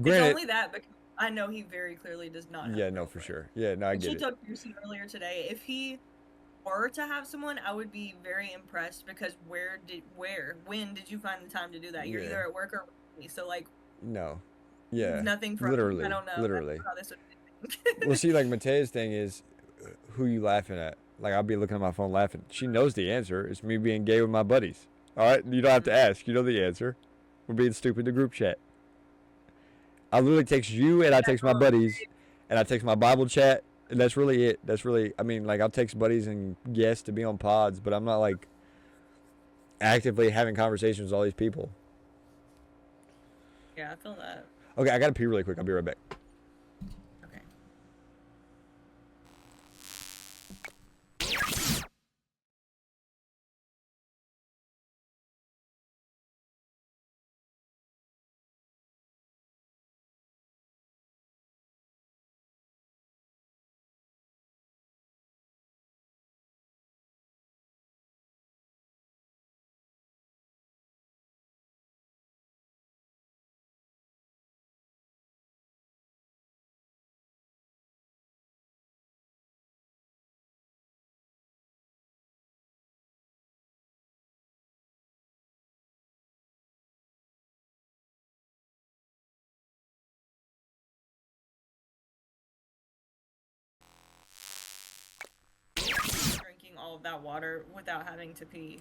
Granted, it's only that because I know he very clearly does not have no, for sure. Yeah, no, I get it. She told Piercy earlier today, if he were to have someone, I would be very impressed because when did you find the time to do that? You're either at work or with me, so like. No. Yeah. Nothing from literally. I don't know. Literally. How this would well, see, like Mateo's thing is, who you laughing at? Like I'll be looking at my phone laughing. She knows the answer. It's me being gay with my buddies. All right, you don't have to ask. You know the answer. We're being stupid in the group chat. I literally text you, and I text my buddies, and I text my Bible chat, that's really it. That's really, I mean, like, I'll text buddies and guests to be on pods, but I'm not, like, actively having conversations with all these people. Yeah, I feel that. Okay, I gotta pee really quick. I'll be right back. Okay. Drinking all of that water without having to pee.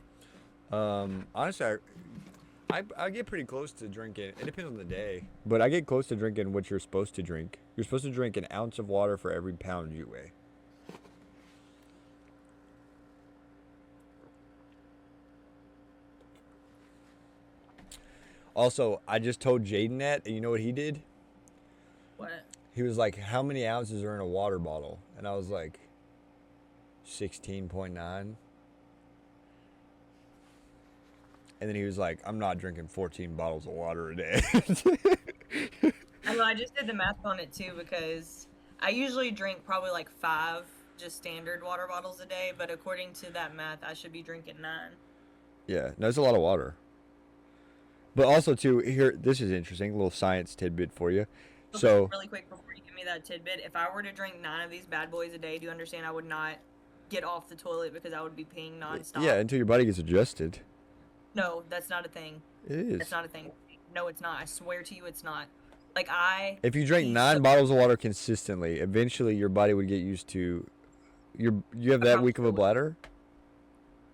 Honestly, I get pretty close to drinking. It depends on the day, but I get close to drinking what you're supposed to drink. You're supposed to drink an ounce of water for every pound you weigh. Also, I just told Jaden that, and you know what he did? What? He was like, "How many ounces are in a water bottle?" And I was like, 16.9. And then he was like, "I'm not drinking 14 bottles of water a day." I know, I just did the math on it too, because I usually drink probably like 5 just standard water bottles a day, but according to that math, I should be drinking 9. Yeah, no, it's a lot of water. But also, too, here, this is interesting, a little science tidbit for you. So, really quick before you give me that tidbit, if I were to drink 9 of these bad boys a day, do you understand I would not get off the toilet because I would be peeing nonstop? Yeah, until your body gets adjusted. No, that's not a thing. It is. That's not a thing. No, it's not. I swear to you, it's not. Like, if you drank 9 bottles of water consistently, eventually your body would get used to. You have that weak of a bladder?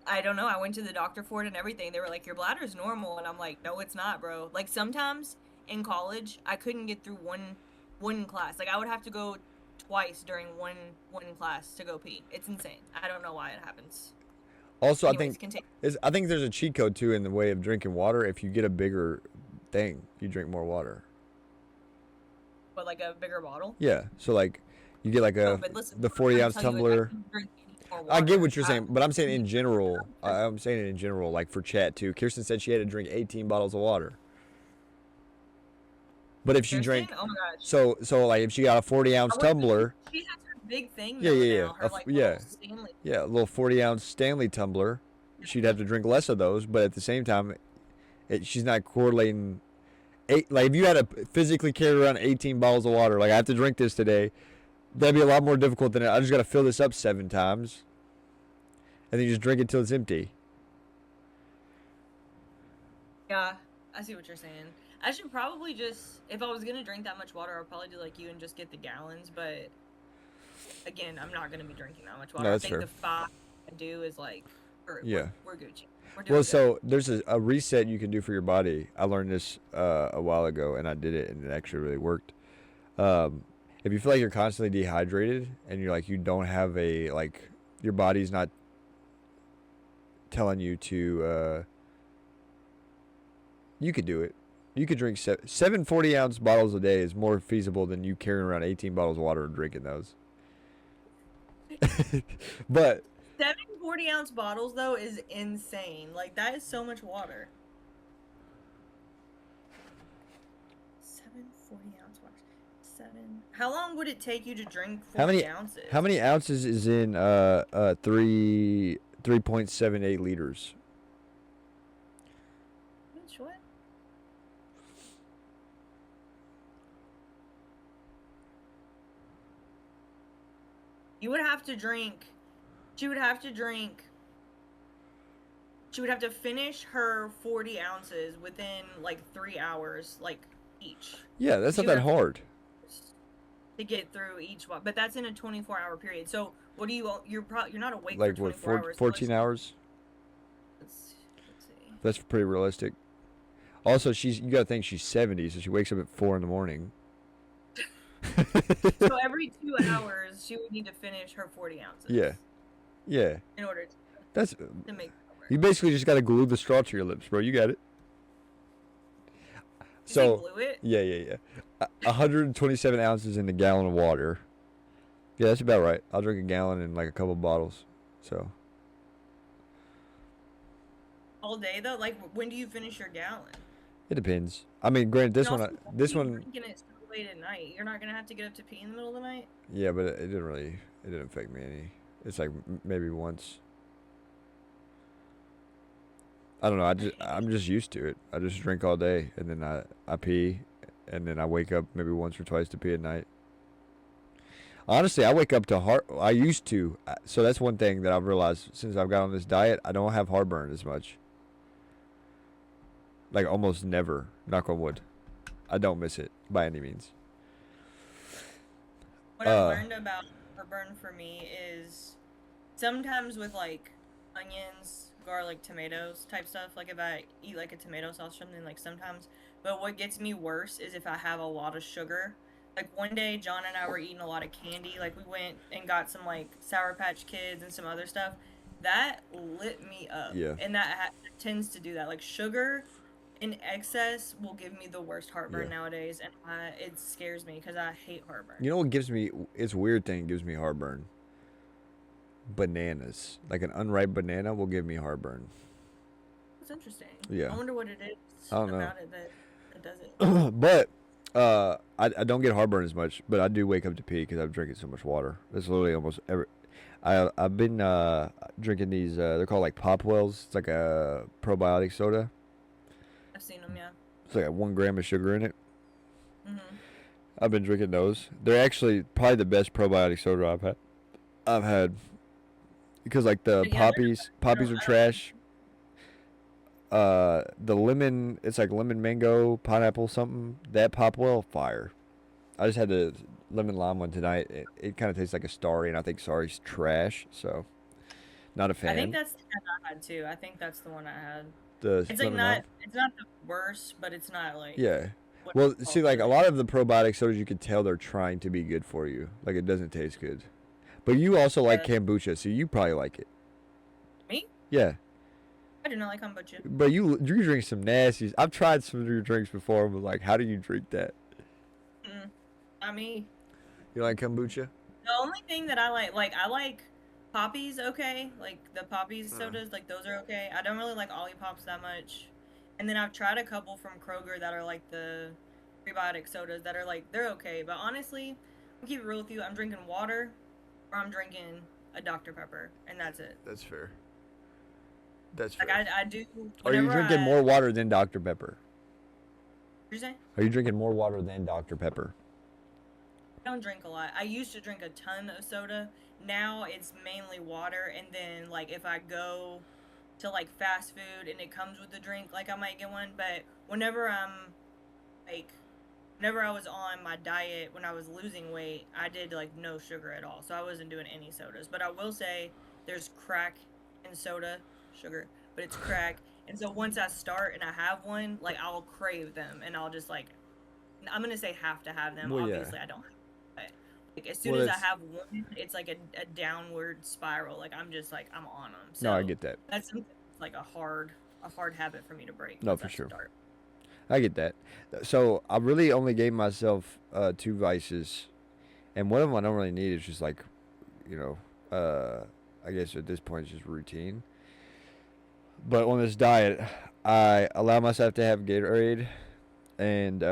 I don't know. I went to the doctor for it and everything. They were like, your bladder's normal. And I'm like, no, it's not, bro. Like, sometimes in college, I couldn't get through one class. Like, I would have to go twice during one class to go pee. It's insane. I don't know why it happens. Also, Anyways, I think there's a cheat code, too, in the way of drinking water. If you get a bigger thing, you drink more water. But, like, a bigger bottle? Yeah. So, like, you get, like, the 40-ounce tumbler. I get what you're saying, but I'm saying in general. I'm saying it in general, like for chat too. Kirsten said she had to drink 18 bottles of water. But if she drank, oh my gosh. So like if she got a 40-ounce tumbler. She has her big thing. Yeah. Her, like, yeah, a little 40-ounce Stanley tumbler. She'd have to drink less of those, but at the same time, she's not correlating. Like if you had to physically carry around 18 bottles of water, like I have to drink this today. That'd be a lot more difficult than I just got to fill this up 7 times. And then you just drink it till it's empty. Yeah, I see what you're saying. I should probably just, if I was going to drink that much water, I'd probably do like you and just get the gallons. But again, I'm not going to be drinking that much water. No, that's I think fair. the 5 I do is like, we're Gucci. Well, so there's a reset you can do for your body. I learned this a while ago, and I did it, and it actually really worked. If you feel like you're constantly dehydrated and you're like you don't have your body's not telling you to, you could do it. You could drink 7 40-ounce bottles a day is more feasible than you carrying around 18 bottles of water and drinking those. But 7 40-ounce bottles though is insane. Like that is so much water. 7 40-ounce waters. 7. How long would it take you to drink 40 ounces? How many ounces is in 3.78 liters? What? You would have to drink. She would have to finish her 40 ounces within like 3 hours, like each. Yeah, that's not that hard. To get through each one, but that's in a 24-hour period. So, what do you're not awake like for 24 hours? 14 hours? Let's see. That's pretty realistic. Also, you got to think she's 70, so she wakes up at 4 in the morning. So every 2 hours she would need to finish her 40 ounces. Yeah. In order to make. You basically just got to glue the straw to your lips, bro. You got it. So glue it? Yeah. 127 ounces in a gallon of water. Yeah, that's about right. I'll drink a gallon in like a couple bottles. So. All day though? Like, when do you finish your gallon? It depends. I mean, granted, this one. Drinking it so late at night, you're not gonna have to get up to pee in the middle of the night. Yeah, but it didn't affect me any. It's like maybe once. I don't know. I'm just used to it. I just drink all day, and then I pee, and then I wake up maybe once or twice to pee at night. Honestly, I wake up to I used to. So that's one thing that I've realized since I've got on this diet. I don't have heartburn as much. Like almost never. Knock on wood. I don't miss it by any means. What I've learned about heartburn for me is sometimes with like onions, garlic, tomatoes type stuff, like if I eat like a tomato sauce or something, like sometimes, but what gets me worse is if I have a lot of sugar. Like one day John and I were eating a lot of candy, like we went and got some like Sour Patch Kids and some other stuff. That lit me up. Yeah. And that tends to do that. Like sugar in excess will give me the worst heartburn nowadays, and it scares me because I hate heartburn. You know what gives me? It's a weird thing gives me heartburn. Bananas, like an unripe banana, will give me heartburn. That's interesting. Yeah. I wonder what it is about it that does it. But I don't get heartburn as much, but I do wake up to pee because I'm drinking so much water. That's literally almost every. I've been drinking these. They're called like Popwells. It's like a probiotic soda. I've seen them, yeah. It's like 1 gram of sugar in it. Mhm. I've been drinking those. They're actually probably the best probiotic soda I've had. Because like the poppies are trash. The lemon, it's like lemon mango, pineapple something. That Popwell, fire. I just had the lemon lime one tonight. It kind of tastes like a Starry, and I think Starry's trash, so not a fan. I think that's the one I had too. I think that's the one I had. It's like not the worst, but it's not like Well, see, like a lot of the probiotic sodas, you can tell they're trying to be good for you. Like it doesn't taste good. But you also like kombucha, so you probably like it. Me? Yeah. I do not like kombucha. But you drink some nasties. I've tried some of your drinks before, but like, how do you drink that? Not me. You like kombucha? The only thing that I like Poppies, okay. Like the Poppies sodas, like those are okay. I don't really like Olipop's that much. And then I've tried a couple from Kroger that are like the prebiotic sodas that are like, they're okay. But honestly, I'll keep it real with you. I'm drinking water or I'm drinking a Dr. Pepper, and that's it. That's fair. That's fair. Like I do. Are you drinking more water than Dr. Pepper? What you say? Are you drinking more water than Dr. Pepper? I don't drink a lot. I used to drink a ton of soda. Now it's mainly water, and then like if I go to like fast food and it comes with the drink, like I might get one. But whenever I was on my diet when I was losing weight, I did like no sugar at all, so I wasn't doing any sodas. But I will say there's crack in soda, sugar, but it's crack. And so once I start and I have one, like I'll crave them, and I'll just like, I'm gonna say have to have them. Well, obviously I don't. Like as soon as I have one, it's like a downward spiral. Like I'm just like I'm on them. So no, I get that. That's like a hard habit for me to break. No, for sure. I get that. So I really only gave myself 2 vices, and one of them I don't really need. It's just like, I guess at this point it's just routine. But on this diet, I allow myself to have Gatorade and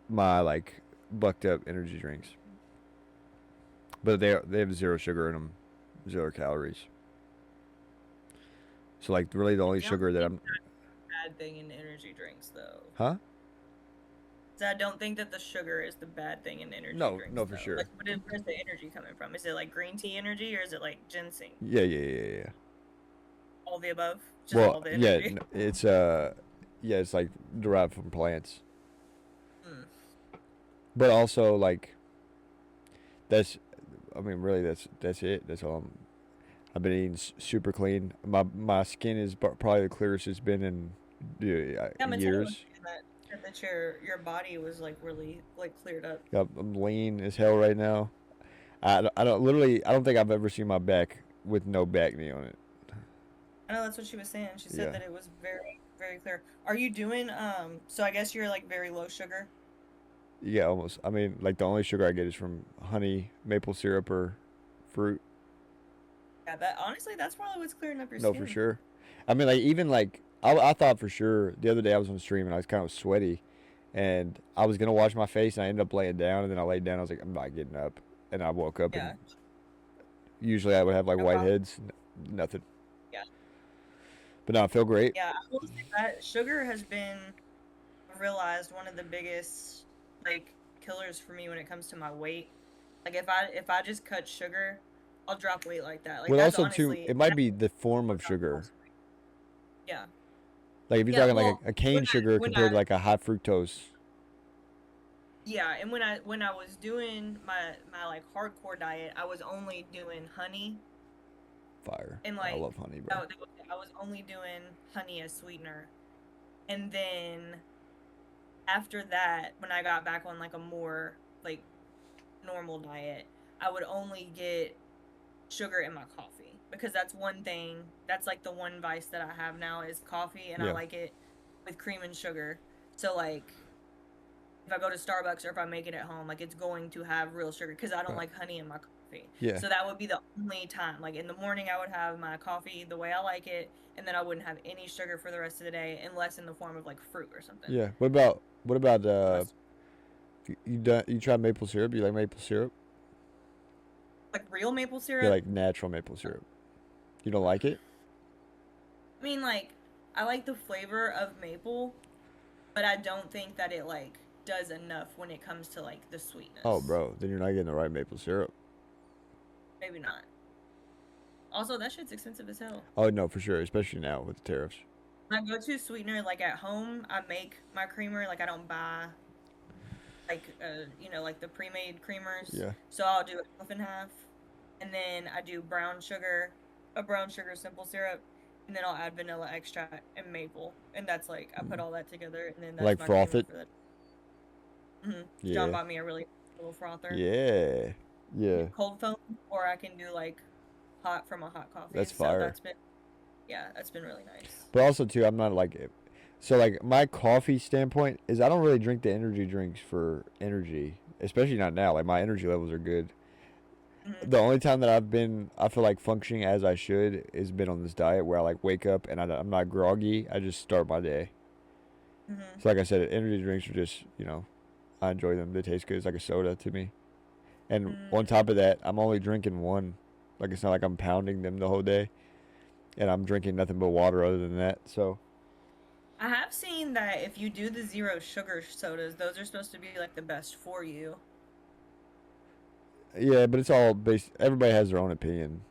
my like bucked up energy drinks, but they have 0 sugar in them, 0 calories. So like really the only sugar that I'm. Bad thing in energy drinks though. Huh? So I don't think that the sugar is the bad thing in energy drinks. No, for sure. Like, where's the energy coming from? Is it like green tea energy or is it like ginseng? Yeah. All the above. Just all the energy? It's like derived from plants. But also like, really that's it. That's all. I've been eating super clean. My skin is probably the clearest it's been in years. That's that your body was like really like cleared up. Yep, I'm lean as hell right now. I don't think I've ever seen my back with no back knee on it. I know that's what she was saying. She said Yeah. that it was very, very clear. Are you doing so I guess you're like very low sugar? Yeah, almost. I mean, like the only sugar I get is from honey, maple syrup, or fruit. Yeah, that honestly that's probably what's clearing up your No, skin. for sure. I mean, like even like I thought for sure the other day I was on stream and I was kind of sweaty, and I was gonna wash my face and I ended up laying down and then I laid down. I was like, I'm not getting up, and I woke up Yeah. and usually I would have like No problem. whiteheads, nothing. Yeah. But no, I feel great. Yeah, I will say that sugar has been, I've realized, one of the biggest like killers for me when it comes to my weight. Like if I just cut sugar, I'll drop weight like that. Like Well, that's also too, honestly it might be the form of sugar. Yeah. Like if you're Yeah, talking well, like a cane sugar compared to like a high fructose. Yeah, and when I was doing my like hardcore diet, I was only doing honey. Fire. And like I love honey, bro. I was only doing honey as sweetener. And then after that, when I got back on like a more like normal diet, I would only get sugar in my coffee because that's one thing, that's like the one vice that I have now is coffee, and I like it with cream and sugar. So like if I go to Starbucks or if I make it at home, like it's going to have real sugar because I don't like honey in my coffee. Yeah. So that would be the only time. Like in the morning, I would have my coffee the way I like it, and then I wouldn't have any sugar for the rest of the day, unless in the form of like fruit or something. Yeah. What about you tried maple syrup? Do you like maple syrup? Like real maple syrup? Yeah, like natural maple syrup. You don't like it? I mean, like I like the flavor of maple, but I don't think that it like does enough when it comes to like the sweetness. Oh, bro, then you're not getting the right maple syrup. Maybe not. Also, that shit's expensive as hell. Oh no, for sure, especially now with the tariffs. My go-to sweetener, like at home, I make my creamer. Like I don't buy, like like the pre-made creamers. Yeah. So I'll do it half and half, and then I do a brown sugar simple syrup, and then I'll add vanilla extract and maple, and that's like I put all that together, and then that's like my froth it. Yeah. John bought me a really little frother. Yeah. Yeah. Cold foam, or I can do like hot from a hot coffee. That's fire. So that's been really nice. But also too, I'm not like it. So like my coffee standpoint is I don't really drink the energy drinks for energy, especially not now. Like my energy levels are good. Mm-hmm. The only time that I feel like functioning as I should is been on this diet where I like wake up and I'm not groggy. I just start my day. Mm-hmm. So like I said, energy drinks are just, I enjoy them. They taste good. It's like a soda to me. And on top of that, I'm only drinking one. Like it's not like I'm pounding them the whole day. And I'm drinking nothing but water other than that. So I have seen that if you do the zero sugar sodas, those are supposed to be like the best for you. Yeah, but it's all based. Everybody has their own opinion.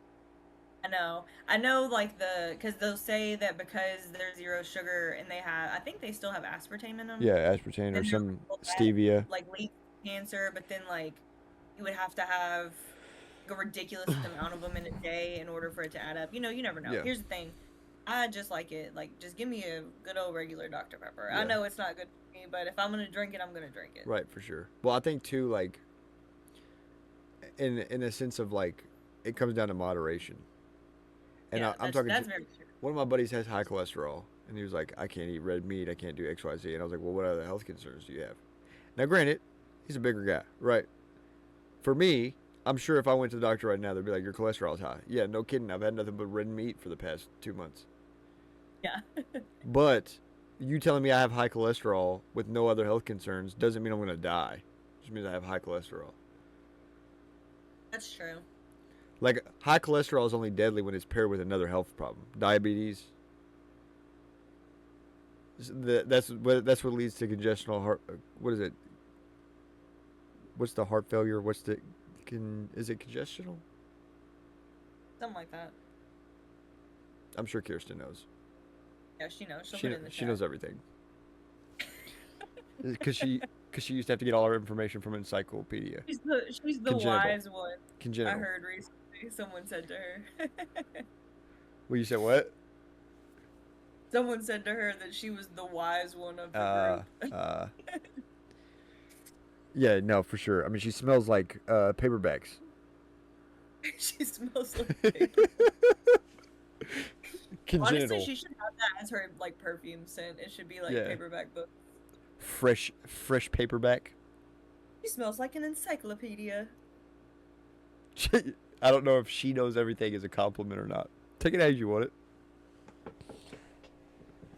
I know, like because they'll say that because they're zero sugar and I think they still have aspartame in them. Yeah, aspartame or some stevia. Like lead cancer, but then like you would have to have a ridiculous amount of them in a day in order for it to add up. You never know. Yeah. Here's the thing. I just like it. Like, just give me a good old regular Dr. Pepper. Yeah. I know it's not good for me, but if I'm going to drink it, I'm going to drink it. Right, for sure. Well, I think, too, like, in a sense of, like, it comes down to moderation. And yeah, I'm talking that's very true. One of my buddies has high cholesterol, and he was like, I can't eat red meat. I can't do X, Y, Z. And I was like, well, what other health concerns do you have? Now, granted, he's a bigger guy, right? For me, I'm sure if I went to the doctor right now, they'd be like, your cholesterol's high. Yeah, no kidding. I've had nothing but red meat for the past 2 months. Yeah. But you telling me I have high cholesterol with no other health concerns doesn't mean I'm going to die. It just means I have high cholesterol. That's true. Like, high cholesterol is only deadly when it's paired with another health problem. Diabetes. That's what leads to congestional heart. What is it? What's the heart failure? Is it congestional? Something like that. I'm sure Kirsten knows. Yeah, she knows. She'll put it in the chat. She knows everything. Because she used to have to get all her information from encyclopedia. She's the wise one. Congenital. I heard recently someone said to her. Well, you said what? Someone said to her that she was the wise one of the group. Yeah, no, for sure. I mean, she smells like paperbacks. She smells like paper. Congenital. Honestly, she should have that as her like perfume scent. It should be like Yeah. paperback book. Fresh paperback. She smells like an encyclopedia. I don't know if she knows everything is a compliment or not. Take it as you want it.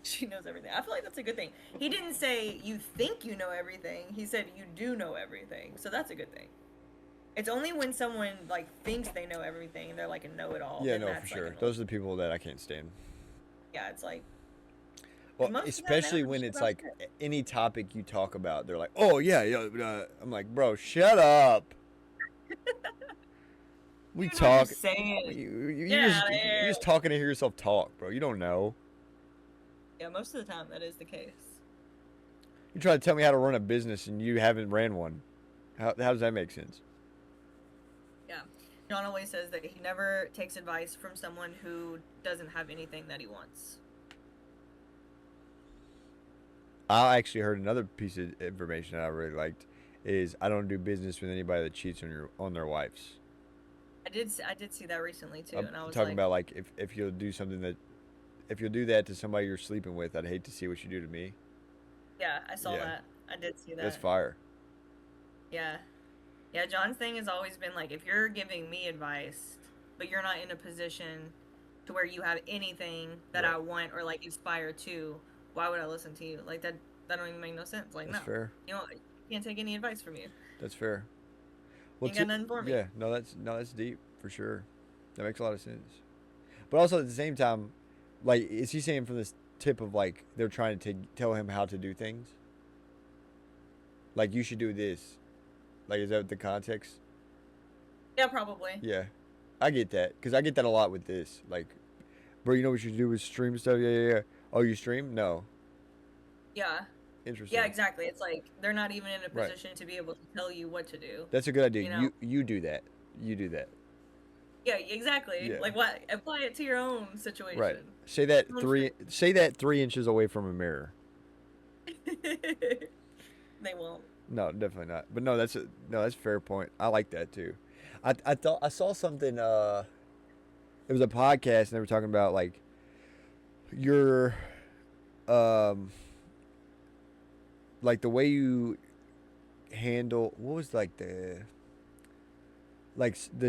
She knows everything. I feel like that's a good thing. He didn't say you think you know everything. He said you do know everything. So that's a good thing. It's only when someone like thinks they know everything and they're like a know-it-all. Yeah, no, for sure. Those are the people that I can't stand. Yeah, it's like. Well, especially when it's like any topic you talk about, they're like, "Oh yeah, yeah." I'm like, "Bro, shut up." We talk. You're just talking to hear yourself talk, bro. You don't know. Yeah, most of the time that is the case. You're trying to tell me how to run a business and you haven't ran one. How does that make sense? Yeah. John always says that he never takes advice from someone who doesn't have anything that he wants. I actually heard another piece of information that I really liked is I don't do business with anybody that cheats on their wives. I did see that recently too, and I was talking about like if you'll do something that if you'll do that to somebody you're sleeping with, I'd hate to see what you do to me. Yeah, I saw that. I did see that. That's fire. Yeah. Yeah, John's thing has always been like, if you're giving me advice, but you're not in a position to where you have anything that I want or like aspire to, why would I listen to you? Like that don't even make no sense. Like, that's no. Fair. You can't take any advice from you. That's fair. Well, you got nothing for me. Yeah, no, that's deep for sure. That makes a lot of sense. But also at the same time, like, is he saying from this tip of like they're trying to tell him how to do things? Like, you should do this. Like, is that the context? Yeah, probably. Yeah, I get that because I get that a lot with this. Like, bro, you know what you should do with stream stuff? Yeah. Oh, you stream? No. Yeah. Interesting. Yeah, exactly. It's like they're not even in a position to be able to tell you what to do. That's a good idea. You do that. You do that. Yeah, exactly. Yeah. Like, what? Apply it to your own situation. Right. Say that 3 inches away from a mirror. They won't. No, definitely not. But no, that's a fair point. I like that too. I thought I saw something. It was a podcast and they were talking about like your like the way you handle what was like the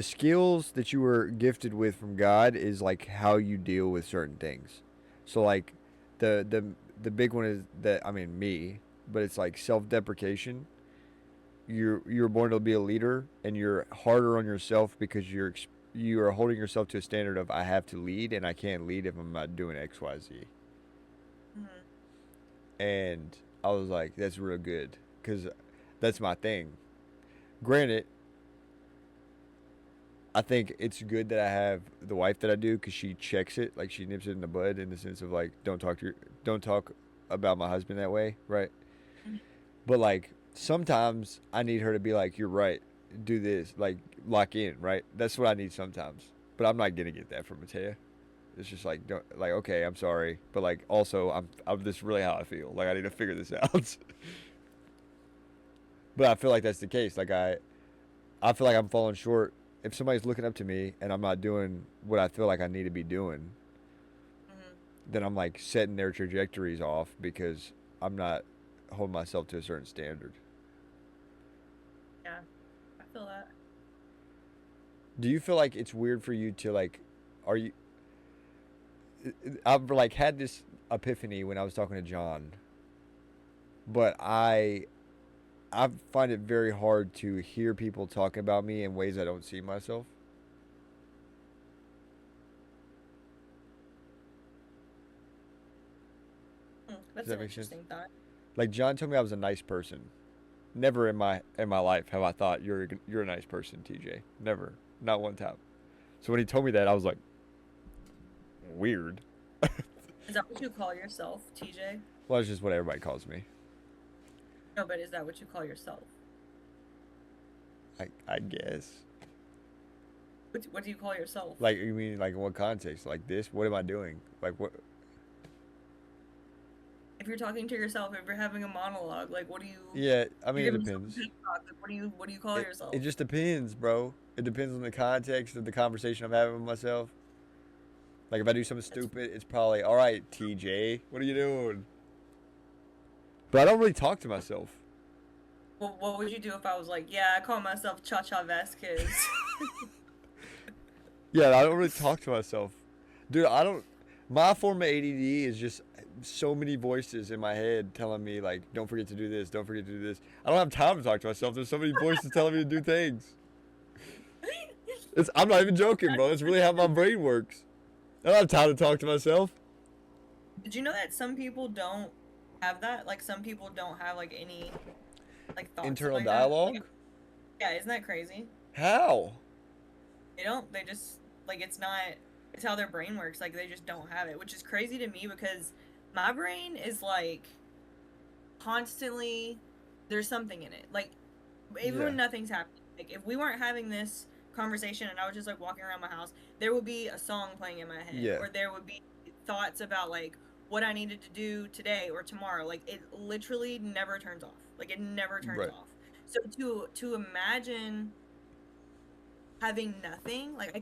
skills that you were gifted with from God is like how you deal with certain things. So like the big one is that, I mean, me, but it's like self-deprecation. You're born to be a leader and you're harder on yourself because you are holding yourself to a standard of I have to lead and I can't lead if I'm not doing XYZ. Mm-hmm. And I was like, that's real good because that's my thing. Granted, I think it's good that I have the wife that I do because she checks it, like she nips it in the bud in the sense of like, don't talk about my husband that way, right? Mm-hmm. But like sometimes I need her to be like, you're right, do this, like lock in, right? That's what I need sometimes. But I'm not gonna get that from Matea. It's just like, okay, I'm sorry, but like also I'm this really how I feel. Like I need to figure this out. But I feel like that's the case. Like I feel like I'm falling short. If somebody's looking up to me and I'm not doing what I feel like I need to be doing, then I'm like setting their trajectories off because I'm not holding myself to a certain standard. Yeah, I feel that. Do you feel like it's weird for you to like, I've like had this epiphany when I was talking to John, but I find it very hard to hear people talking about me in ways I don't see myself. That's an interesting thought. Like John told me I was a nice person. Never in my life have I thought you're a nice person, TJ. Never, not one time. So when he told me that, I was like, weird. Is that what you call yourself, TJ? Well, it's just what everybody calls me. No, but is that what you call yourself? I guess. What do you call yourself? Like, you mean like in what context? Like this? What am I doing? Like what? if you're talking to yourself, if you're having a monologue, like what do you? Yeah, I mean, You're it giving yourself a depends. pep talk, like, what do you call yourself? It just depends, bro. It depends on the context of the conversation I'm having with myself. Like, if I do something stupid, it's probably, all right, TJ, what are you doing? But I don't really talk to myself. Well, what would you do if I was like, yeah, I call myself Cha Cha Vasquez? Yeah, I don't really talk to myself. Dude, I don't. My form of ADD is just so many voices in my head telling me, like, don't forget to do this, don't forget to do this. I don't have time to talk to myself. There's so many voices telling me to do things. I'm not even joking, bro. It's really how my brain works. I don't have time to talk to myself. Did you know that some people don't have that? Like, some people don't have, like, any, like, thoughts Internal like dialogue? Like, yeah, isn't that crazy? How? They don't. They just, like, it's how their brain works. Like, they just don't have it, which is crazy to me because my brain is, like, constantly, there's something in it. Like, even when nothing's happening. Like, if we weren't having this conversation and I was just, like, walking around my house, there would be a song playing in my head. Yeah. Or there would be thoughts about, like, what I needed to do today or tomorrow. Like, it literally never turns off. Like, it never turns off. So to imagine having nothing, like, I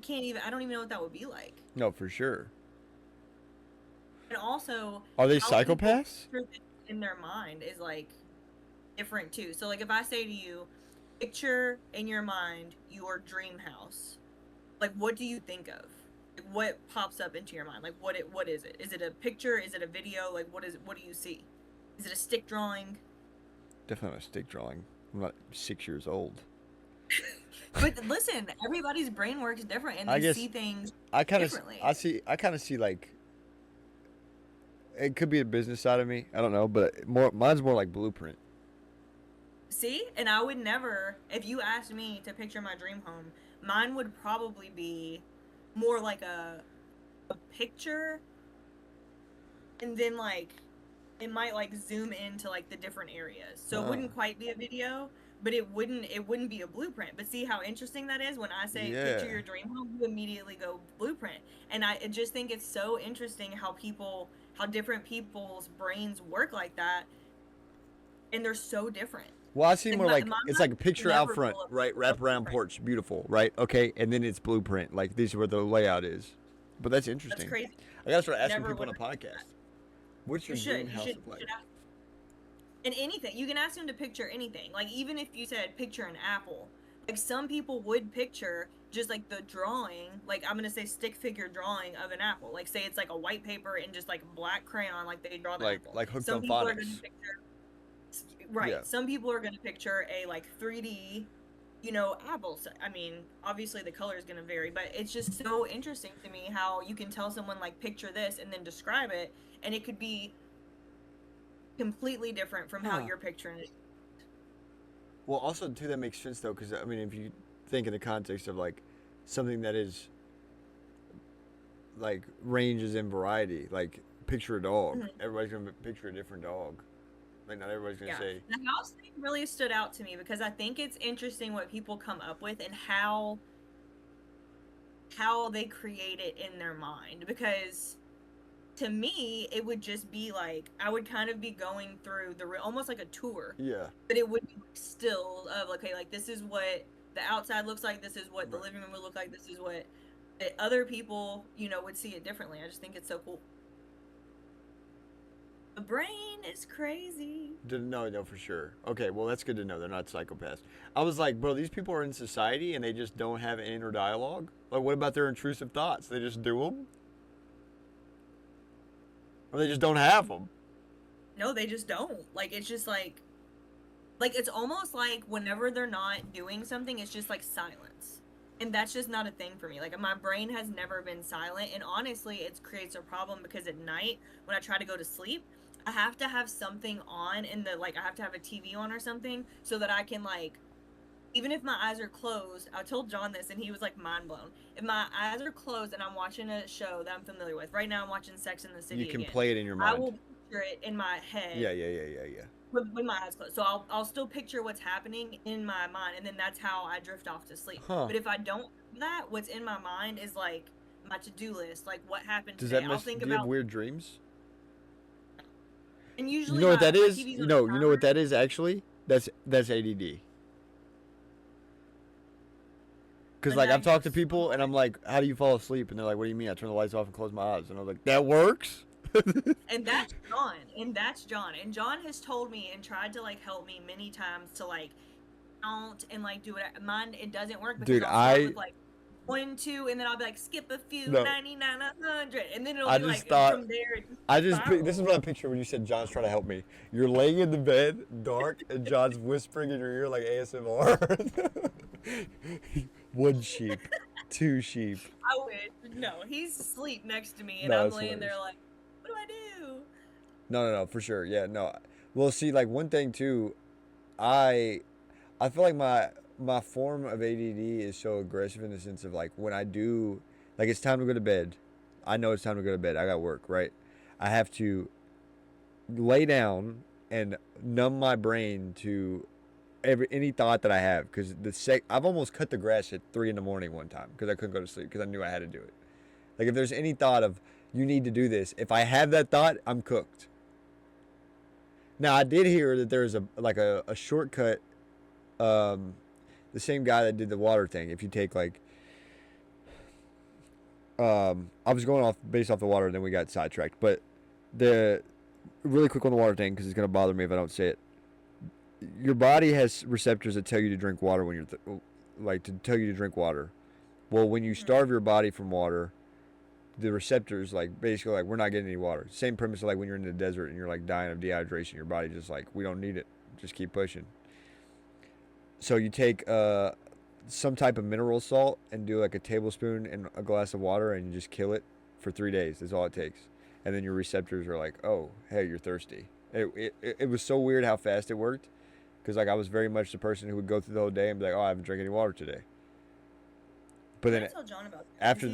don't even know what that would be like. No, for sure. And also, are they psychopaths? In their mind is, like, different too. So, like, if I say to you, picture in your mind your dream house, like, what do you think of? Like, what pops up into your mind? Like, what is it? Is it a picture? Is it a video? Like, what do you see? Is it a stick drawing? Definitely not a stick drawing. I'm not 6 years old. But listen, everybody's brain works different, and they see things differently. I kind of see, like, it could be a business side of me. I don't know, but mine's more like blueprint. See, and I would never, if you asked me to picture my dream home, mine would probably be more like a picture, and then, like, it might, like, zoom into, like, the different areas. So it wouldn't quite be a video, but it wouldn't be a blueprint. But see how interesting that is? When I say picture your dream home, you immediately go blueprint. And I just think it's so interesting how different people's brains work like that, and they're so different. Well, I see more like it's like a picture out front, right? Wrap around porch, beautiful, right? Okay, and then it's blueprint. Like, this is where the layout is. But that's interesting. That's crazy. I gotta start asking people on a podcast. What's your dream house look like? And anything. You can ask them to picture anything. Like, even if you said picture an apple, like, some people would picture just, like, the drawing, like, I'm gonna say stick figure drawing of an apple. Like, say it's like a white paper and just, like, black crayon, like they draw the apple. Like hooked some on people phonics. Are gonna picture, right. Yeah. Some people are gonna picture a, like, 3D, apple. I mean, obviously the color is gonna vary, but it's just so interesting to me how you can tell someone, like, picture this and then describe it, and it could be completely different from how you're picturing it. Well, also, too, that makes sense, though, because, I mean, if you think in the context of, like, something that is, like, ranges in variety, like, picture a dog. Mm-hmm. Everybody's going to picture a different dog. Like, not everybody's going to say... The house thing really stood out to me because I think it's interesting what people come up with and how they create it in their mind, because... to me, it would just be like, I would kind of be going through almost like a tour. Yeah. But it would be still of, okay, like, this is what the outside looks like, this is what the living room would look like, this is what other people, would see it differently. I just think it's so cool. The brain is crazy. No, for sure. Okay, well, that's good to know. They're not psychopaths. I was like, bro, these people are in society and they just don't have inner dialogue? Like, what about their intrusive thoughts? They just do them? Or they just don't have them? No, they just don't. Like, it's just like it's almost like whenever they're not doing something, it's just like silence. And that's just not a thing for me. Like, my brain has never been silent. And honestly, it creates a problem because at night, when I try to go to sleep, I have to have something on I have to have a TV on or something so that I can, like, even if my eyes are closed, I told John this and he was, like, mind blown. If my eyes are closed and I'm watching a show that I'm familiar with, right now I'm watching Sex and the City. You can play it in your mind. I will picture it in my head. Yeah. With my eyes closed. So I'll still picture what's happening in my mind, and then that's how I drift off to sleep. Huh. But if I don't do that, what's in my mind is, like, my to-do list, like, what happened today. Do you have weird dreams? And You usually know what that my is? TV's You on know timer. what that is actually? That's ADD. Because like I've talked to people and I'm like, how do you fall asleep? And they're like, what do you mean? I turn the lights off and close my eyes. And I was like, that works. And that's John. And John has told me and tried to like help me many times to like count and like do it. Mine, it doesn't work because Dude, I'll start with like 1, 2, and then I'll be like skip a few, No. 99, 100, and then it'll I be just like thought- from there. It I just spirals. this is what I picture when you said John's trying to help me. You're laying in the bed, dark, and John's whispering in your ear like ASMR. 1 sheep, 2 sheep. I wish. No, he's asleep next to me, and No, I'm that's laying there hilarious. like, what do I do? No, for sure. Yeah, no. Well, see, like one thing too, I feel like my form of ADD is so aggressive in the sense of like when I do, like it's time to go to bed. I know it's time to go to bed. I got work, right? I have to lay down and numb my brain to any thought that I have because I've almost cut the grass at 3 in the morning one time because I couldn't go to sleep because I knew I had to do it. Like if there's any thought of you need to do this, if I have that thought, I'm cooked. Now I did hear that there's a shortcut. The same guy that did the water thing. If you take like, I was going based off the water, and then we got sidetracked. But really quick on the water thing because it's gonna bother me if I don't say it. Your body has receptors that tell you to drink water when you're to tell you to drink water. Well, when you starve your body from water, the receptors like basically like we're not getting any water. Same premise like when you're in the desert and you're like dying of dehydration. Your body just like we don't need it. Just keep pushing. So you take some type of mineral salt and do like a tablespoon in a glass of water and you just kill it for 3 days. That's all it takes. And then your receptors are like, oh, hey, you're thirsty. It was so weird how fast it worked because like I was very much the person who would go through the whole day and be like, oh, I haven't drank any water today. But then tell John about that. after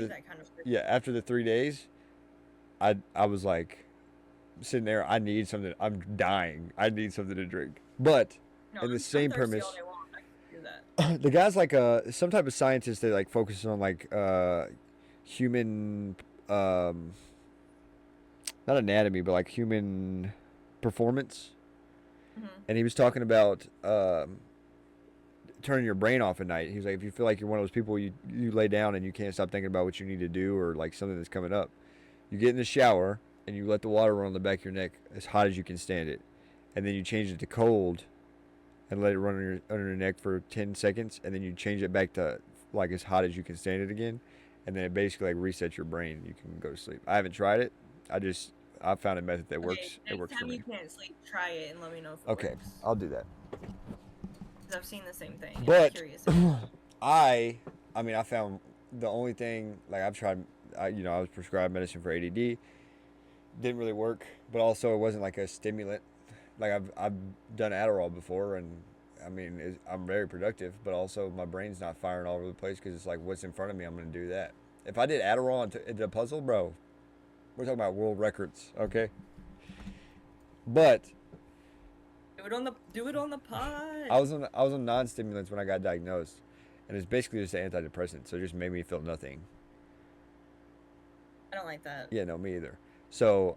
after the 3 days, I was like sitting there. I need something. I'm dying. I need something to drink. But in the same premise. The guy's like some type of scientist that like focuses on like human not anatomy but like human performance. And he was talking about turning your brain off at night. He was like, if you feel like you're one of those people you lay down and you can't stop thinking about what you need to do or like something that's coming up, you get in the shower and you let the water run on the back of your neck as hot as you can stand it, and then you change it to cold and let it run under your neck for 10 seconds, and then you change it back to like as hot as you can stand it again, and then it basically like resets your brain. You can go to sleep. I haven't tried it. I found a method that works. It works for me. Next time you can't sleep, try it and let me know if it works. I'll do that. Because I've seen the same thing. But I'm curious. I found the only thing like I've tried. I was prescribed medicine for ADD. Didn't really work, but also it wasn't like a stimulant. Like I've done Adderall before, and I mean I'm very productive, but also my brain's not firing all over the place because it's like what's in front of me, I'm gonna do that. If I did Adderall into a puzzle, bro, we're talking about world records, okay? But do it on the pod. I was on non-stimulants when I got diagnosed, and it's basically just an antidepressant, so it just made me feel nothing. I don't like that. Yeah, no, me either. So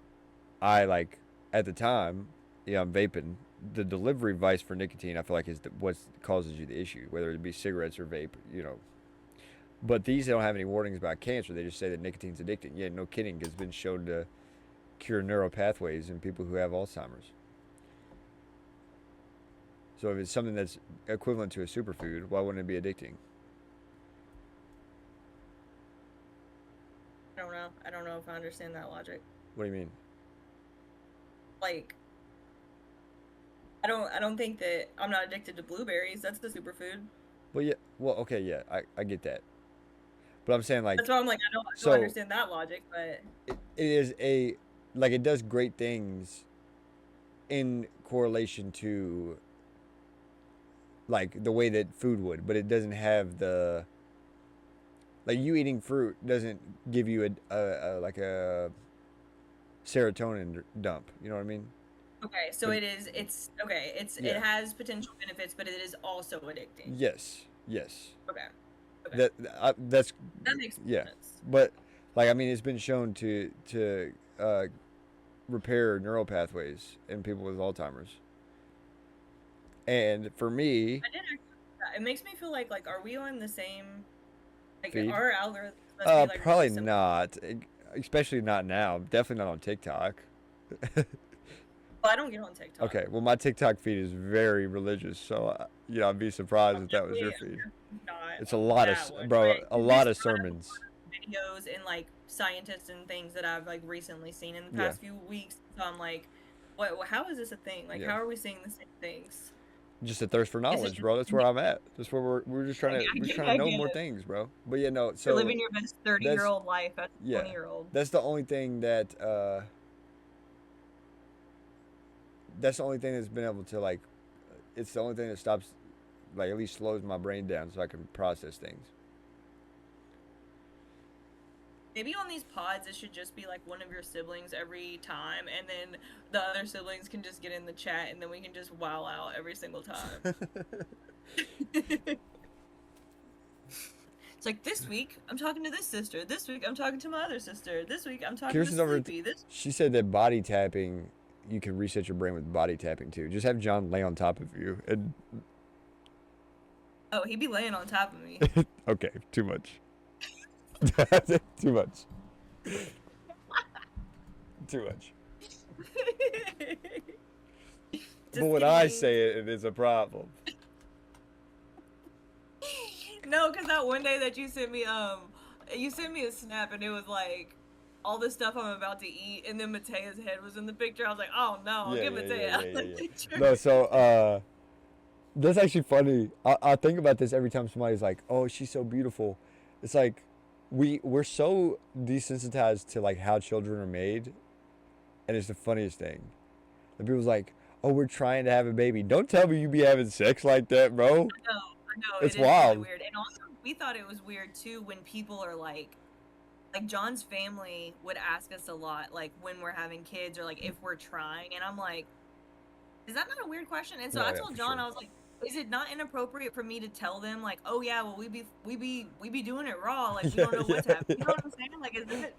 I like at the time. Yeah, I'm vaping. The delivery device for nicotine, I feel like, is what causes you the issue, whether it be cigarettes or vape, But these don't have any warnings about cancer. They just say that nicotine's addicting. Yeah, no kidding. It's been shown to cure neural pathways in people who have Alzheimer's. So if it's something that's equivalent to a superfood, why wouldn't it be addicting? I don't know if I understand that logic. What do you mean? Like, I don't think that I'm not addicted to blueberries. That's the superfood. Well, yeah. Well, okay, yeah. I get that. But I'm saying like that's why I'm like I don't understand that logic, but it is it does great things in correlation to like the way that food would, but it doesn't have the like you eating fruit doesn't give you a serotonin dump. You know what I mean? Okay, so it has potential benefits, but it is also addicting. Yes. Okay. That makes sense. But like I mean, it's been shown to repair neural pathways in people with Alzheimer's. And for me, I did actually. It makes me feel like are we on the same? Like, feed? our algorithm must be like Probably really not. Especially not now. Definitely not on TikTok. Well, I don't get on TikTok. Okay, well, my TikTok feed is very religious, so I'd be surprised if that was your feed. It's a lot of sermons, videos, and like scientists and things that I've like recently seen in the past few weeks. So I'm like, what? How is this a thing? Like, how are we seeing the same things? Just a thirst for knowledge, bro. That's where I'm at. That's where we're just trying to know more things, bro. But yeah, no. So you're living your best 30-year-old life as a 20-year-old. That's the only thing that. That's the only thing that's been able to like. It's the only thing that stops, like at least slows my brain down, so I can process things. Maybe on these pods, it should just be like one of your siblings every time, and then the other siblings can just get in the chat, and then we can just wow out every single time. It's like, this week, I'm talking to this sister. This week, I'm talking to my other sister. This week, I'm talking to Sleepy. She said that body tapping, you can reset your brain with body tapping, too. Just have John lay on top of you. And... Oh, he'd be laying on top of me. Okay, too much. Too much. Too much. But when I say it, it is a problem. No, because that one day that you sent me a snap, and it was like all the stuff I'm about to eat, and then Matea's head was in the picture. I was like, oh no, I'll get Matea the picture. No, so that's actually funny. I think about this every time somebody's like, oh, she's so beautiful. It's like we're so desensitized to like how children are made, and it's the funniest thing. And people's like, oh, we're trying to have a baby. Don't tell me you be having sex like that, bro. I know. It's wild. Really weird. And also, we thought it was weird too when people are like John's family would ask us a lot, like when we're having kids or like if we're trying, and I'm like, is that not a weird question? And so I told John, I was like, is it not inappropriate for me to tell them like, oh yeah, well we be doing it raw, like we don't know what's happening. You know what I'm saying? Like,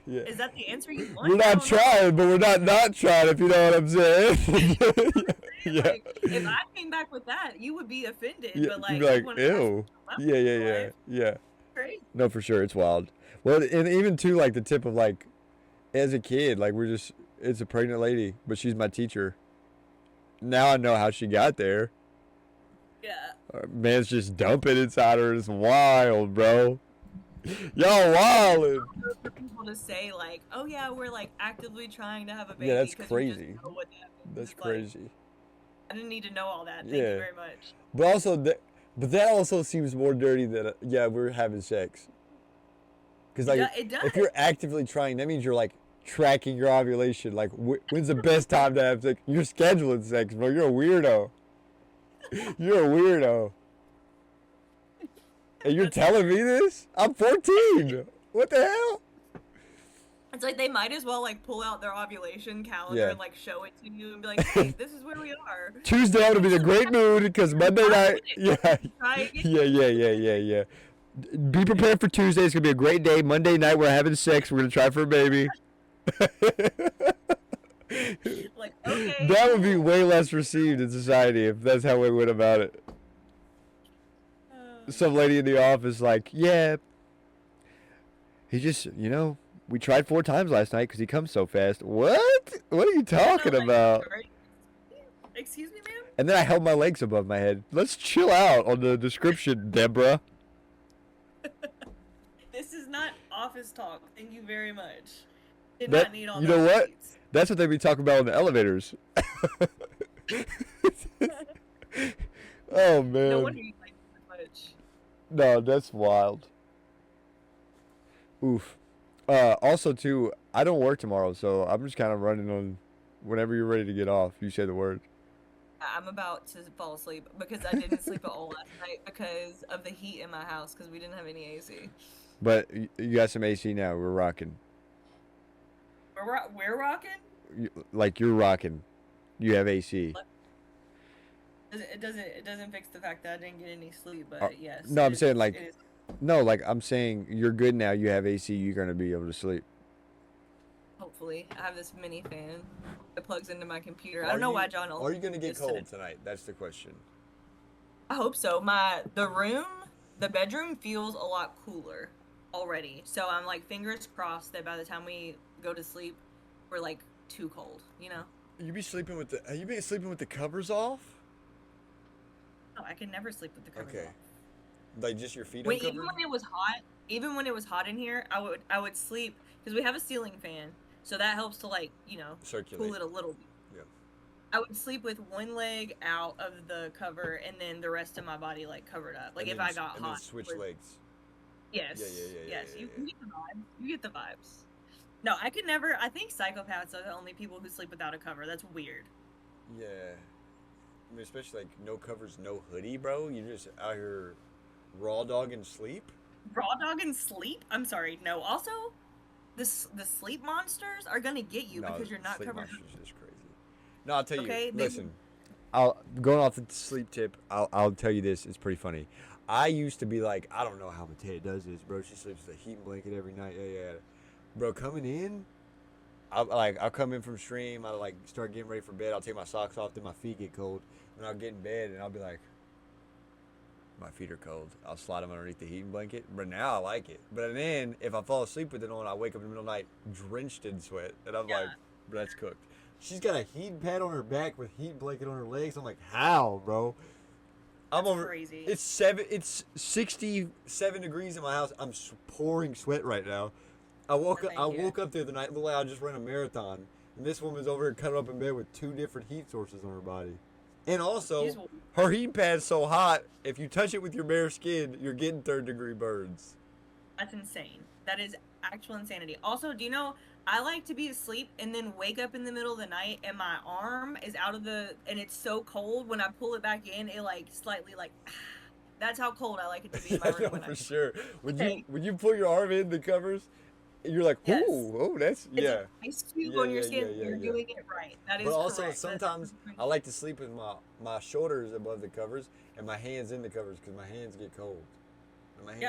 is that the answer you want? We're not trying, but we're not trying, if you know what I'm saying. Like, if I came back with that, you would be offended. But like, you'd be like, ew. Yeah. Crazy. No, for sure, it's wild. Well, and even too, like the tip of like, as a kid, like it's a pregnant lady, but she's my teacher. Now I know how she got there. Yeah. Man's just dumping inside her. It's wild, bro. Y'all wildin'. For people to say like, oh yeah, we're like actively trying to have a baby. Yeah, that's crazy. That's crazy. Like, I didn't need to know all that. Thank you very much. But also, that also seems more dirty than we're having sex. Because like, it does. If you're actively trying, that means you're like tracking your ovulation. Like, when's the best time to have sex? You're scheduling sex, bro. You're a weirdo. You're a weirdo. And you're telling me this? I'm 14. What the hell? It's like they might as well like pull out their ovulation calendar and like show it to you and be like, hey, this is where we are. Tuesday I'm gonna be in a great mood because Monday night. Yeah. Be prepared for Tuesday. It's gonna be a great day. Monday night we're having sex. We're gonna try for a baby. Like, okay. That would be way less received in society if that's how we went about it. Some lady in the office like, yeah, he just, we tried 4 times last night because he comes so fast. What? What are you talking about? Excuse me, ma'am? And then I held my legs above my head. Let's chill out on the description, Deborah. This is not office talk. Thank you very much. Did not need all You know what? Seats. That's what they be talking about in the elevators. Oh, man. No wonder you like it so much. No, that's wild. Oof. Also, too, I don't work tomorrow, so I'm just kind of running on whenever you're ready to get off. You say the word. I'm about to fall asleep because I didn't sleep at all last night because of the heat in my house because we didn't have any AC. But you got some AC now. We're rocking. We're rocking? Like you're rocking. You have AC. It doesn't fix the fact that I didn't get any sleep, but yes. No, I'm saying like, no, like I'm saying you're good now. You have AC. You're gonna be able to sleep. Hopefully. thankfully. I have this mini fan that plugs into my computer. I don't know why John Are you gonna get is cold today. tonight? That's the question. I hope so. The bedroom feels a lot cooler already. So I'm like fingers crossed that by the time we go to sleep, we're like too cold, you know? You been sleeping with the covers off? No, I can never sleep with the covers off. Like just your feet uncovered? Even when it was hot in here, I would sleep because we have a ceiling fan, so that helps to like, circulate, cool it a little bit. Yeah. I would sleep with one leg out of the cover and then the rest of my body like covered up. Like if I got hot. And then switch legs. Yes. Yeah. Yes. You get the vibes. You get the vibes. No, I could never. I think psychopaths are the only people who sleep without a cover. That's weird. Yeah. I mean, especially like no covers, no hoodie, bro. You're just out here raw dog and sleep. Raw dog and sleep? I'm sorry. No. Also, the sleep monsters are gonna get you because you're not sleep covered. Monsters is crazy. No, I'll tell you. Okay, Listen, going off the sleep tip. I'll tell you this. It's pretty funny. I used to be like, I don't know how Matea does this, bro. She sleeps with a heat blanket every night. Yeah. Bro, coming in, I'll come in from stream. I like start getting ready for bed. I'll take my socks off, then my feet get cold, and I'll get in bed and I'll be like, my feet are cold. I'll slide them underneath the heating blanket. But now I like it. But then if I fall asleep with it on, I wake up in the middle of the night drenched in sweat, and I'm like, bro, that's cooked. She's got a heat pad on her back with heat blanket on her legs. I'm like, how, bro? That's crazy. It's 67 degrees in my house. I'm pouring sweat right now. I woke up the other night, looked like I just ran a marathon, and this woman's over here cut up in bed with 2 different heat sources on her body. And also, her heat pad's so hot, if you touch it with your bare skin, you're getting 3rd-degree burns. That's insane. That is actual insanity. Also, do you know, I like to be asleep and then wake up in the middle of the night and my arm is out of and it's so cold, when I pull it back in, it like slightly like, that's how cold I like it to be in my room. For sure. When you pull your arm in the covers, you're like, ooh, that's, yeah. It's a nice tube on your skin. You're doing it right. That is correct. But also, sometimes I like to sleep with my shoulders above the covers and my hands in the covers because my hands get cold. I'm with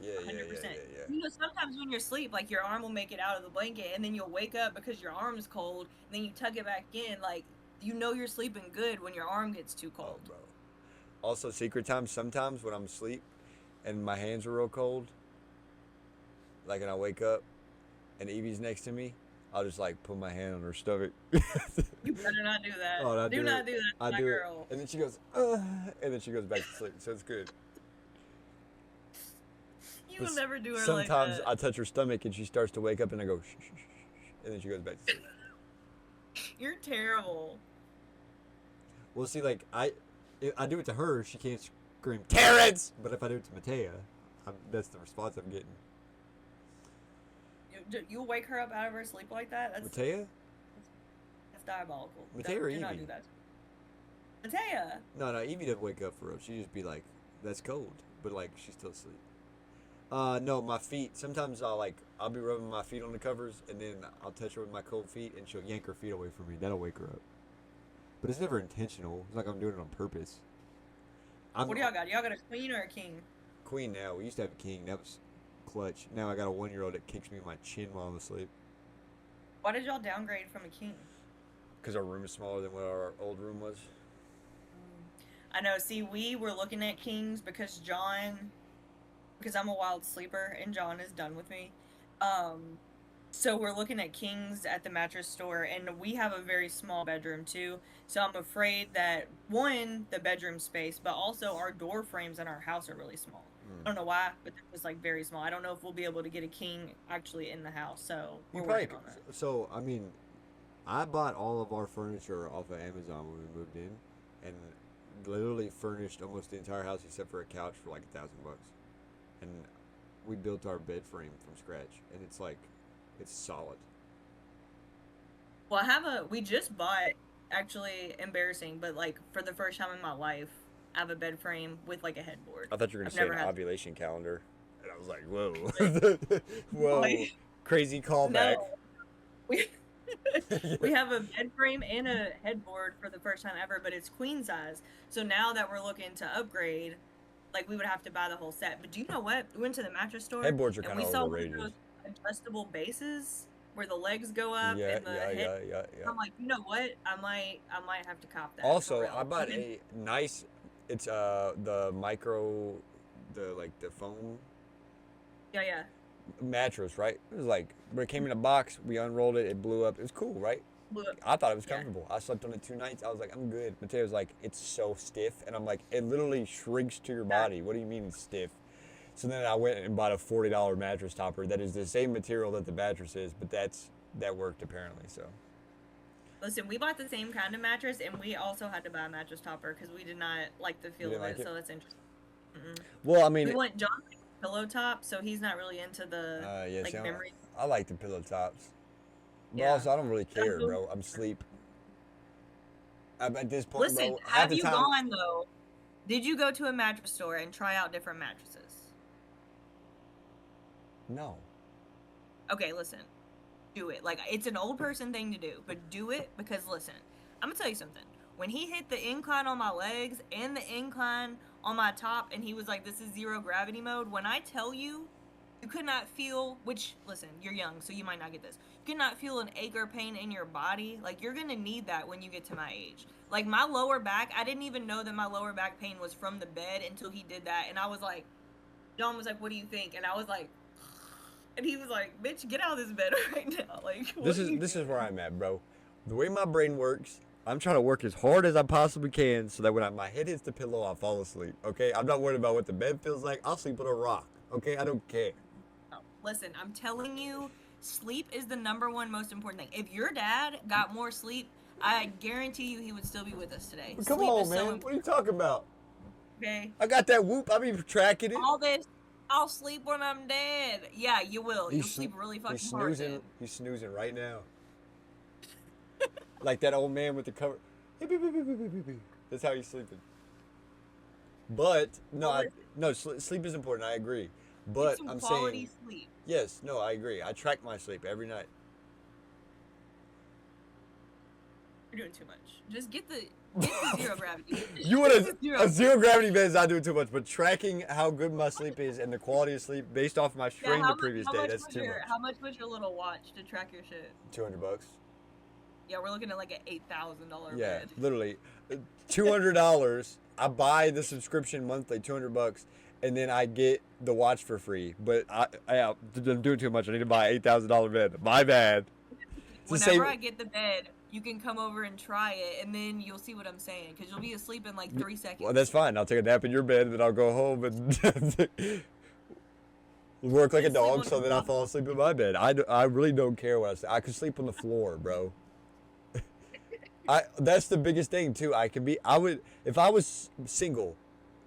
you 100%. Yeah. You know, sometimes when you're asleep, like your arm will make it out of the blanket and then you'll wake up because your arm's cold and then you tuck it back in. Like, you know you're sleeping good when your arm gets too cold. Oh, bro. Also, secret time, sometimes when I'm asleep and my hands are real cold, like, and I wake up and Evie's next to me, I'll just like put my hand on her stomach. You better not do that. Oh, do not do that to my girl. And then she goes, and then she goes back to sleep. So it's good. You will never do her like that. Sometimes I touch her stomach and she starts to wake up and I go, shh, shh, shh, and then she goes back to sleep. You're terrible. Well, see, like, I do it to her, she can't scream, Terrence! But if I do it to Matea, that's the response I'm getting. You'll wake her up out of her sleep like that? Matea? That's diabolical. Matea or Evie? Do not do that. Matea! No, Evie doesn't wake up for real. She just be like, that's cold. But, like, she's still asleep. No, my feet. Sometimes I'll be rubbing my feet on the covers, and then I'll touch her with my cold feet, and she'll yank her feet away from me. That'll wake her up. But it's never intentional. It's like I'm doing it on purpose. What do y'all got? Y'all got a queen or a king? Queen now. We used to have a king. That was clutch. Now I got a 1-year-old that kicks me in my chin while I'm asleep. Why did y'all downgrade from a king? Because our room is smaller than what our old room was. I know. See, we were looking at kings because I'm a wild sleeper and John is done with me. So we're looking at kings at the mattress store, and we have a very small bedroom too. So I'm afraid that, one, the bedroom space, but also our door frames in our house are really small. I don't know why, but they're just like very small. I don't know if we'll be able to get a king actually in the house, so we're working on that. So, I mean, I bought all of our furniture off of Amazon when we moved in, and literally furnished almost the entire house except for a couch for like $1,000. And we built our bed frame from scratch, and it's like, it's solid. Well, we just bought, actually embarrassing, but like for the first time in my life, I have a bed frame with like a headboard. I thought you were going to say an ovulation calendar. And I was like, whoa. Whoa. Crazy callback. No. We have a bed frame and a headboard for the first time ever, but it's queen size. So now that we're looking to upgrade, like we would have to buy the whole set. But do you know what? We went to the mattress store. Headboards are kind of overrated. We saw those adjustable bases. where the legs go up and the head. Yeah. I'm like, you know what? I might have to cop that. Also, I bought a nice. It's the micro, the foam. Yeah. Mattress, right? It was like when it came in a box, we unrolled it, it blew up. It was cool, right? I thought it was comfortable. I slept on it 2 nights. I was like, I'm good. Mateo's like, it's so stiff, and I'm like, it literally shrinks to your body. What do you mean it's stiff? So then I went and bought a $40 mattress topper that is the same material that the mattress is, but that worked apparently. So. Listen, we bought the same kind of mattress, and we also had to buy a mattress topper because we did not like the feel of it. So that's interesting. Well, I mean, we went John pillow top, so he's not really into the memory. I like the pillow tops. But also, I don't really care, bro. I'm asleep. At this point, listen, bro, have you gone though? Did you go to a mattress store and try out different mattresses? No. Okay, listen. Do it. Like, it's an old person thing to do, but do it because, listen, I'm gonna tell you something. When he hit the incline on my legs and the incline on my top, and he was like, this is 0 gravity mode, when I tell you, you could not feel, which, listen, you're young, so you might not get this. You could not feel an ache or pain in your body. Like, you're gonna need that when you get to my age. Like, my lower back, I didn't even know that my lower back pain was from the bed until he did that, and I was like, John was like, what do you think? And I was like, and he was like, bitch, get out of this bed right now. Like, this is where I'm at, bro. The way my brain works, I'm trying to work as hard as I possibly can so that when my head hits the pillow, I'll fall asleep, okay? I'm not worried about what the bed feels like. I'll sleep on a rock, okay? I don't care. No, listen, I'm telling you, sleep is the #1 most important thing. If your dad got more sleep, I guarantee you he would still be with us today. Come on, man. What are you talking about? Okay. I got that whoop. I be tracking it. All this, I'll sleep when I'm dead. Yeah, you will. You'll sleep really fucking hard. He's snoozing right now. Like that old man with the cover. That's how he's sleeping. But no, sleep is important. I agree. But I'm saying sleep. Yes, no, I agree. I track my sleep every night. You're doing too much. Just get the 0 gravity. You want a 0 gravity bed is not doing too much, but tracking how good my sleep is and the quality of sleep based off my string the previous day, that's too much. How much was your little watch to track your shit? $200. Yeah, we're looking at like an $8,000 yeah, bed. Literally. $200. I buy the subscription monthly, $200, and then I get the watch for free. But I'm doing too much. I need to buy an $8,000 bed. My bad. Whenever I get the bed, you can come over and try it, and then you'll see what I'm saying, because you'll be asleep in like 3 seconds. Well, that's fine. I'll take a nap in your bed, and then I'll go home and work like a dog, so then I'll fall asleep in my bed. I really don't care what I say. I could sleep on the floor, bro. That's the biggest thing, too. If I was single,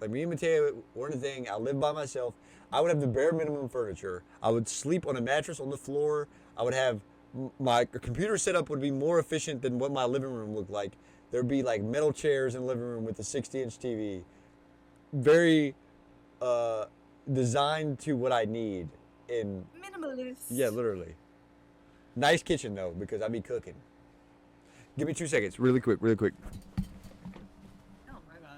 like me and Mateo weren't a thing, I lived by myself, I would have the bare minimum furniture. I would sleep on a mattress on the floor. I would have my computer setup would be more efficient than what my living room looked like. There'd be like metal chairs in the living room with a 60-inch TV. Very designed to what I need. Minimalist. Yeah, literally. Nice kitchen though, because I be cooking. Give me 2 seconds, really quick. Oh my gosh.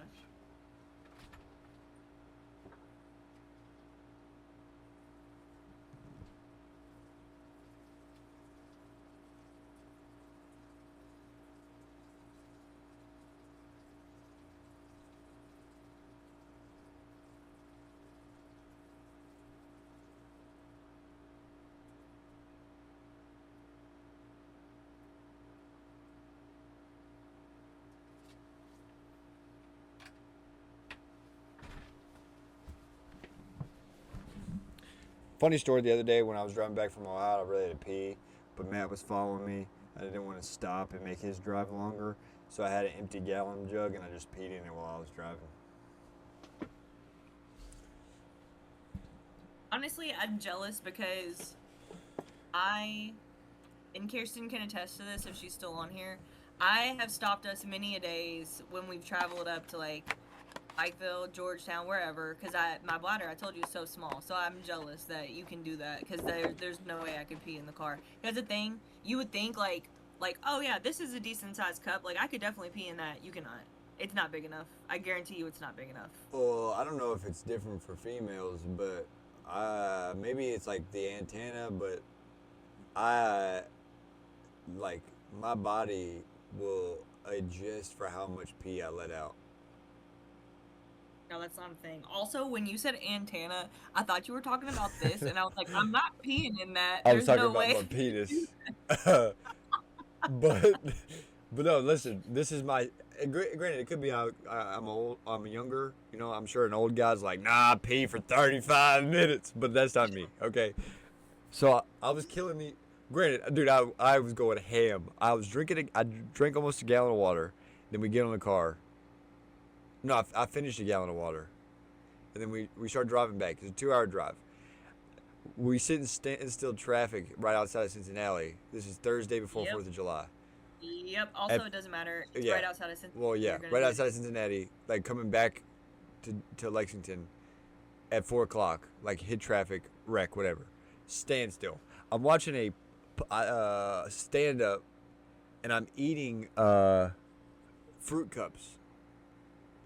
Funny story the other day when I was driving back from Ohio, I really had to pee, but Matt was following me. I didn't want to stop and make his drive longer, so I had an empty gallon jug and I just peed in it while I was driving. Honestly, I'm jealous because and Kirsten can attest to this if she's still on here, I have stopped us many a days when we've traveled up to like Pikeville, Georgetown, wherever, because my bladder, I told you, is so small. So I'm jealous that you can do that, because there's no way I could pee in the car. That's the thing. You would think like, oh yeah, this is a decent sized cup. Like I could definitely pee in that. You cannot. It's not big enough. I guarantee you, it's not big enough. Well, I don't know if it's different for females, but maybe it's like the antenna, but I like my body will adjust for how much pee I let out. No, that's not a thing. Also, when you said antenna, I thought you were talking about this, and I was like, I'm not peeing in that. I was There's talking no about way. my penis. but but no, listen. This is my. Granted, it could be I'm old. I'm younger. You know, I'm sure an old guy's like, nah, I pee for 35 minutes, but that's not me. Okay, so I was killing the. Granted, dude, I was going ham. I was drinking. I drank almost a gallon of water. Then we get on the car. No, I finished a gallon of water, and then we start driving back. It's a 2-hour drive. We sit in still traffic right outside of Cincinnati. This is Thursday before Yep. 4th of July. Yep. Also, it doesn't matter. It's yeah. right outside of Cincinnati. Well, yeah, right outside of Cincinnati. Like coming back to Lexington at 4 o'clock. Like hit traffic, wreck, whatever. Stand still. I'm watching a stand up, and I'm eating fruit cups,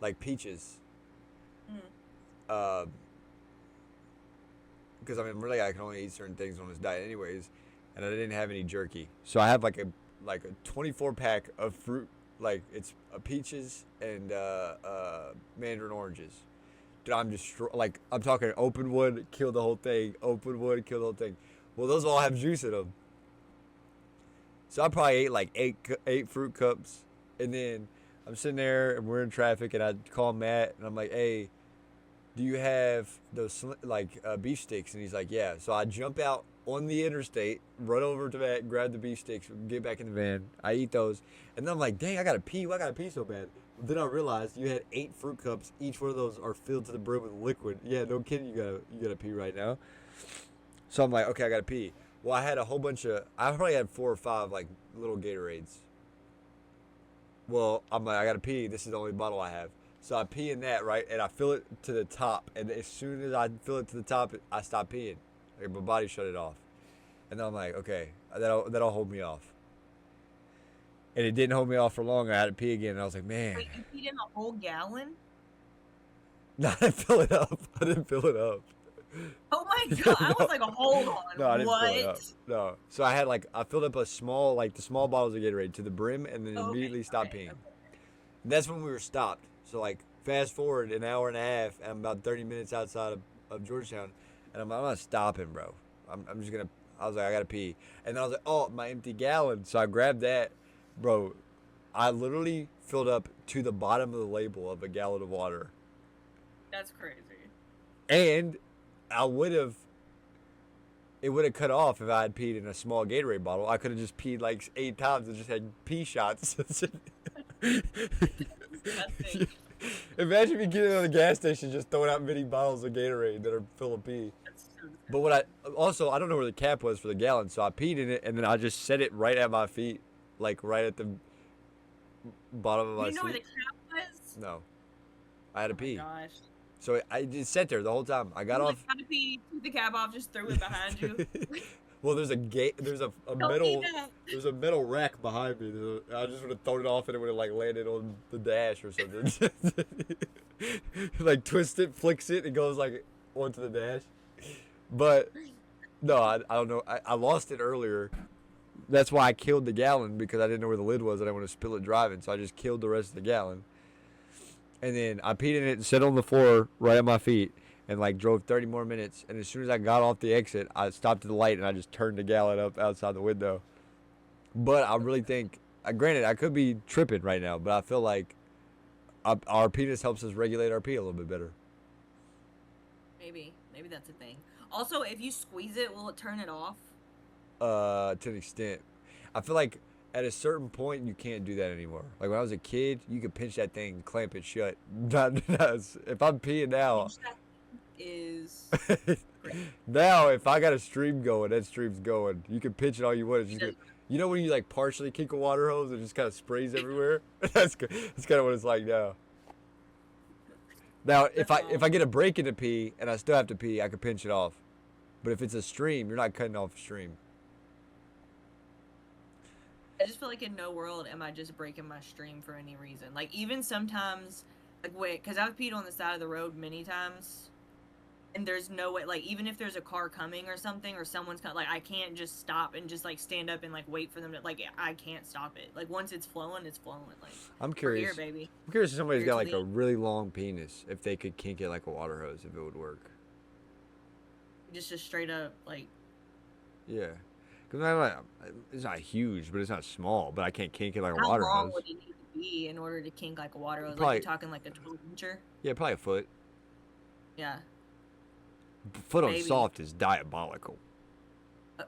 like peaches. Because I mean, really, I can only eat certain things on this diet, anyways, and I didn't have any jerky, so I have like a 24 pack of fruit, like it's peaches and mandarin oranges. Dude, I'm just like I'm talking open wood, kill the whole thing. Open wood, kill the whole thing. Well, those all have juice in them, so I probably ate like eight fruit cups, and then I'm sitting there and we're in traffic, and I call Matt and I'm like, hey, do you have those beef sticks? And he's like, yeah. So I jump out on the interstate, run over to Matt, grab the beef sticks, get back in the van. I eat those, and then I'm like, dang, I gotta pee. Why I gotta pee so bad? Then I realized you had 8 fruit cups. Each one of those are filled to the brim with liquid. Yeah, no kidding. You gotta pee right now. So I'm like, okay, I gotta pee. Well, I had a whole bunch of. I probably had 4 or 5 like little Gatorades. Well, I'm like, I gotta pee. This is the only bottle I have. So I pee in that, right? And I fill it to the top. And as soon as I fill it to the top, I stop peeing. Like my body shut it off. And then I'm like, okay, that'll hold me off. And it didn't hold me off for long. I had to pee again. And I was like, man. Wait, you peed in a whole gallon? No, I didn't fill it up. Oh my god! I was like, hold on. No, I didn't what? fill it up. No. So I filled up a small, like the small bottles of Gatorade to the brim, and then immediately stopped peeing. Okay. That's when we were stopped. So like fast forward an hour and a half, and I'm about 30 minutes outside of Georgetown, and I'm not stopping, bro. I'm just gonna. I was like, I gotta pee, and then I was like, oh, my empty gallon. So I grabbed that, bro. I literally filled up to the bottom of the label of a gallon of water. That's crazy. And it would have cut off if I had peed in a small Gatorade bottle. I could have just peed like 8 times and just had pee shots. Imagine me getting on the gas station just throwing out mini bottles of Gatorade that are full of pee. But I don't know where the cap was for the gallon, so I peed in it and then I just set it right at my feet, like right at the bottom of my seat. You know where the cap was? No. I had to pee. Oh my gosh. So I just sat there the whole time. I got off. Had to pee, took the cap off, just threw it behind you. Well, there's a metal rack behind me. I just would have thrown it off and it would have like landed on the dash or something. Like twist it, flicks it, and goes like onto the dash. But no, I don't know. I lost it earlier. That's why I killed the gallon, because I didn't know where the lid was. I didn't want to spill it driving, so I just killed the rest of the gallon. And then I peed in it and sat on the floor right at my feet and like drove 30 more minutes. And as soon as I got off the exit, I stopped at the light and I just turned the gallon up outside the window. But I really think, granted, I could be tripping right now, but I feel like our penis helps us regulate our pee a little bit better. Maybe that's a thing. Also, if you squeeze it, will it turn it off? To an extent. I feel like at a certain point, you can't do that anymore. Like when I was a kid, you could pinch that thing, clamp it shut. If I'm peeing now, now if I got a stream going, that stream's going. You can pinch it all you want. It's just you know when you like partially kick a water hose and it just kind of sprays everywhere? That's kind of what it's like now. Now, if I get a break in the pee and I still have to pee, I can pinch it off. But if it's a stream, you're not cutting off a stream. I just feel like in no world am I just breaking my stream for any reason. Like even sometimes, like because I've peed on the side of the road many times, and and there's no way, like, even if there's a car coming or something, or someone's like, I can't just stop and just like stand up and like wait for them to, like, I can't stop it. Like, once it's flowing, it's flowing. Like, I'm curious. We're here, baby. I'm curious if somebody's got like a really long penis, if they could kink it like a water hose, if it would work. Just straight up, like. Yeah. Because it's not huge, but it's not small. But I can't kink it like a water hose. How long would it need to be in order to kink like a water hose? Probably, like, you're talking like a 12-incher? Yeah, probably a foot. Yeah. Foot on soft is diabolical.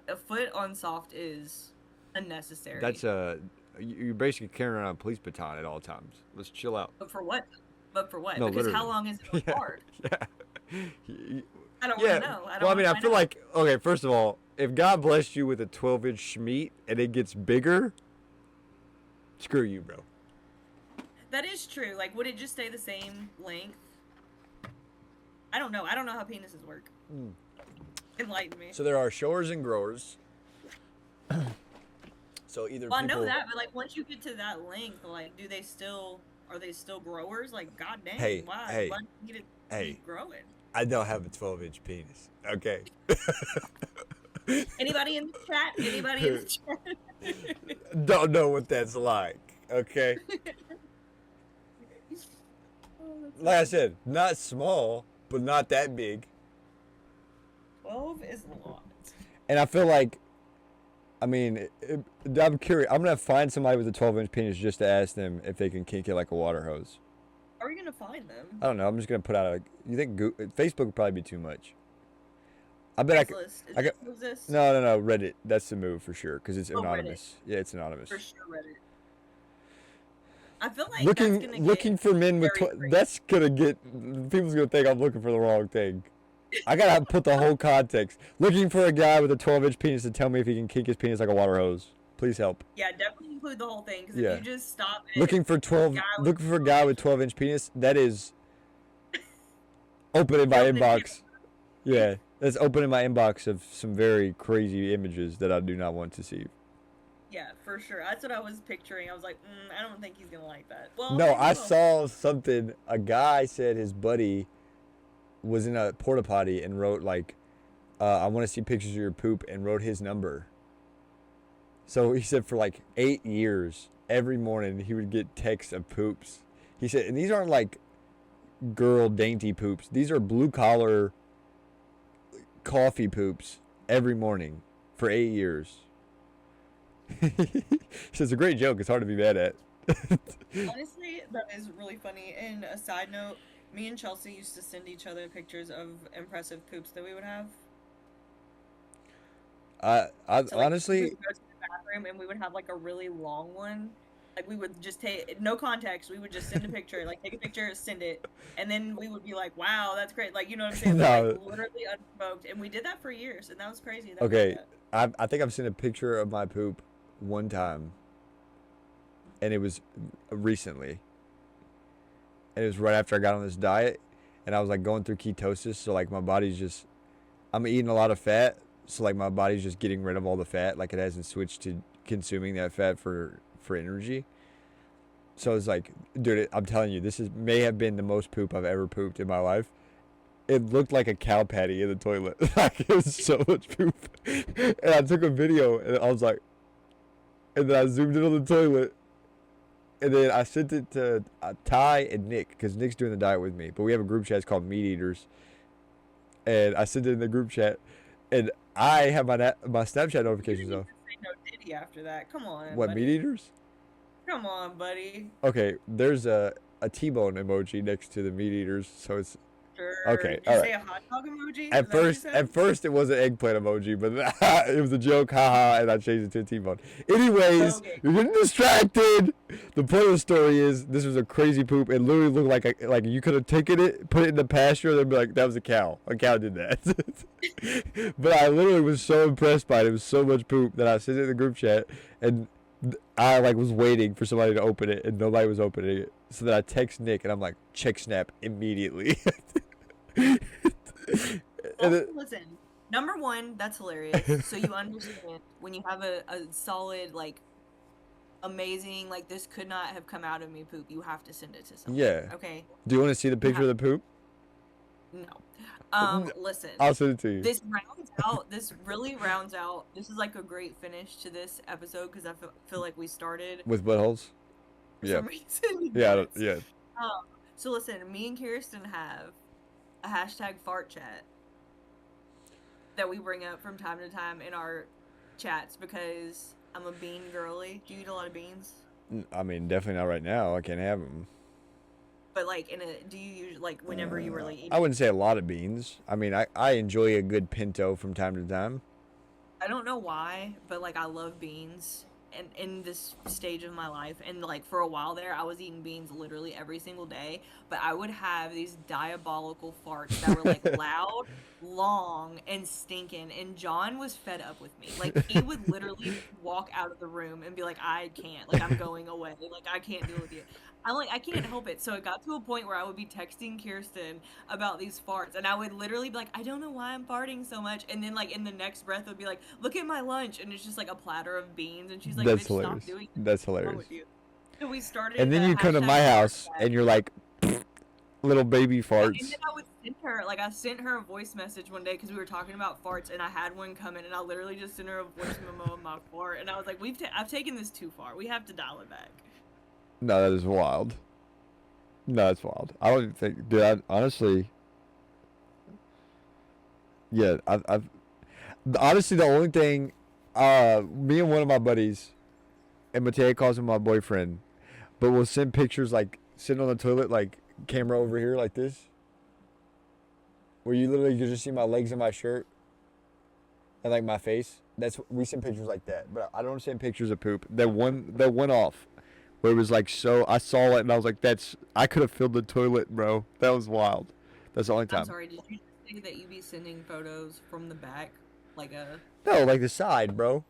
A foot on soft is unnecessary. That's you're basically carrying around a police baton at all times. Let's chill out. But for what? No, because literally. How long is it hard? Yeah. I don't want to know. I feel like, okay, first of all, if God blessed you with a 12-inch schmeat and it gets bigger, screw you, bro. That is true. Like, would it just stay the same length? I don't know. I don't know how penises work. Enlighten me. So there are showers and growers. So either I know that, but like, once you get to that length, like, are they still growers? Like, goddamn, why do you need to keep growing? I don't have a 12-inch penis. Okay. Anybody in the chat? Anybody in the chat? Don't know what that's like. Okay. Like I said, not small, but not that big. 12 is a lot. And I feel like, I mean, I'm curious. I'm going to find somebody with a 12-inch penis just to ask them if they can kink it like a water hose. How are you going to find them? I don't know. I'm just going to put out you think Facebook would probably be too much? I bet No, Reddit. That's the move for sure, because it's anonymous. Reddit. Yeah, it's anonymous. For sure, Reddit. I feel like looking for men with that's gonna get people's gonna think I'm looking for the wrong thing. I gotta put the whole context. Looking for a guy with a 12-inch penis to tell me if he can kink his penis like a water hose. Please help. Yeah, definitely include the whole thing. Because if you just stop it, looking for a guy with 12-inch penis, that is open in my inbox. Yeah, that's open in my inbox of some very crazy images that I do not want to see. Yeah, for sure. That's what I was picturing. I was like, I don't think he's gonna like that. Well, no, I saw something. A guy said his buddy was in a porta potty and wrote like, "I want to see pictures of your poop," and wrote his number. So he said for like 8 years, every morning he would get texts of poops. He said, and these aren't like girl dainty poops. These are blue collar coffee poops every morning for 8 years. It's a great joke. It's hard to be mad at. Honestly, that is really funny. And a side note, me and Chelsea used to send each other pictures of impressive poops that we would have. Honestly, we would go to the bathroom and we would have like a really long one. Like, we would just take no context. We would just send a picture, like take a picture, send it, and then we would be like, "Wow, that's great!" Like, you know what I'm saying? No. Like, literally unprovoked, and we did that for years, and that was crazy. Okay, I think I've seen a picture of my poop one time, and it was recently, and it was right after I got on this diet, and I was like going through ketosis, so like my body's just, I'm eating a lot of fat, so like my body's just getting rid of all the fat, like it hasn't switched to consuming that fat for energy. So it's like, dude, I'm telling you, may have been the most poop I've ever pooped in my life. It looked like a cow patty in the toilet. Like, it was so much poop. And I took a video and I was like, and then I zoomed in on the toilet, and then I sent it to Ty and Nick, because Nick's doing the diet with me, but we have a group chat, it's called Meat Eaters, and I sent it in the group chat, and I have my Snapchat notifications off. No Diddy after that. Come on. What, buddy. Meat Eaters? Come on, buddy. Okay, there's a T-bone emoji next to the Meat Eaters, so it's Sure. okay. Did you say a hot dog emoji? At first it was an eggplant emoji, but it was a joke, haha, and I changed it to a T-bone. Anyways, You're getting distracted. The point of the story is this was a crazy poop. It literally looked like you could have taken it, put it in the pasture, and then be like, that was a cow. A cow did that. But I literally was so impressed by it. It was so much poop that I sent it in the group chat, and I like was waiting for somebody to open it, and nobody was opening it. So then I text Nick, and I'm like, check Snap immediately. Listen, number one, that's hilarious. So you understand when you have a solid, like, amazing, like, this could not have come out of me poop, you have to send it to someone. Yeah. Okay. Do you want to see the picture of the poop? No. Listen. I'll send it to you. This really rounds out. This is like a great finish to this episode because I feel like we started with buttholes. For some reason. Yeah. Yeah. So listen, me and Kirsten have a hashtag fart chat that we bring up from time to time in our chats because I'm a bean girly. Do you eat a lot of beans? I mean, definitely not right now. I can't have them. But like, do you use like whenever you were like eating? I wouldn't say a lot of beans. I mean, I enjoy a good pinto from time to time. I don't know why, but like I love beans. And in this stage of my life, and like for a while there, I was eating beans literally every single day. But I would have these diabolical farts that were like loud, long, and stinking. And John was fed up with me. Like he would literally walk out of the room and be like, "I can't. Like I'm going away. Like I can't deal with you." I can't help it. So it got to a point where I would be texting Kirsten about these farts, and I would literally be like, I don't know why I'm farting so much. And then like in the next breath, would be like, look at my lunch, and it's just like a platter of beans, and she's like, That's bitch, hilarious. stop doing that. That's hilarious. So we started. And then you come to my house, and you're like, little baby farts. And then I would send her, like I sent her a voice message one day because we were talking about farts, and I had one come in, and I literally just sent her a voice memo of my fart, and I was like, I've taken this too far. We have to dial it back. No, that is wild. No, it's wild. I don't think, dude. Honestly, yeah. I've honestly the only thing, me and one of my buddies, and Mateo calls him my boyfriend, but we'll send pictures like sitting on the toilet, like camera over here, like this, where you literally just see my legs in my shirt, and like my face. We send pictures like that, but I don't send pictures of poop. That went off. Where it was like I saw it and I was like, I could have filled the toilet, bro. That was wild. That's the only time. I'm sorry, did you say that you be sending photos from the back? No, like the side, bro.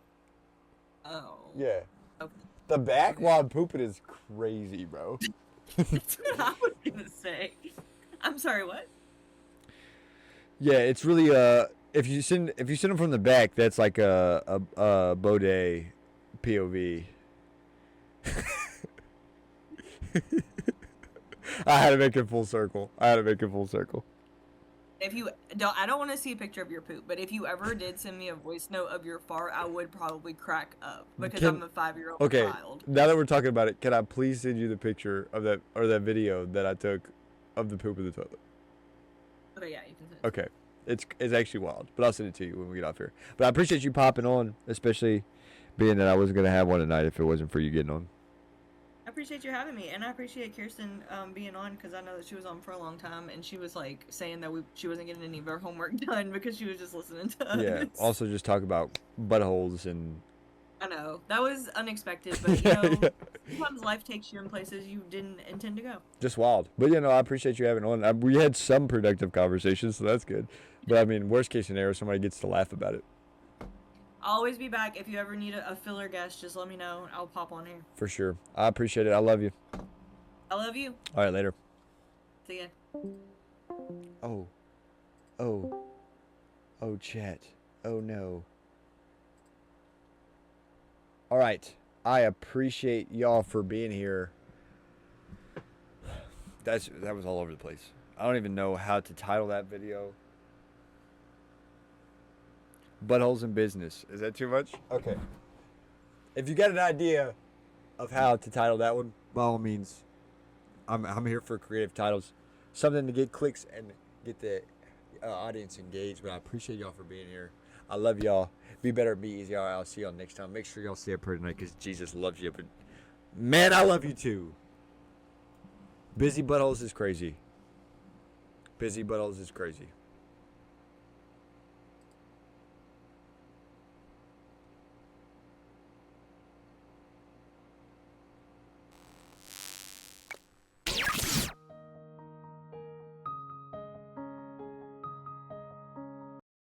Oh. Yeah. Okay. The back while I'm pooping is crazy, bro. That's what I was gonna say. I'm sorry, what? Yeah, it's really if you send them from the back, that's like a Baudet POV. I had to make it full circle. If you don't, I don't want to see a picture of your poop, but if you ever did send me a voice note of your fart, I would probably crack up because I'm a 5-year-old child. Now that we're talking about it, can I please send you the picture of that that video that I took of the poop in the toilet? Okay, yeah, you can send it. Okay, it's actually wild, but I'll send it to you when we get off here. But I appreciate you popping on, especially being that I wasn't gonna have one tonight if it wasn't for you getting on. I appreciate you having me, and I appreciate Kirsten being on because I know that she was on for a long time, and she was like saying that she wasn't getting any of her homework done because she was just listening to us. Yeah. Also, just talk about buttholes and. I know that was unexpected, but you know, sometimes life takes you in places you didn't intend to go. Just wild, but I appreciate you having on. We had some productive conversations, so that's good. But I mean, worst case scenario, somebody gets to laugh about it. I'll always be back. If you ever need a filler guest, just let me know. I'll pop on here. For sure. I appreciate it. I love you. I love you. All right, later. See ya. Oh, chat. Oh, no. All right. I appreciate y'all for being here. That was all over the place. I don't even know how to title that video. Buttholes in business. Is that too much? Okay. If you got an idea of how to title that one, by all means, I'm here for creative titles. Something to get clicks and get the audience engaged. But I appreciate y'all for being here. I love y'all. Be better, be easy. All right, I'll see y'all next time. Make sure y'all say a prayer tonight because Jesus loves you. But man, I love you too. Busy buttholes is crazy. Busy buttholes is crazy.